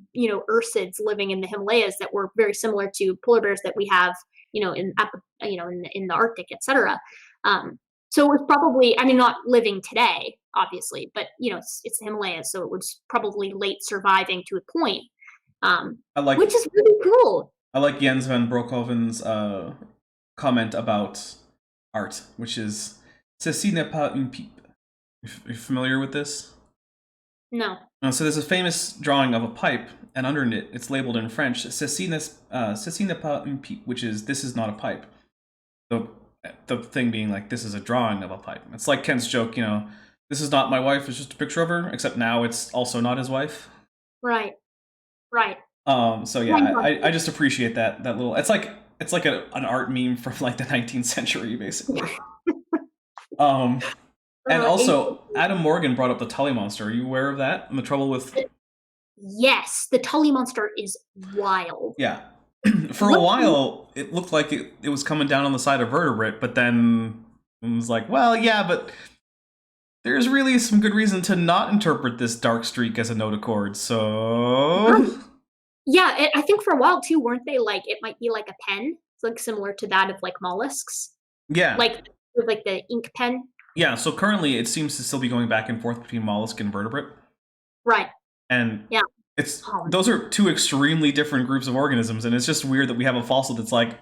ursids living in the Himalayas that were very similar to polar bears that we have in the Arctic, etc. So it was probably, I mean, not living today, obviously, but it's the Himalayas, so it was probably late surviving to a point, I like which is really cool. I like Jens van Broekhoven's comment about art, which is "Ceci n'est pas une pipe." You familiar with this? No. So there's a famous drawing of a pipe, and under it, it's labeled in French, "Ceci n'est pas une pipe," which is "this is not a pipe." The thing being like, this is a drawing of a pipe. It's like Kent's joke, this is not my wife, it's just a picture of her, except now it's also not his wife. Right. Right. So yeah, I just appreciate that little. It's like an art meme from like the 19th century, basically. And also, Adam Morgan brought up the Tully monster. Are you aware of that and the trouble with? Yes, the Tully monster is wild. Yeah, for a while it looked like it was coming down on the side of vertebrate, but then it was like, well, yeah, but there's really some good reason to not interpret this dark streak as a notochord. So yeah, I think for a while too, weren't they like it might be like a pen, it's like similar to that of like mollusks, yeah, like with like the ink pen. Yeah, so currently it seems to still be going back and forth between mollusk and vertebrate. Right. And yeah, those are two extremely different groups of organisms, and it's just weird that we have a fossil that's like,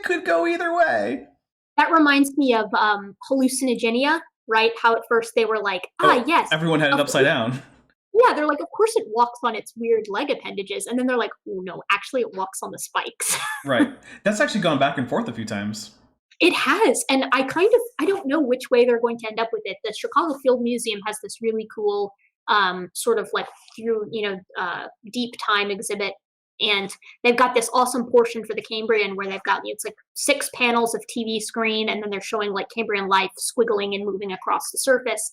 could go either way. That reminds me of hallucinogenia, right? How at first they were like, yes. Everyone had it upside down. Yeah, they're like, of course it walks on its weird leg appendages. And then they're like, oh no, actually it walks on the spikes. Right. That's actually gone back and forth a few times. It has, and I don't know which way they're going to end up with it. The Chicago Field Museum has this really cool sort of like deep time exhibit, and they've got this awesome portion for the Cambrian where they've got it's like 6 panels of TV screen, and then they're showing like Cambrian life squiggling and moving across the surface.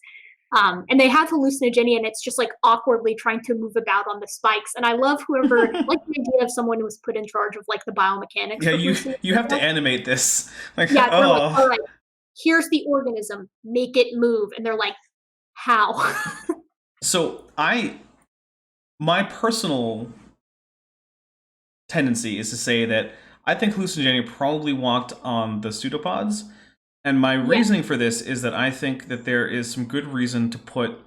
And they have hallucinogenia, and it's just like awkwardly trying to move about on the spikes. And I love whoever, like the idea of someone who was put in charge of like the biomechanics. Yeah, you have to animate this. Like, yeah, they're like, all right, here's the organism, make it move. And they're like, how? So my personal tendency is to say that I think hallucinogenia probably walked on the pseudopods. And my reasoning for this is that I think that there is some good reason to put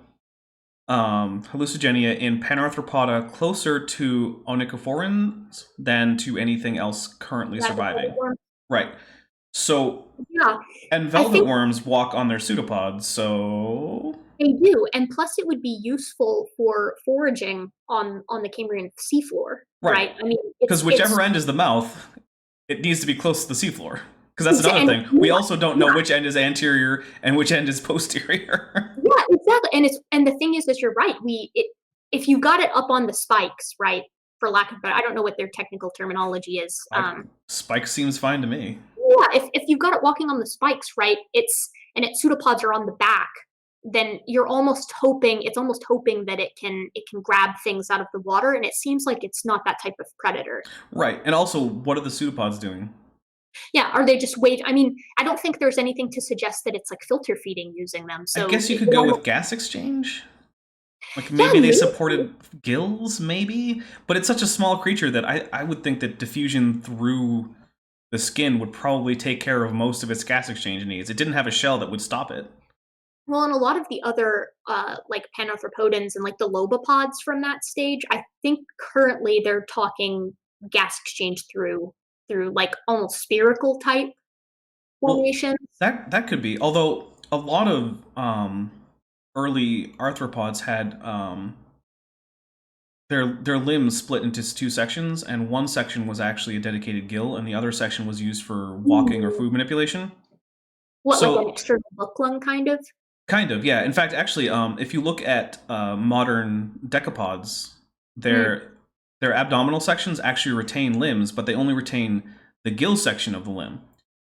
hallucinogenia in Panarthropoda closer to onychophorans than to anything else currently surviving. Right. So, and velvet worms walk on their pseudopods, so... They do, and plus it would be useful for foraging on the Cambrian seafloor, right? I mean, because whichever end is the mouth, it needs to be close to the seafloor. Because that's another thing. We also don't know which end is anterior and which end is posterior. Yeah, exactly. And the thing is that you're right. If you got it up on the spikes, right? For lack of better, I don't know what their technical terminology is. Spike seems fine to me. Yeah, if you've got it walking on the spikes, right? and its pseudopods are on the back, then you're almost hoping that it can grab things out of the water, and it seems like it's not that type of predator. Right. And also, what are the pseudopods doing? Yeah, are they just I mean, I don't think there's anything to suggest that it's like filter feeding using them. So I guess you could go with gas exchange. Like maybe Yeah, they maybe. supported gills, maybe? But it's such a small creature that I would think that diffusion through the skin would probably take care of most of its gas exchange needs. It didn't have a shell that would stop it. Well, and a lot of the other like panarthropodans and like the lobopods from that stage, I think currently they're talking gas exchange through like almost spherical type Well, formations. that could be. Although a lot of early arthropods had their limbs split into two sections, and one section was actually a dedicated gill, and the other section was used for walking or food manipulation. What, like an So external book lung kind of? kind of, yeah. In fact, actually, if you look at modern decapods, their abdominal sections actually retain limbs, but they only retain the gill section of the limb.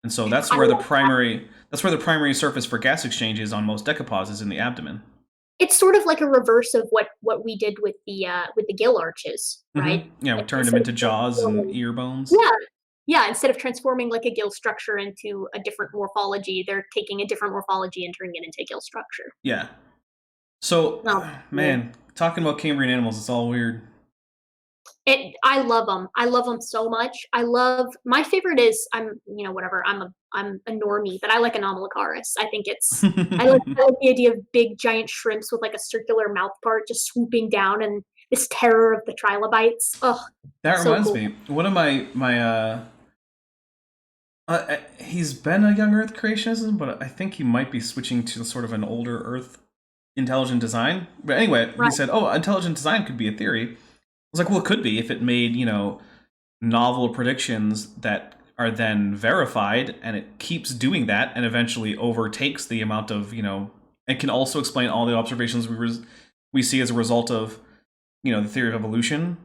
And so that's where the primary surface for gas exchange is on most decapods, is in the abdomen. It's sort of like a reverse of what we did with the gill arches, right? Yeah, we Like, turned them instead into of jaws and transforming- ear bones. Yeah, instead of transforming like a gill structure into a different morphology, they're taking a different morphology and turning it into a gill structure. Yeah. So, No, man, talking about Cambrian animals, it's all weird. I love them. I love them so much. My favorite is whatever. I'm a normie, but I like Anomalocaris. I think it's I like the idea of big giant shrimps with like a circular mouth part just swooping down, and this terror of the trilobites. Oh, That so reminds cool. me, one of my he's been a Young Earth Creationism, but I think he might be switching to sort of an older Earth intelligent design. But anyway, he Right. said, "Oh, intelligent design could be a theory." I was like, "Well, it could be if it made, novel predictions that are then verified, and it keeps doing that, and eventually overtakes the amount of, and can also explain all the observations we see as a result of, the theory of evolution,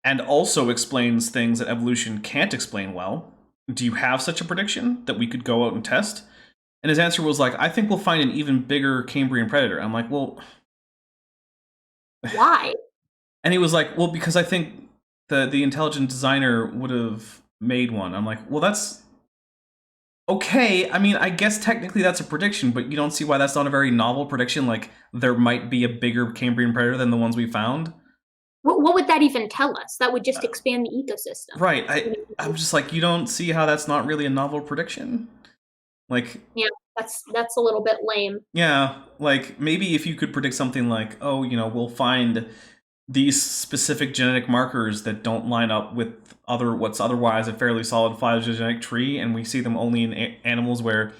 and also explains things that evolution can't explain well. Do you have such a prediction that we could go out and test?" And his answer was like, "I think we'll find an even bigger Cambrian predator." I'm like, "Well..." Why? And he was like, "Well, because I think the intelligent designer would have made one." I'm like, "Well, that's okay. I mean, I guess technically that's a prediction, but you don't see why that's not a very novel prediction, like there might be a bigger Cambrian predator than the ones we found." What would that even tell us? That would just expand the ecosystem. Right. I'm just like, you don't see how that's not really a novel prediction? Like, Yeah, that's a little bit lame. yeah, like maybe if you could predict something like, oh, we'll find these specific genetic markers that don't line up with what's otherwise a fairly solid phylogenetic tree, and we see them only in animals where,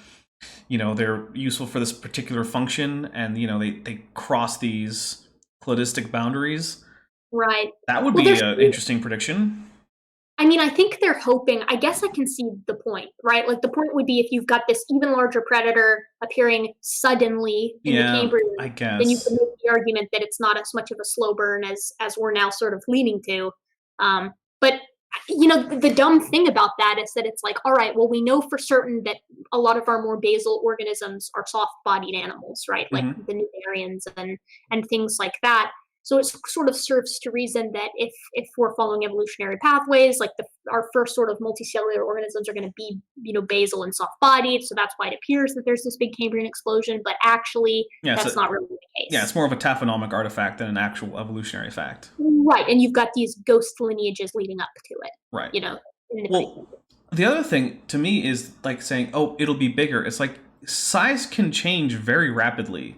they're useful for this particular function, and they cross these cladistic boundaries. Right. That would be an interesting prediction. I mean, I think they're hoping. I guess I can see the point, right? Like the point would be if you've got this even larger predator appearing suddenly in the Cambrian, I then you guess. can make the argument that it's not as much of a slow burn as we're now sort of leaning to. But the dumb thing about that is that it's like, all right, well, we know for certain that a lot of our more basal organisms are soft-bodied animals, right? Like the Nivarians and things like that. So it sort of serves to reason that if we're following evolutionary pathways, like our first sort of multicellular organisms are going to be, basal and soft-bodied. So that's why it appears that there's this big Cambrian explosion, but actually that's not really the case. Yeah, it's more of a taphonomic artifact than an actual evolutionary fact. Right, and you've got these ghost lineages leading up to it. Right. Well, the other thing to me is like saying, oh, it'll be bigger. It's like size can change very rapidly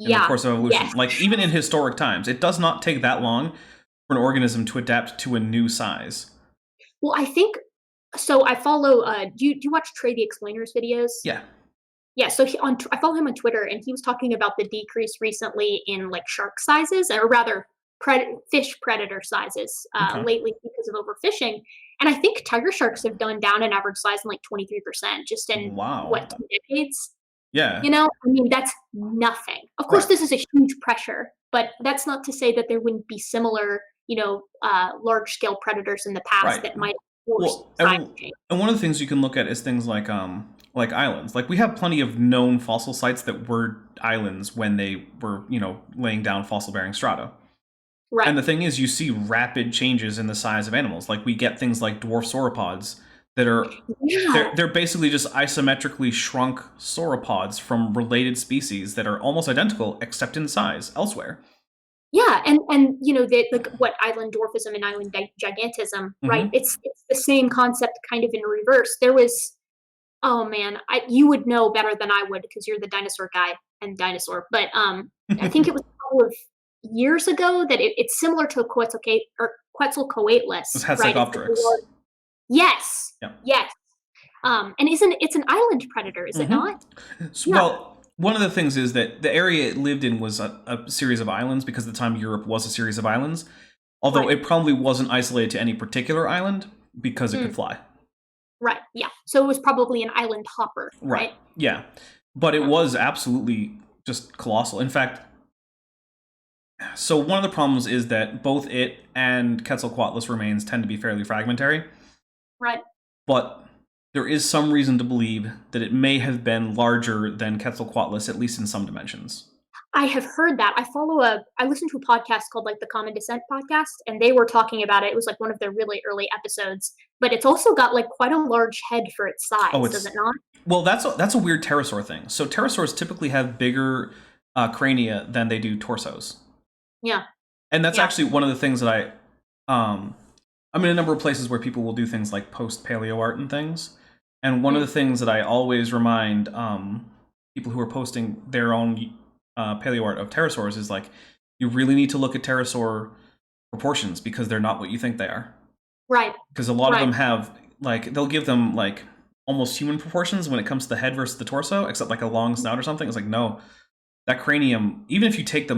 in the course of evolution. Yes. Like even in historic times, it does not take that long for an organism to adapt to a new size. Well, I think so. I follow. Do you watch Trey the Explainer's videos? Yeah. Yeah. So I follow him on Twitter, and he was talking about the decrease recently in like shark sizes, or rather, fish predator sizes lately because of overfishing. And I think tiger sharks have gone down in average size in like 23% just in 2 decades. Yeah. I mean, that's nothing. Of course, This is a huge pressure, but that's not to say that there wouldn't be similar, large-scale predators in the past that might force size change. And one of the things you can look at is things like like islands. Like we have plenty of known fossil sites that were islands when they were, laying down fossil-bearing strata. Right. And the thing is, you see rapid changes in the size of animals. Like we get things like dwarf sauropods that are they're basically just isometrically shrunk sauropods from related species that are almost identical except in size elsewhere. Yeah, and what island dwarfism and island gigantism, right? It's the same concept, kind of in reverse. There was, oh man, you would know better than I would because you're the dinosaur guy and dinosaur. But I think it was a couple of years ago that it's similar to a Quetzalcoatlus, right? Hetzegopteryx. Yes, Yeah. yes. And it's an island predator, is it not? Well, one of the things is that the area it lived in was a series of islands because at the time Europe was a series of islands, although it probably wasn't isolated to any particular island because it could fly. Right, yeah. So it was probably an island hopper, right? Yeah. But it was absolutely just colossal. In fact, so one of the problems is that both it and Quetzalcoatlus remains tend to be fairly fragmentary. Right. But there is some reason to believe that it may have been larger than Quetzalcoatlus, at least in some dimensions. I have heard that. I listened to a podcast called like the Common Descent podcast, and they were talking about it. It was like one of their really early episodes, but it's also got like quite a large head for its size, does it not? Well, that's a weird pterosaur thing. So pterosaurs typically have bigger crania than they do torsos. Yeah. And that's actually one of the things that I'm in a number of places where people will do things like post-paleo art and things. And one of the things that I always remind people who are posting their own paleo art of pterosaurs is like, you really need to look at pterosaur proportions because they're not what you think they are. Right. Because a lot of them have, like, they'll give them, like, almost human proportions when it comes to the head versus the torso, except, like, a long snout or something. It's like, no, that cranium, even if you take the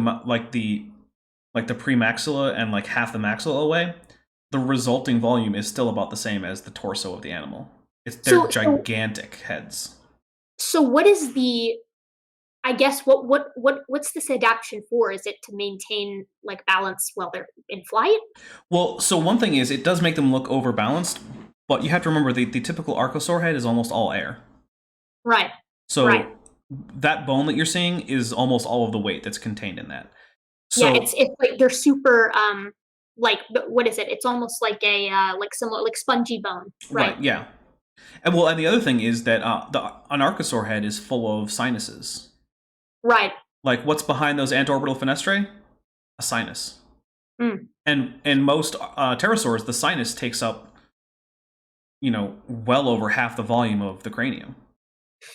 premaxilla and, like, half the maxilla away, the resulting volume is still about the same as the torso of the animal. They're gigantic heads. So what is I guess what's this adaptation for? Is it to maintain like balance while they're in flight? Well, so one thing is it does make them look overbalanced, but you have to remember the typical archosaur head is almost all air. Right. So that bone that you're seeing is almost all of the weight that's contained in that. So, yeah, it's like they're super like what is it? It's almost like a similar like spongy bone, right? Yeah. And the other thing is that an archosaur head is full of sinuses. Right. Like what's behind those antorbital fenestrae? A sinus. And in most pterosaurs, the sinus takes up, well over half the volume of the cranium.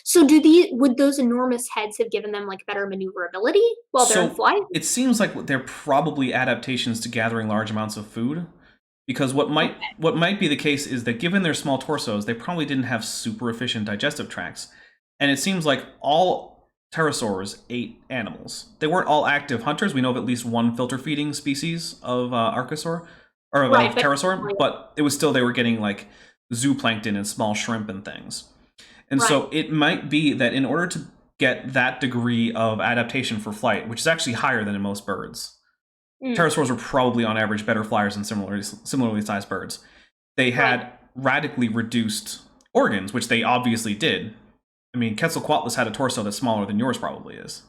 So would those enormous heads have given them like better maneuverability while they're in flight? It seems like they're probably adaptations to gathering large amounts of food. Because what might be the case is that given their small torsos, they probably didn't have super efficient digestive tracts. And it seems like all pterosaurs ate animals. They weren't all active hunters. We know of at least one filter feeding species of archosaur, or of pterosaur, but it was still, they were getting like zooplankton and small shrimp and things. And so it might be that in order to get that degree of adaptation for flight, which is actually higher than in most birds, pterosaurs were probably on average better flyers than similarly sized birds. They had radically reduced organs, which they obviously did. I mean, Quetzalcoatlus had a torso that's smaller than yours probably is.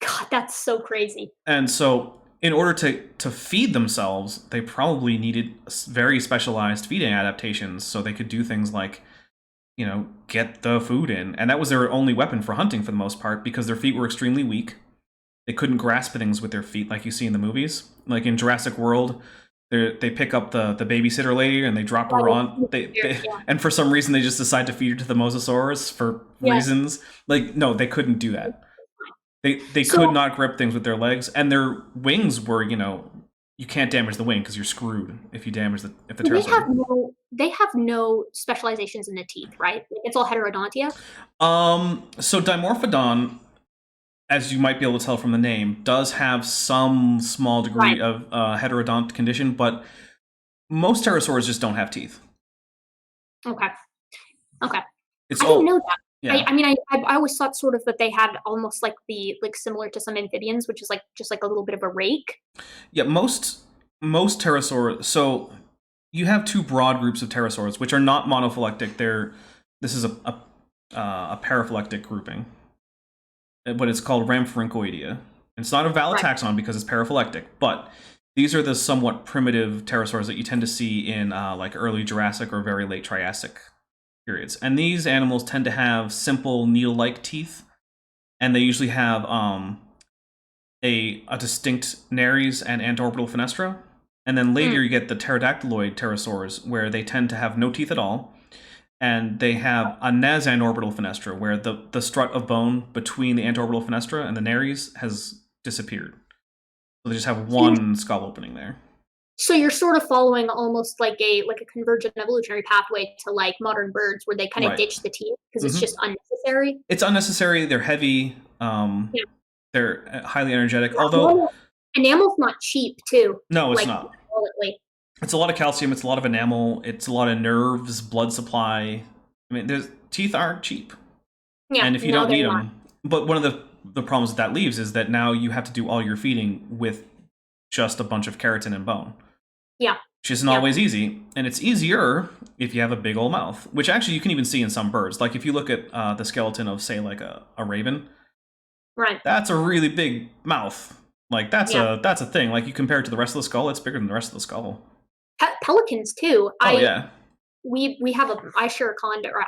God, that's so crazy. And so in order to feed themselves, they probably needed very specialized feeding adaptations so they could do things like, get the food in. And that was their only weapon for hunting for the most part because their feet were extremely weak. They couldn't grasp things with their feet like you see in the movies. Like in Jurassic World, they pick up the babysitter lady and they drop her on. And for some reason, they just decide to feed her to the mosasaurs for reasons. Like, no, they couldn't do that. They could not grip things with their legs. And their wings were, you can't damage the wing because you're screwed if you damage the pterosaur. They have no specializations in the teeth, right? It's all heterodontia? So Dimorphodon, as you might be able to tell from the name, does have some small degree of heterodont condition, but most pterosaurs just don't have teeth. Okay. I didn't know that. Yeah. I always thought sort of that they had almost like similar to some amphibians, which is like just like a little bit of a rake. Yeah, most pterosaurs. So you have two broad groups of pterosaurs, which are not monophyletic. This is a a paraphyletic grouping, but it's called Rhamphorhynchoidea. It's not a valid taxon because it's paraphyletic, but these are the somewhat primitive pterosaurs that you tend to see in like early Jurassic or very late Triassic periods. And these animals tend to have simple needle-like teeth, and they usually have a distinct nares and anterorbital fenestra. And then later you get the pterodactyloid pterosaurs, where they tend to have no teeth at all, and they have a nasanorbital fenestra, where the strut of bone between the anterorbital fenestra and the nares has disappeared. So they just have one skull opening there. So you're sort of following almost like a convergent evolutionary pathway to like modern birds, where they kind of ditch the teeth because it's just unnecessary. It's unnecessary. They're heavy. They're highly energetic. Although enamel's not cheap too. No, it's not. It's a lot of calcium. It's a lot of enamel. It's a lot of nerves, blood supply. I mean, teeth aren't cheap. Yeah, and if you don't need them, but one of the problems that leaves is that now you have to do all your feeding with just a bunch of keratin and bone. Yeah. Which isn't always easy, and it's easier if you have a big old mouth, which actually you can even see in some birds. Like if you look at the skeleton of, say, like a raven, right? That's a really big mouth. Like that's a thing. Like you compare it to the rest of the skull, it's bigger than the rest of the skull. Pelicans too. Yeah. We have I share a condo, or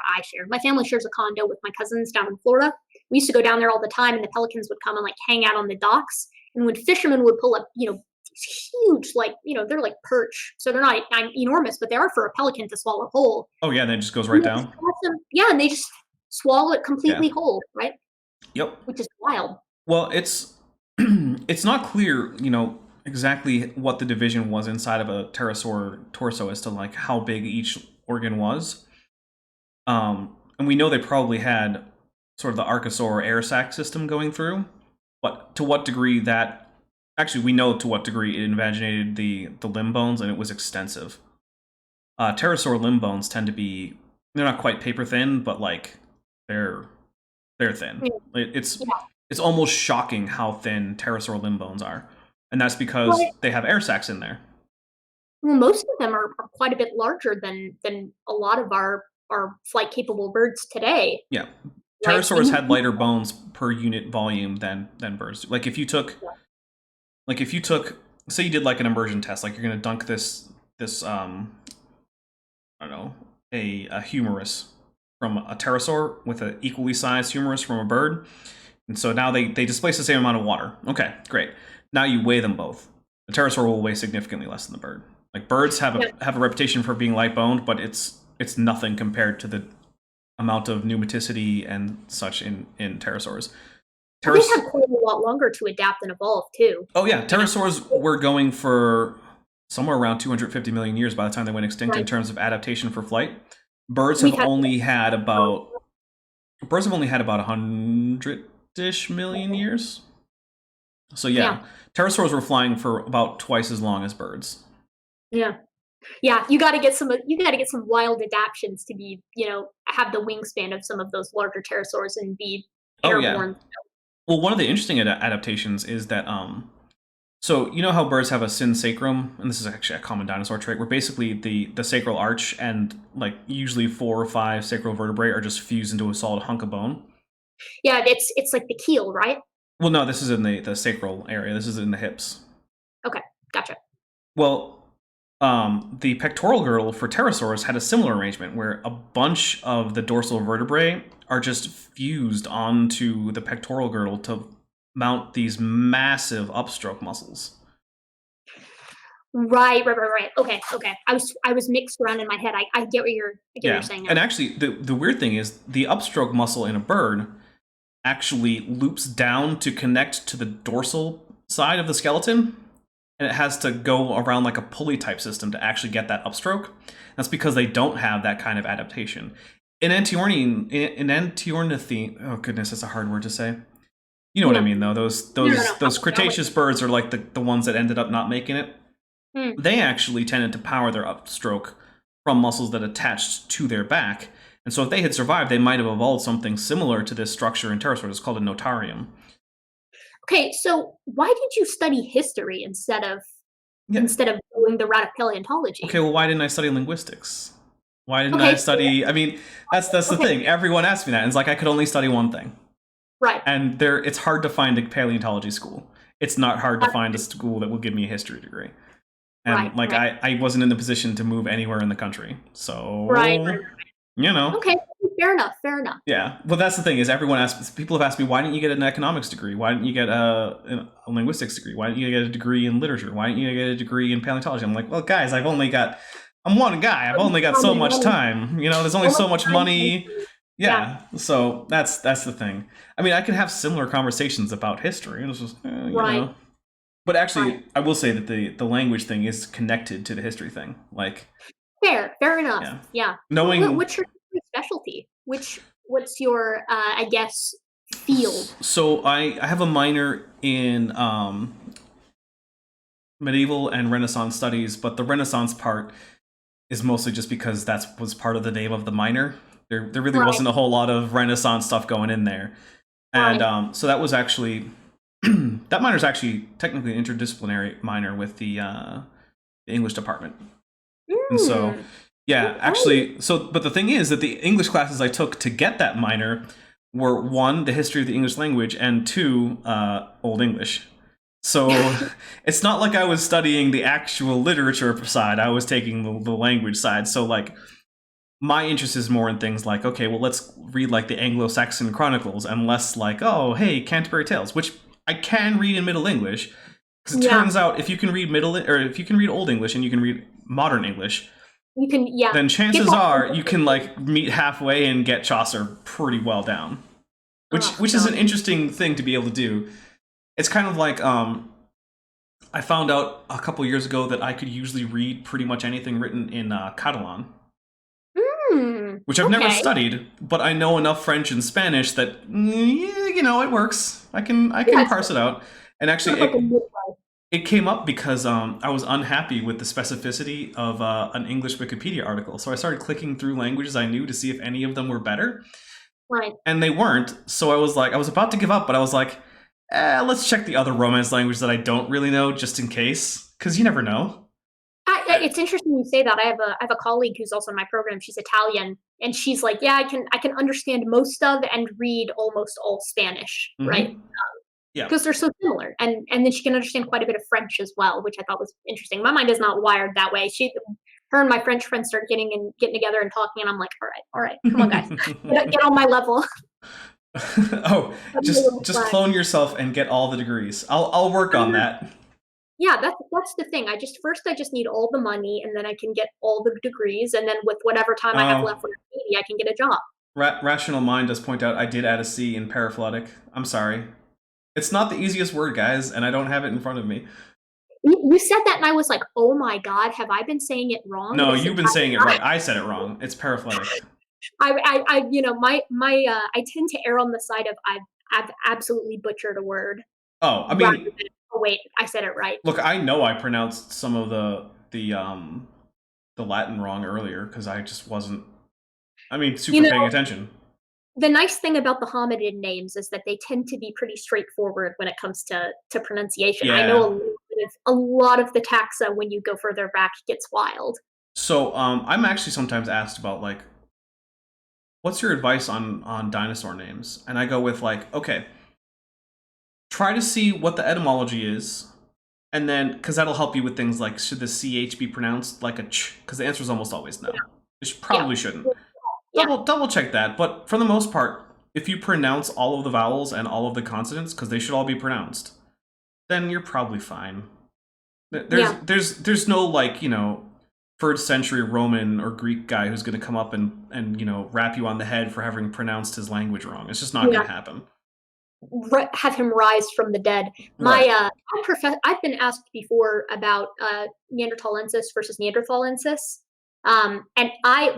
my family shares a condo with my cousins down in Florida. We used to go down there all the time, and the pelicans would come and like hang out on the docks. And when fishermen would pull up, these huge, like, they're like perch. So they're not enormous, but they are for a pelican to swallow whole. Oh yeah, and then it just goes right down. Yeah, and they just swallow it completely whole, right? Yep. Which is wild. Well, it's not clear, exactly what the division was inside of a pterosaur torso as to like how big each organ was. And we know they probably had sort of the archosaur air sac system going through, but to what degree that actually we know to what degree it invaginated the limb bones, and it was extensive. Pterosaur limb bones tend to be, they're not quite paper thin, but like they're thin. It's almost shocking how thin pterosaur limb bones are, and that's because they have air sacs in there. Well, most of them are quite a bit larger than a lot of our flight capable birds today. Yeah, pterosaurs had lighter bones per unit volume than birds do. Like if you took, say you did like an immersion test, like you're gonna dunk this I don't know, a humerus from a pterosaur with an equally sized humerus from a bird. And so now they displace the same amount of water. Okay, great. Now you weigh them both. The pterosaur will weigh significantly less than the bird. Like birds have a reputation for being light boned, but it's nothing compared to the amount of pneumaticity and such in pterosaurs. They had quite a lot longer to adapt and evolve too. Oh yeah, pterosaurs were going for somewhere around 250 million years by the time they went extinct in terms of adaptation for flight. Birds have only had about 100-ish million years. So pterosaurs were flying for about twice as long as birds. Yeah, you got to get some wild adaptations to be, have the wingspan of some of those larger pterosaurs and be airborne. Well, one of the interesting adaptations is that so you know how birds have a synsacrum, and this is actually a common dinosaur trait, where basically the sacral arch and like usually 4 or 5 sacral vertebrae are just fused into a solid hunk of bone. Yeah, it's like the keel, right? Well, no, this is in the sacral area. This is in the hips. Okay, gotcha. Well, the pectoral girdle for pterosaurs had a similar arrangement where a bunch of the dorsal vertebrae are just fused onto the pectoral girdle to mount these massive upstroke muscles. Right. Okay. I was mixed around in my head. I get what you're saying now. And actually, the weird thing is the upstroke muscle in a bird actually loops down to connect to the dorsal side of the skeleton, and it has to go around like a pulley type system to actually get that upstroke. That's because they don't have that kind of adaptation. In Antiornithine, oh goodness, that's a hard word to say. You know what I mean, though. Those Cretaceous birds are like the ones that ended up not making it. They actually tended to power their upstroke from muscles that attached to their back. And so if they had survived, they might have evolved something similar to this structure in pterosaurs. It's called a notarium. Okay, so why did you study history instead of doing the route of paleontology? Okay, well, why didn't I study linguistics? Why didn't Okay, I study? I mean, that's the okay, thing. Everyone asks me that. And it's like I could only study one thing. right, And it's hard to find a paleontology school. It's not hard to uh, find a school that will give me a history degree. right, And like right, I wasn't in the position to move anywhere in the country. right, So, right. you know. Okay, fair enough, fair enough. Yeah. Well, that's the thing is people have asked me, why didn't you get an economics degree? Why didn't you get a linguistics degree? Why didn't you get a degree in literature? Why didn't you get a degree in paleontology? I'm like, well, guys, I'm one guy. I've only got so much time. You know, there's only so much money. Yeah, Yeah. So that's the thing. I mean, I can have similar conversations about history. It's just, you right, know. But actually, right. I will say that the language thing is connected to the history thing. Like, Fair enough. yeah, Yeah. knowing. What's your specialty? What's your I guess field? So I have a minor in medieval and Renaissance studies, but the Renaissance part is mostly just because that was part of the name of the minor. There really Right, wasn't a whole lot of Renaissance stuff going in there, and right. so that was actually that minor is actually technically an interdisciplinary minor with the English department. And so, Mm, yeah, okay. actually, but the thing is that the English classes I took to get that minor were one, the history of the English language, and two, Old English. So it's not like I was studying the actual literature side, I was taking the language side. So, like, my interest is more in things like, okay, well, let's read like the Anglo-Saxon Chronicles and less like, oh, hey, Canterbury Tales, which I can read in Middle English. Because it Yeah. turns out if you can read if you can read Old English and you can read Modern English, You can then get chances that are you can consistency. like meet halfway and get Chaucer pretty well down. Oh Which is god. an interesting thing to be able to do. It's kind of like I found out a couple years ago that I could usually read pretty much anything written in Catalan, which I've never Okay. studied, but I know enough French and Spanish that yeah, you know, it works. I Yeah, can it's parse it out. And sort actually, of like a midwife. it came up because I was unhappy with the specificity of an English Wikipedia article. So I started clicking through languages I knew to see if any of them were better, Right. and they weren't. So I was about to give up, but I was like, let's check the other Romance language that I don't really know, just in case, because you never know. It's interesting you say that. I have a colleague who's also in my program. She's Italian, and she's like, yeah, I can understand most of and read almost all Spanish, right? Mm-hmm. Yeah. Because they're so similar, and then she can understand quite a bit of French as well, which I thought was interesting. My mind is not wired that way. Her and my French friends start getting together and talking, and I'm like, all right, come on, guys, get on my level. Oh, Cut me a little just slack. clone yourself and get all the degrees. I'll work on that. Yeah, that's the thing. I just need all the money, and then I can get all the degrees, and then with whatever time I have Oh, left for maybe I can get a job. rational mind does point out I did add a C in paraphyletic. I'm sorry. It's not the easiest word, guys, and I don't have it in front of me. You said that, and I was like, oh my god, have I been saying it wrong No, this you've been entire saying it time? right. I said it wrong. It's paraphyletic. I tend to err on the side of I've absolutely butchered a word Oh, I rather mean, than oh wait, I said it right. look, I know I pronounced some of the Latin wrong earlier because I just wasn't. I mean, You super know, paying attention. the nice thing about the hominid names is that they tend to be pretty straightforward when it comes to pronunciation. I know Yeah. a lot of the taxa when you go further back gets wild. So, I'm actually sometimes asked about like, what's your advice on dinosaur names? And I go with like, okay, try to see what the etymology is, and then because that'll help you with things like should the ch be pronounced like a ch? Because the answer is almost always no. It Yeah. probably shouldn't. Yeah. Double check that. But for the most part, if you pronounce all of the vowels and all of the consonants, because they should all be pronounced, then you're probably fine. Yeah. There's no like first century Roman or Greek guy who's going to come up and rap you on the head for having pronounced his language wrong. It's just not going Yeah. to happen. Have him rise from the dead. Right. I've been asked before about Neanderthalensis versus Neanderthalensis, and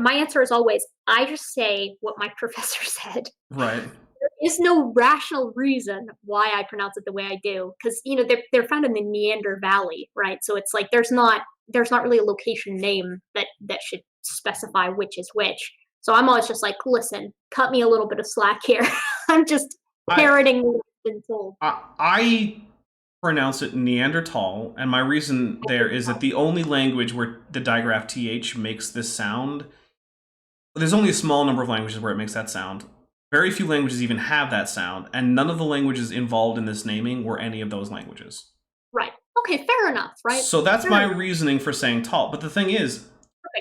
my answer is always I just say what my professor said. Right. There is no rational reason why I pronounce it the way I do, because they're found in the Neander Valley, right? So it's like there's not really a location name that should specify which is which. So I'm always just like, listen, cut me a little bit of slack here. I'm just I parroting what I've been told. I pronounce it Neanderthal, and my reason there is that the only language where the digraph th makes this sound there's only a small number of languages where it makes that sound. Very few languages even have that sound, and none of the languages involved in this naming were any of those languages. Right. Okay, fair enough, right? So that's fair my enough. reasoning for saying tall. But the thing is,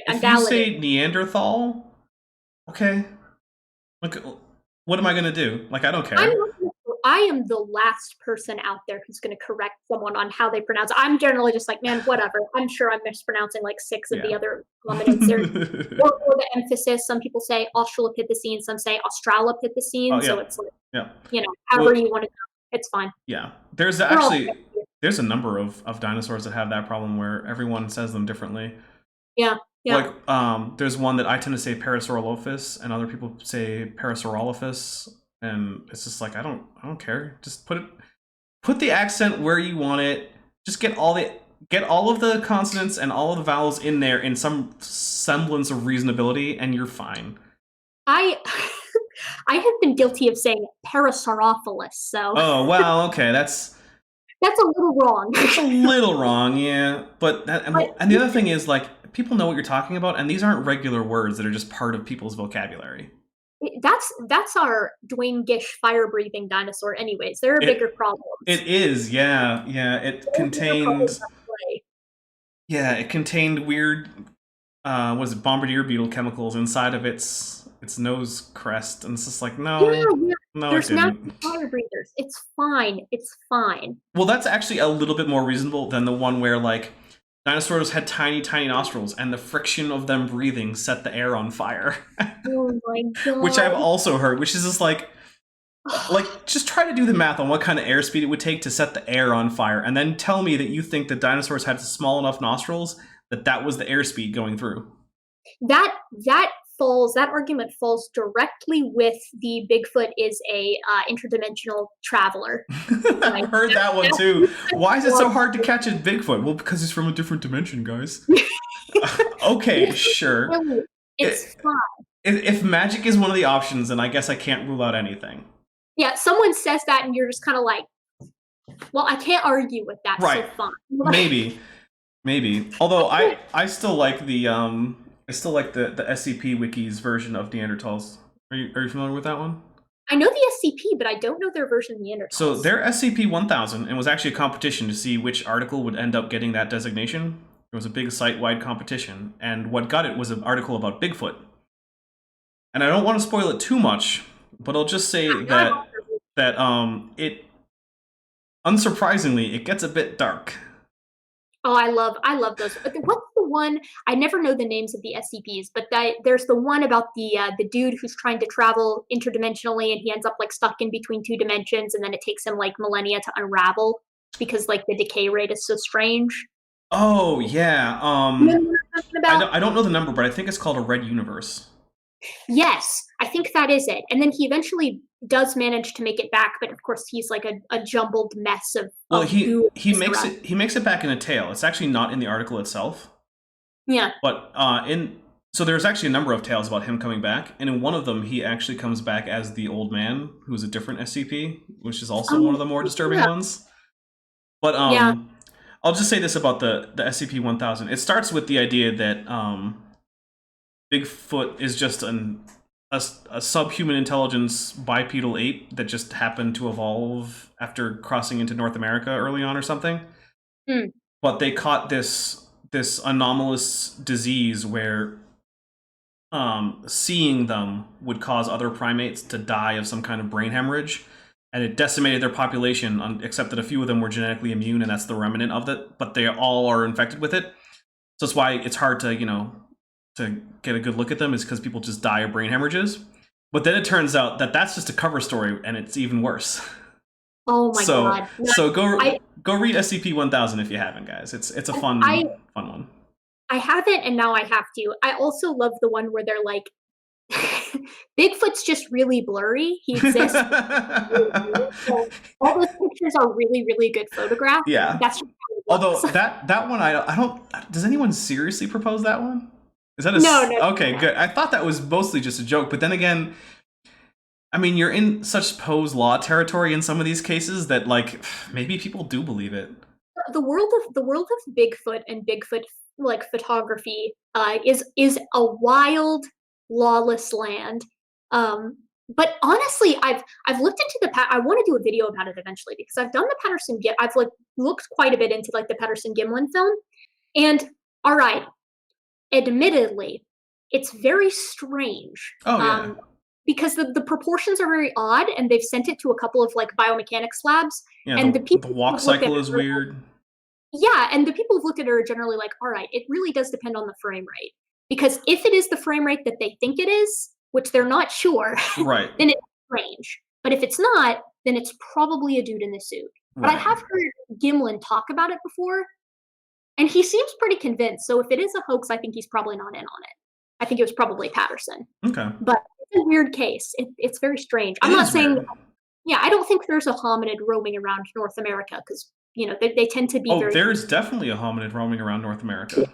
I'm if you say Neanderthal, okay, like, what am I gonna do? Like, I don't care. I am the last person out there who's going to correct someone on how they pronounce it. I'm generally just like, man, whatever. I'm sure I'm mispronouncing like 6 of the other hominids. Or the emphasis. Some people say Australopithecine, some say Australopithecine. Oh, yeah. So it's like, Yeah. you know, however you want to go, it's fine. Yeah. There's there's a number of dinosaurs that have that problem where everyone says them differently. Yeah. Yeah. Like, there's one that I tend to say Parasaurolophus, and other people say Parasaurolophus. And it's just like, I don't care. Just put the accent where you want it. Just get all of the consonants and all of the vowels in there in some semblance of reasonability, and you're fine. I have been guilty of saying Parasaurophilus, so. Oh, well, okay, that's a little wrong. It's a little wrong, yeah. But and the other thing is, like, people know what you're talking about, and these aren't regular words that are just part of people's vocabulary. That's our Dwayne Gish fire-breathing dinosaur anyways. There are bigger problems. It is, yeah. It contained weird bombardier beetle chemicals inside of its nose crest, and it's just like, no, there's now fire breathers. It's fine. Well, that's actually a little bit more reasonable than the one where, like, dinosaurs had tiny nostrils, and the friction of them breathing set the air on fire. Oh my god. Which I've also heard, which is just like, just try to do the math on what kind of airspeed it would take to set the air on fire, and then tell me that you think that dinosaurs had small enough nostrils that was the airspeed going through. That argument falls directly with the Bigfoot is a interdimensional traveler. I've heard that one too. Why is it so hard to catch a Bigfoot? Well, because he's from a different dimension, guys. Okay, sure. It's fine. If magic is one of the options, then I guess I can't rule out anything. Yeah, someone says that and you're just kind of like, well, I can't argue with that, right. So fine. Maybe. Although I still like the SCP Wiki's version of Neanderthals. Are you familiar with that one? I know the SCP, but I don't know their version of Neanderthals. So their SCP-1000, and was actually a competition to see which article would end up getting that designation. It was a big site-wide competition, and what got it was an article about Bigfoot. And I don't want to spoil it too much, but I'll just say that it, unsurprisingly, it gets a bit dark. Oh, I love those. What's the one? I never know the names of the SCPs, but there's the one about the dude who's trying to travel interdimensionally, and he ends up like stuck in between 2 dimensions, and then it takes him like millennia to unravel because like the decay rate is so strange. Oh yeah. You know what I'm talking about? I don't know the number, but I think it's called a red universe. Yes, I think that is it. And then he eventually does manage to make it back, but of course he's like a jumbled mess of. Well, he makes it back in a tale. It's actually not in the article itself. Yeah. But so there's actually a number of tales about him coming back, and in one of them he actually comes back as the old man, who's a different SCP, which is also one of the more disturbing ones. But I'll just say this about the SCP-1000. It starts with the idea that Bigfoot is just a subhuman intelligence bipedal ape that just happened to evolve after crossing into North America early on or something. Mm. But they caught this anomalous disease where seeing them would cause other primates to die of some kind of brain hemorrhage, and it decimated their population, except that a few of them were genetically immune, and that's the remnant of it, but they all are infected with it. So that's why it's hard to, to get a good look at them, is because people just die of brain hemorrhages. But then it turns out that that's just a cover story, and it's even worse. Oh my god! So go read SCP-1000 if you haven't, guys. It's a fun one. I haven't, and now I have to. I also love the one where they're like, Bigfoot's just really blurry. He exists. All those pictures are really, really good photographs. Yeah. That's just although that one I don't. Does anyone seriously propose that one? Is that no? Okay, good. I thought that was mostly just a joke, but then again, I mean, you're in such Poe's law territory in some of these cases that, like, maybe people do believe it. The world of Bigfoot and Bigfoot like photography is a wild lawless land. But honestly, I've looked into I want to do a video about it eventually because I've done the Patterson I've like looked quite a bit into like the Patterson-Gimlin film, and all right, admittedly, it's very strange. Oh yeah. Because the proportions are very odd, and they've sent it to a couple of like biomechanics labs, Yeah, and the people walk who've looked at cycle it is are like- weird. Yeah, and the people who've looked at it are generally like, all right, it really does depend on the frame rate. Because if it is the frame rate that they think it is, which they're not sure, Right. then it's strange. But if it's not, then it's probably a dude in a suit. But I Right. have heard Gimlin talk about it before, and he seems pretty convinced. So if it is a hoax, I think he's probably not in on it. I think it was probably Patterson. Okay. But it's a weird case. It's very strange. I'm It not is saying, weird. yeah, I don't think there's a hominid roaming around North America because, you know, they tend to be Oh, very. there's definitely a hominid roaming around North America.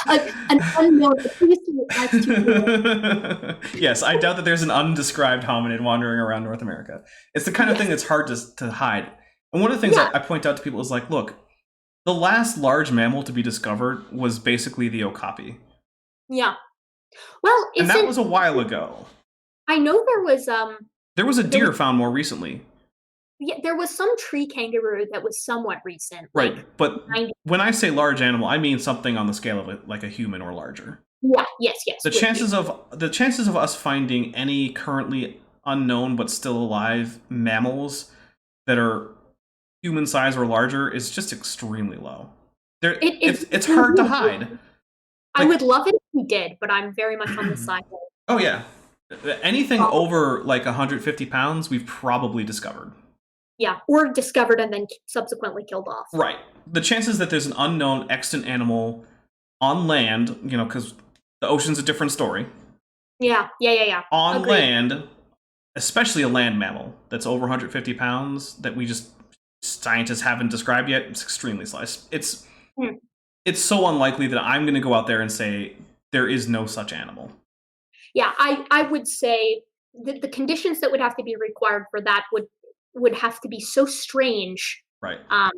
An unknown. That's too Yes, I doubt that there's an undescribed hominid wandering around North America. It's the kind of thing that's hard to hide. And one of the things Yeah. I point out to people is like, look, the last large mammal to be discovered was basically the okapi. Yeah. Well, And that was a while ago. I know there was There was a deer found more recently. yeah, there was some tree kangaroo that was somewhat recent. Right, like but 90. when I say large animal, I mean something on the scale of it, like a human or larger. Yeah, yes. The chances of us finding any currently unknown but still alive mammals that are human size or larger is just extremely low. It's hard to hide. I would love it if we did, but I'm very much on the side of Oh yeah, anything over like 150 pounds, we've probably discovered. yeah, or discovered and then subsequently killed off. Right. The chances that there's an unknown extant animal on land, you know, because the ocean's a different story. Yeah. On Agreed. land, especially a land mammal that's over 150 pounds that we just scientists haven't described yet, it's extremely slice. It's so unlikely that I'm going to go out there and say there is no such animal. Yeah, I would say that the conditions that would have to be required for that would have to be so strange. Right. I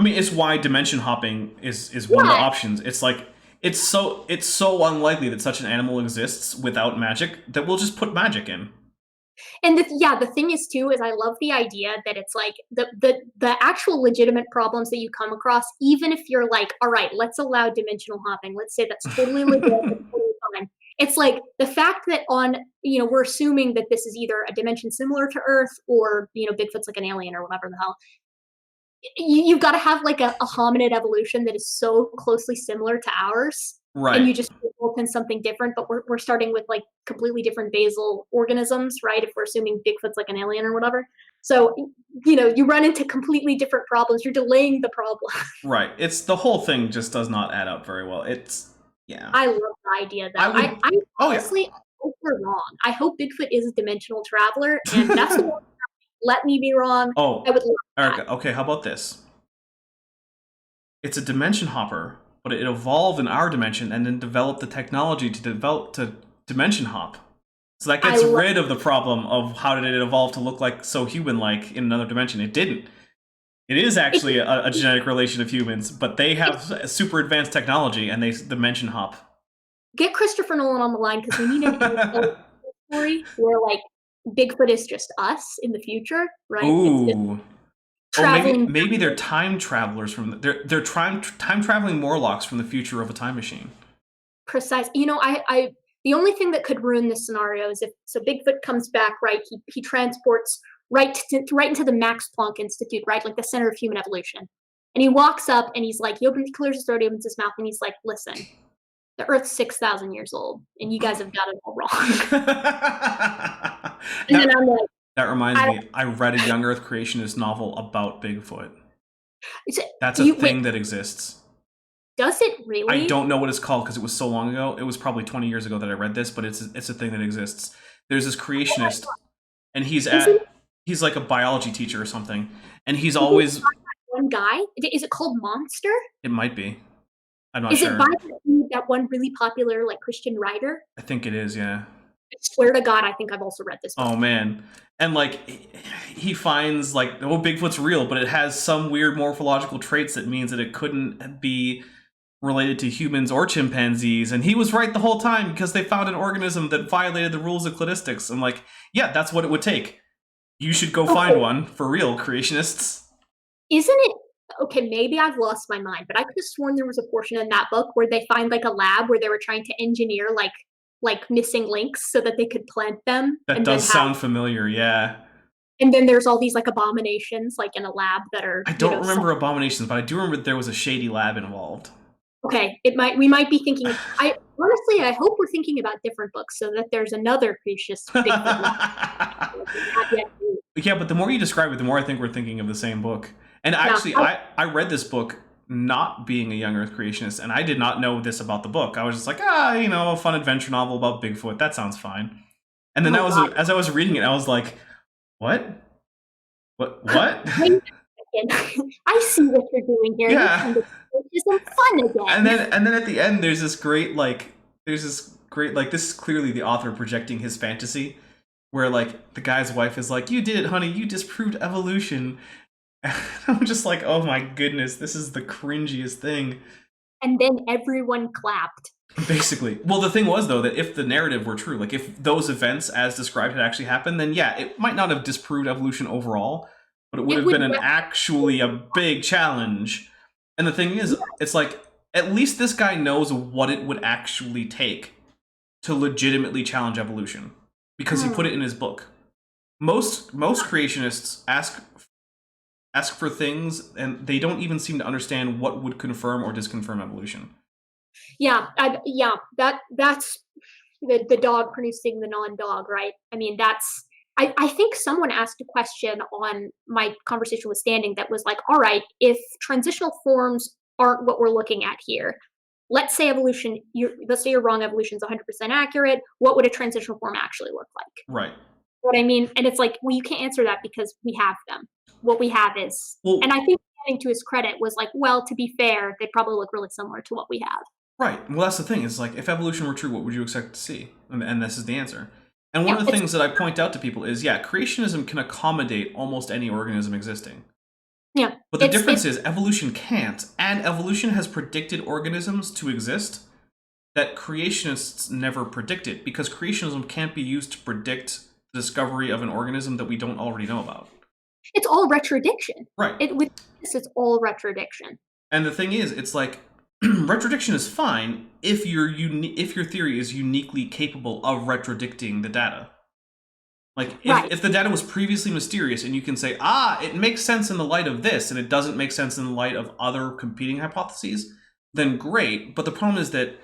mean, it's why dimension hopping is one of the options. It's like it's so unlikely that such an animal exists without magic that we'll just put magic in. And the thing is too is I love the idea that it's like the actual legitimate problems that you come across, even if you're like, all right, let's allow dimensional hopping. Let's say that's totally legit, that's totally fine. It's like the fact that we're assuming that this is either a dimension similar to Earth or, Bigfoot's like an alien or whatever the hell. You've got to have like a hominid evolution that is so closely similar to ours. Right. And you just result in something different, but we're starting with like completely different basal organisms, right? If we're assuming Bigfoot's like an alien or whatever. So, you run into completely different problems. You're delaying the problem. Right. It's the whole thing just does not add up very well. Yeah. I love the idea though. I honestly hope we're wrong. I hope Bigfoot is a dimensional traveler, and that's the one. Let me be wrong. Oh, I would love Erika, okay, how about this? It's a dimension hopper, but it evolved in our dimension and then developed the technology to dimension hop. So that gets rid of the problem of how did it evolve to look like so human-like in another dimension. It didn't. It is actually a genetic relation of humans, but they have super advanced technology and they dimension hop. Get Christopher Nolan on the line because we need an story where like Bigfoot is just us in the future, right? Ooh. Traveling. Maybe they're time travelers they're time traveling Morlocks from the future of a time machine. Precise. The only thing that could ruin this scenario is if Bigfoot comes back, right? He transports right into the Max Planck Institute, right? Like the center of human evolution. And he walks up and he's like, he clears his throat, he opens his mouth, and he's like, listen, the Earth's 6,000 years old, and you guys have got it all wrong. And then I'm like, that reminds me, I read a Young Earth Creationist novel about Bigfoot. That's a thing that exists. Does it really? I don't know what it's called because it was so long ago. It was probably 20 years ago that I read this, but it's a thing that exists. There's this creationist, and he's like a biology teacher or something, and he's always one guy. Is it called Monster? It might be. I'm not sure. Is it by that one really popular like Christian writer? I think it is. Yeah. I swear to God, I think I've also read this book. Oh man. And like he finds like, Bigfoot's real, but it has some weird morphological traits that means that it couldn't be related to humans or chimpanzees, and he was right the whole time because they found an organism that violated the rules of cladistics. I'm like, yeah, that's what it would take. You should go find one, for real, creationists. Isn't it? Okay, maybe I've lost my mind, but I could have sworn there was a portion in that book where they find like a lab where they were trying to engineer like missing links so that they could plant them. That does sound familiar, yeah. And then there's all these like abominations like in a lab that are. I don't remember abominations, but I do remember there was a shady lab involved. Okay, we might be thinking. I hope we're thinking about different books so that there's another creationist Bigfoot lab. Yeah, but the more you describe it, the more I think we're thinking of the same book. And actually, I read this book not being a Young Earth Creationist, and I did not know this about the book. I was just like, a fun adventure novel about Bigfoot. That sounds fine. And then as I was reading it, I was like, what? What? I see what you're doing here. Yeah. It's some fun again. And then at the end, there's this great this is clearly the author projecting his fantasy, where like the guy's wife is like, "You did it, honey. You disproved evolution." I'm just like, oh my goodness, this is the cringiest thing. And then everyone clapped. Basically. Well, the thing was, though, that if the narrative were true, like if those events as described had actually happened, then yeah, it might not have disproved evolution overall, but it would have been actually a big challenge. And the thing is, it's like, at least this guy knows what it would actually take to legitimately challenge evolution, because he put it in his book. Most creationists ask for things, and they don't even seem to understand what would confirm or disconfirm evolution. Yeah, that's the dog producing the non-dog, right? I mean, that's. I think someone asked a question on my conversation with Standing that was like, all right, if transitional forms aren't what we're looking at here, let's say let's say you're wrong, evolution's 100% accurate, what would a transitional form actually look like? Right. What I mean, and it's like, well, you can't answer that because we have them. What we have is, and I think Standing, to his credit, was like, well, to be fair, they probably look really similar to what we have. Right. Well, that's the thing. Is like, if evolution were true, what would you expect to see? And this is the answer. And one of the things that I point out to people is, yeah, creationism can accommodate almost any organism existing. Yeah. But the difference is evolution can't, and evolution has predicted organisms to exist that creationists never predicted, because creationism can't be used to predict the discovery of an organism that we don't already know about. It's all retrodiction. Right. With this, it's all retrodiction. And the thing is, it's like, retrodiction is fine if your theory is uniquely capable of retrodicting the data. Like, if the data was previously mysterious and you can say, it makes sense in the light of this, and it doesn't make sense in the light of other competing hypotheses, then great. But the problem is that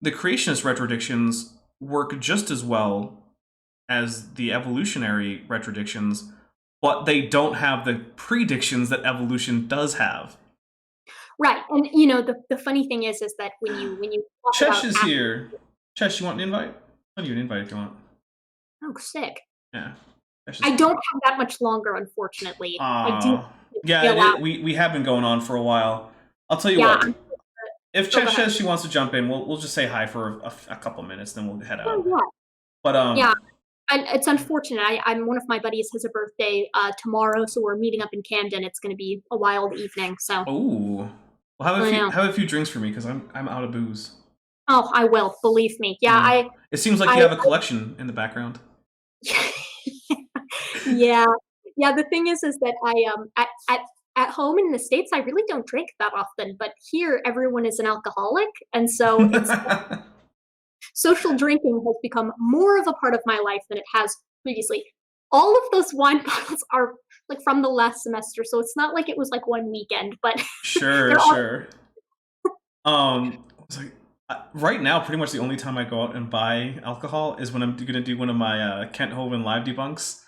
the creationist retrodictions work just as well as the evolutionary retrodictions, but they don't have the predictions that evolution does have. Right, and the funny thing is that when you talk Chesh is here. Chesh, you want an invite? I'll give you an invite if you want. Oh, sick. Yeah. I don't have that much longer, unfortunately. I do. Yeah, we have been going on for a while. I'll tell you what. If Chesh says she wants to jump in, we'll just say hi for a couple minutes, then we'll head out. Oh, yeah. But yeah. And it's unfortunate. I'm one of my buddies has a birthday tomorrow, so we're meeting up in Camden. It's going to be a wild evening. So. Ooh. Well, have a few drinks for me, because I'm out of booze. Oh, I will. Believe me. Yeah, It seems like you have a collection in the background. Yeah. The thing is that I at home in the States, I really don't drink that often, but here everyone is an alcoholic, and so it's social drinking has become more of a part of my life than it has previously. All of those wine bottles are like from the last semester, so it's not like it was like one weekend, but sure. Right now, pretty much the only time I go out and buy alcohol is when I'm gonna do one of my Kent Hovind live debunks.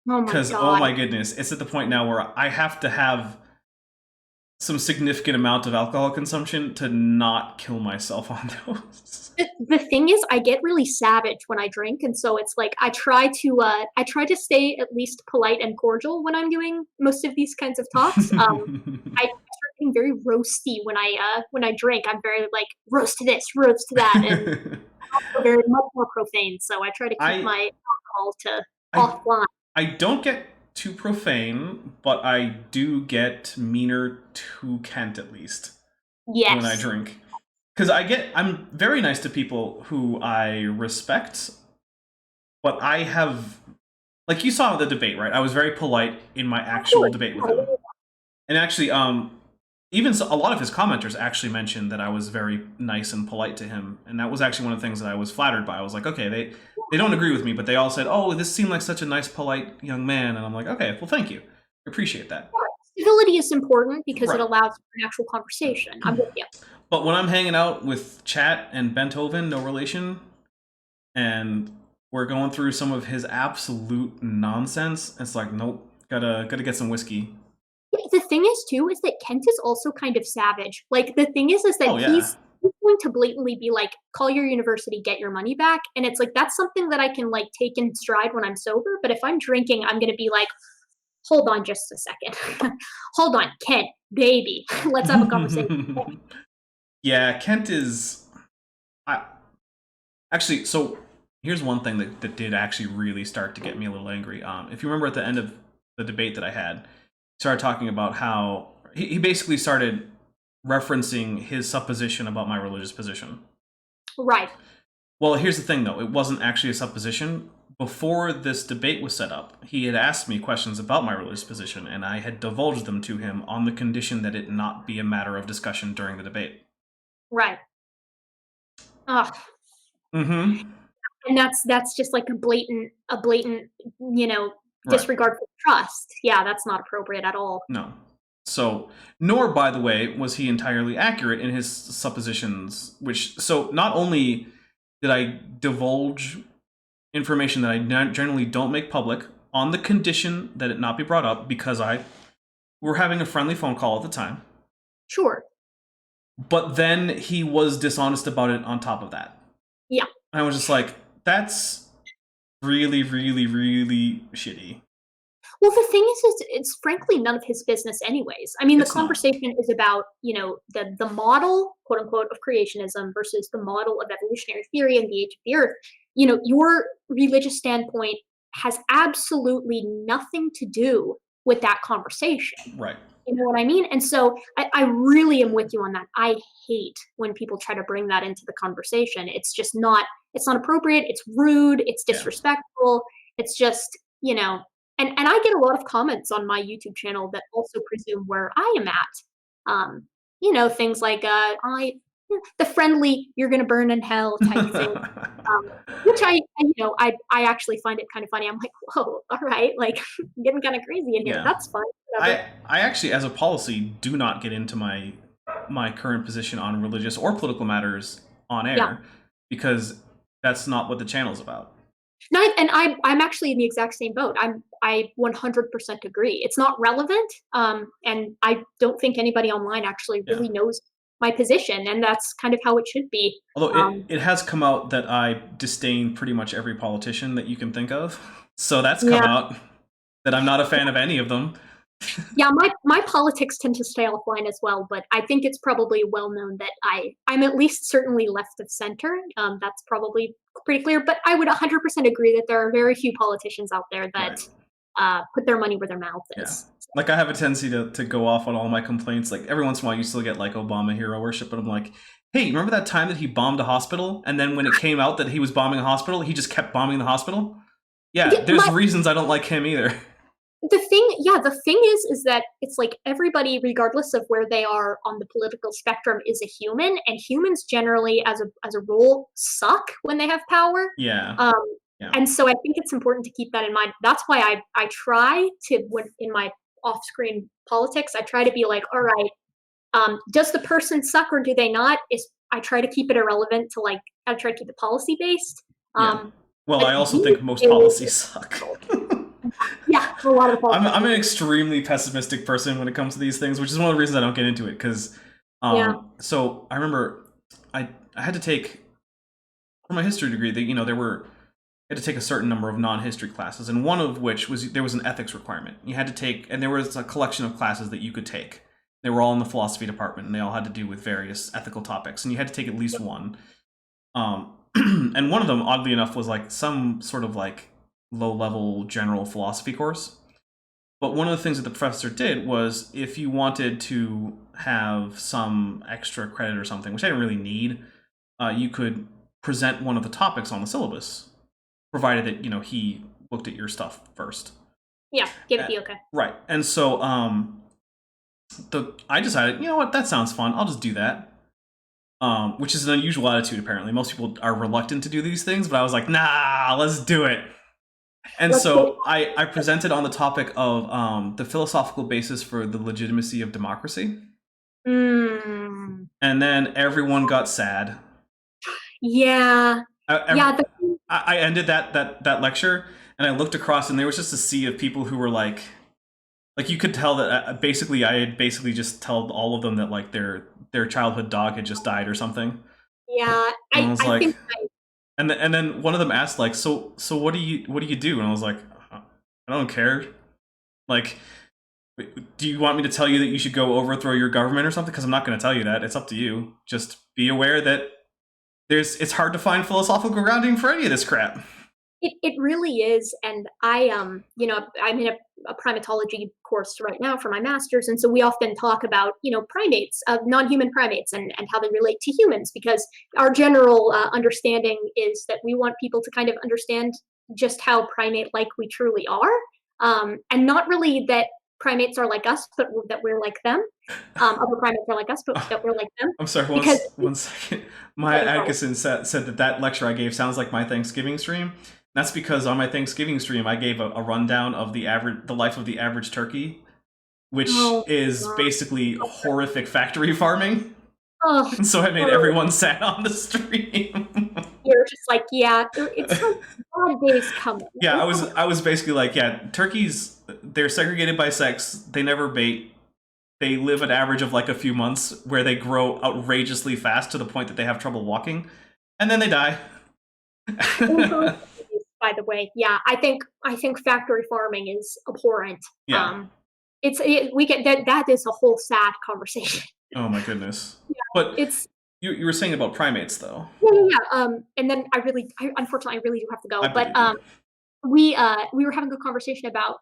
Because oh my goodness, it's at the point now where I have to have some significant amount of alcohol consumption to not kill myself on those. The thing is, I get really savage when I drink, and so it's like I try to stay at least polite and cordial when I'm doing most of these kinds of talks. I start getting very roasty when I drink. I'm very like roast to this, roast to that, and I'm also very much more profane. So I try to keep my alcohol to offline. I don't get too profane, but I do get meaner to Kent, at least. Yes. When I drink. because I'm very nice to people who I respect, but I have, like you saw the debate, right? I was very polite in my actual debate with him. And actually, even so, a lot of his commenters actually mentioned that I was very nice and polite to him, and that was actually one of the things that I was flattered by. I was like, okay, they don't agree with me, but they all said, oh, this seemed like such a nice, polite young man, and I'm like, okay, well, thank you. I appreciate that. Civility is important because Right. it allows for an actual conversation. I'm with you. But when I'm hanging out with Chat and Kent Hovind, no relation, and we're going through some of his absolute nonsense, it's like, nope, gotta get some whiskey. The thing is, too, is that Kent is also kind of savage. Like, the thing is that he's going to blatantly be like, call your university, get your money back. And it's like, that's something that I can, like, take in stride when I'm sober. But if I'm drinking, I'm going to be like, hold on just a second. Hold on, Kent, baby. Let's have a conversation. Yeah, Kent is... Actually, so here's one thing that did actually really start to get me a little angry. If you remember at the end of the debate that I had, started talking about how he basically started referencing his supposition about my religious position. Right. Well, here's the thing, though. It wasn't actually a supposition. Before this debate was set up, he had asked me questions about my religious position, and I had divulged them to him on the condition that it not be a matter of discussion during the debate. Right. Ugh. Mm-hmm. And that's just like a blatant, disregard for trust. Yeah, that's not appropriate at all. No. So, nor, by the way, was he entirely accurate in his suppositions, so not only did I divulge information that I generally don't make public on the condition that it not be brought up because we're having a friendly phone call at the time. Sure. But then he was dishonest about it on top of that. Yeah. And I was just like, that's really, really, really shitty. Well, the thing is it's frankly none of his business anyways. I mean, the conversation is about, the model, quote unquote, of creationism versus the model of evolutionary theory and the age of the earth. Your religious standpoint has absolutely nothing to do with that conversation. Right. You know what I mean? And so I really am with you on that. I hate when people try to bring that into the conversation. It's just it's not appropriate. It's rude. It's disrespectful. It's just, and I get a lot of comments on my YouTube channel that also presume where I am at. Things like, the friendly, you're going to burn in hell type thing. Which I actually find it kind of funny. I'm like, whoa, all right, like getting kind of crazy in here. Yeah. That's fine. I actually, as a policy, do not get into my current position on religious or political matters on air because that's not what the channel's about. No, and I'm actually in the exact same boat. I 100% agree. It's not relevant, and I don't think anybody online actually really knows my position, and that's kind of how it should be. Although it has come out that I disdain pretty much every politician that you can think of, so that's come out that I'm not a fan of any of them. Yeah, my politics tend to stay offline as well, but I think it's probably well known that I'm at least certainly left of center. That's probably pretty clear, but I would 100% agree that there are very few politicians out there that put their money where their mouth is. Yeah. Like, I have a tendency to go off on all my complaints. Like, every once in a while you still get like Obama hero worship, but I'm like, hey, remember that time that he bombed a hospital? And then when it came out that he was bombing a hospital, he just kept bombing the hospital? Yeah, there's reasons I don't like him either. The thing is that it's like everybody, regardless of where they are on the political spectrum, is a human, and humans generally, as a rule, suck when they have power. Yeah. And so I think it's important to keep that in mind. That's why I try to, in my off-screen politics, I try to be like, all right, does the person suck or do they not? I try to keep it irrelevant to I try to keep it policy based. Well, I also think most policies suck. Yeah, a lot of policies. I'm an extremely pessimistic person when it comes to these things, which is one of the reasons I don't get into it. Because, so I remember I had to take, for my history degree, I had to take a certain number of non-history classes, and one of which there was an ethics requirement. You had to take, and there was a collection of classes that you could take. They were all in the philosophy department, and they all had to do with various ethical topics, and you had to take at least one. And one of them, oddly enough, was some sort of low-level general philosophy course. But one of the things that the professor did was, if you wanted to have some extra credit or something, which I didn't really need, you could present one of the topics on the syllabus, provided that, you know, he looked at your stuff first. Yeah, give it the okay. Right. And so I decided, you know what, that sounds fun. I'll just do that. Which is an unusual attitude, apparently. Most people are reluctant to do these things, but I was like, nah, let's do it. And so I presented on the topic of the philosophical basis for the legitimacy of democracy. Mm. And then everyone got sad. Yeah. I ended that lecture, and I looked across, and there was just a sea of people who were like you could tell that basically I had just told all of them that like their childhood dog had just died or something. Yeah, and I was like, and then one of them asked like, so what do you do? And I was like, I don't care. Like, do you want me to tell you that you should go overthrow your government or something? Because I'm not going to tell you that. It's up to you. Just be aware that it's hard to find philosophical grounding for any of this crap. It really is, and I'm in a primatology course right now for my master's, and so we often talk about primates, non-human primates, and how they relate to humans, because our general understanding is that we want people to kind of understand just how primate-like we truly are, and not really that primates are like us, but that we're like them. Other primates are like us, but that we're like them. I'm sorry, one second. Maya Atkinson said that lecture I gave sounds like my Thanksgiving stream. That's because on my Thanksgiving stream, I gave a rundown of the life of the average turkey, which is basically horrific factory farming. And so I made everyone sad on the stream. You're just like, yeah, it's like bad days coming. Yeah, I was basically like, yeah, turkeys, they're segregated by sex. They never mate. They live an average of like a few months, where they grow outrageously fast to the point that they have trouble walking, and then they die. By the way, yeah, I think factory farming is abhorrent. Yeah. We get that is a whole sad conversation. Oh my goodness. Yeah, but you were saying about primates though. Yeah. And then unfortunately I really do have to go. But we were having a conversation about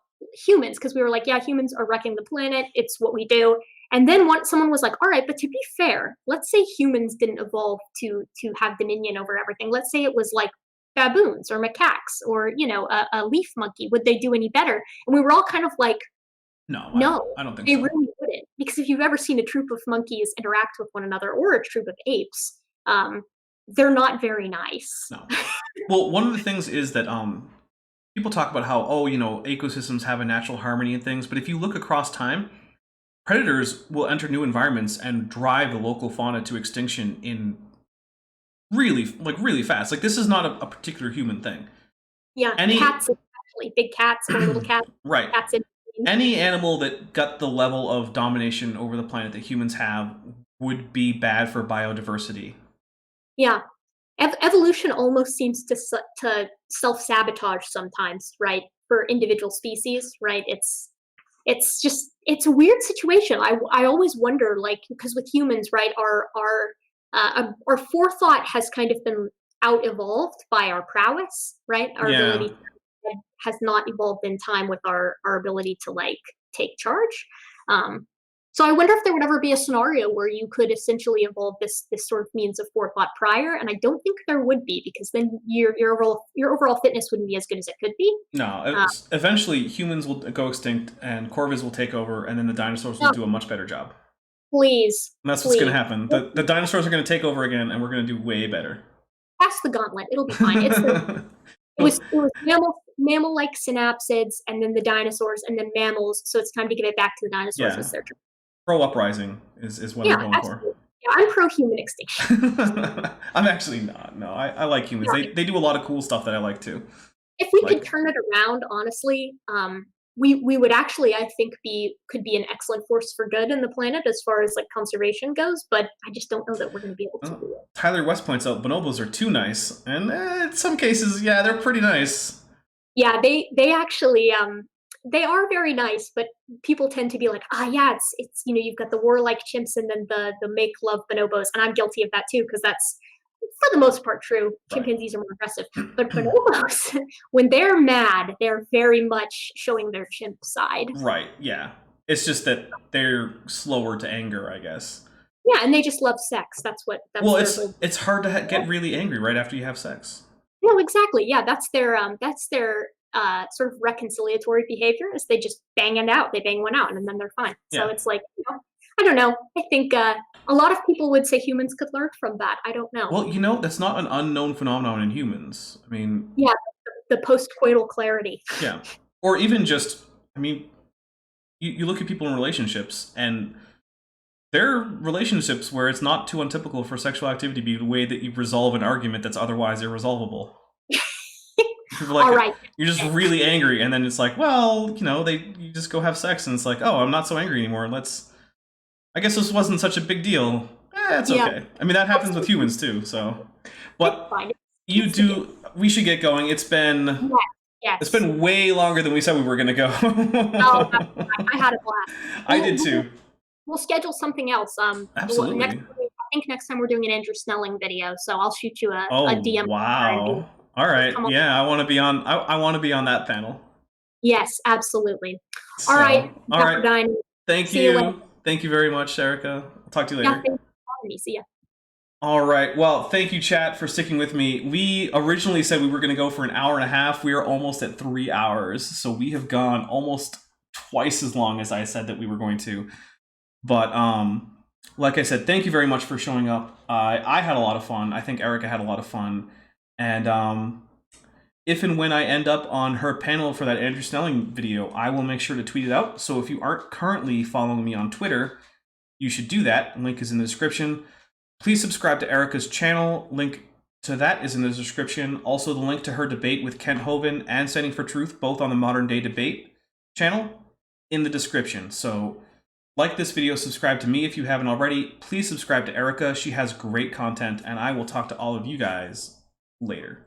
humans, because we were like, yeah, humans are wrecking the planet. It's what we do. And then someone was like, all right, but to be fair, let's say humans didn't evolve to have dominion over everything. Let's say it was like baboons or macaques or a leaf monkey. Would they do any better? And we were all kind of like, no, I don't think they so. really wouldn't, because if you've ever seen a troop of monkeys interact with one another, or a troop of apes, they're not very nice. No. Well, one of the things is that people talk about how ecosystems have a natural harmony and things, but if you look across time, predators will enter new environments and drive the local fauna to extinction in really fast. Like, this is not a particular human thing. Yeah, cats especially, big cats or little cats. Right. Cats any animal that got the level of domination over the planet that humans have would be bad for biodiversity. Yeah. Evolution almost seems to self-sabotage sometimes, right? For individual species, right? It's a weird situation. I always wonder, like, because with humans, right, our forethought has kind of been out-evolved by our prowess, right? Our ability has not evolved in time with our ability to like take charge. So I wonder if there would ever be a scenario where you could essentially evolve this sort of means of forethought prior, and I don't think there would be, because then your overall fitness wouldn't be as good as it could be. No, eventually humans will go extinct and corvids will take over, and then the dinosaurs will do a much better job. Please. And that's what's going to happen. The dinosaurs are going to take over again, and we're going to do way better. Pass the gauntlet. It'll be fine. It was mammal-like synapsids, and then the dinosaurs, and then mammals. So it's time to give it back to the dinosaurs. Yeah. It's their turn. Pro-uprising is what I'm going absolutely. For. Yeah, I'm pro-human extinction. I'm actually not. No, I like humans. Yeah. They do a lot of cool stuff that I like too. If we could turn it around, honestly, we would actually, I think, could be an excellent force for good in the planet as far as like conservation goes. But I just don't know that we're going to be able to do it. Tyler West points out bonobos are too nice, and in some cases, yeah, they're pretty nice. Yeah, they actually they are very nice, but people tend to be like, yeah, it's you've got the warlike chimps and then the make love bonobos, and I'm guilty of that too, because that's for the most part true. Chimpanzees are more aggressive. But bonobos, when they're mad, they're very much showing their chimp side. Right, yeah. It's just that they're slower to anger, I guess. Yeah, and they just love sex. That's well, it's hard to get really angry right after you have sex. No, exactly. Yeah, that's their sort of reconciliatory behavior is they just bang it out. They bang one out and then they're fine. So Yeah. it's like, I don't know. I think a lot of people would say humans could learn from that. I don't know. Well, that's not an unknown phenomenon in humans. I mean, yeah, the post-coital clarity. Yeah. Or even just, I mean, you look at people in relationships, and there are relationships where it's not too untypical for sexual activity to be the way that you resolve an argument that's otherwise irresolvable. People are like, All right. You're just really angry, and then it's like, well, you just go have sex, and it's like, oh, I'm not so angry anymore. I guess this wasn't such a big deal. It's okay. I mean, that happens with humans too. So, but we should get going. It's been. Yes. It's been way longer than we said we were going to go. I had a blast. I did too. We'll schedule something else. Absolutely. I think next time we're doing an Andrew Snelling video, so I'll shoot you a DM. Wow. All right. Yeah, I want to be on. I want to be on that panel. Yes, absolutely. All right. Thank you. Thank you very much, Erika. I'll talk to you later. Yeah, thanks for having me. See ya. All right. Well, thank you, chat, for sticking with me. We originally said we were going to go for an hour and a half. We are almost at 3 hours. So we have gone almost twice as long as I said that we were going to. But like I said, thank you very much for showing up. I had a lot of fun. I think Erika had a lot of fun. And if and when I end up on her panel for that Andrew Snelling video, I will make sure to tweet it out. So if you aren't currently following me on Twitter, you should do that. Link is in the description. Please subscribe to Erika's channel. Link to that is in the description. Also, the link to her debate with Kent Hovind and Standing for Truth, both on the Modern Day Debate channel, in the description. So, like this video, subscribe to me if you haven't already. Please subscribe to Erika. She has great content, and I will talk to all of you guys later.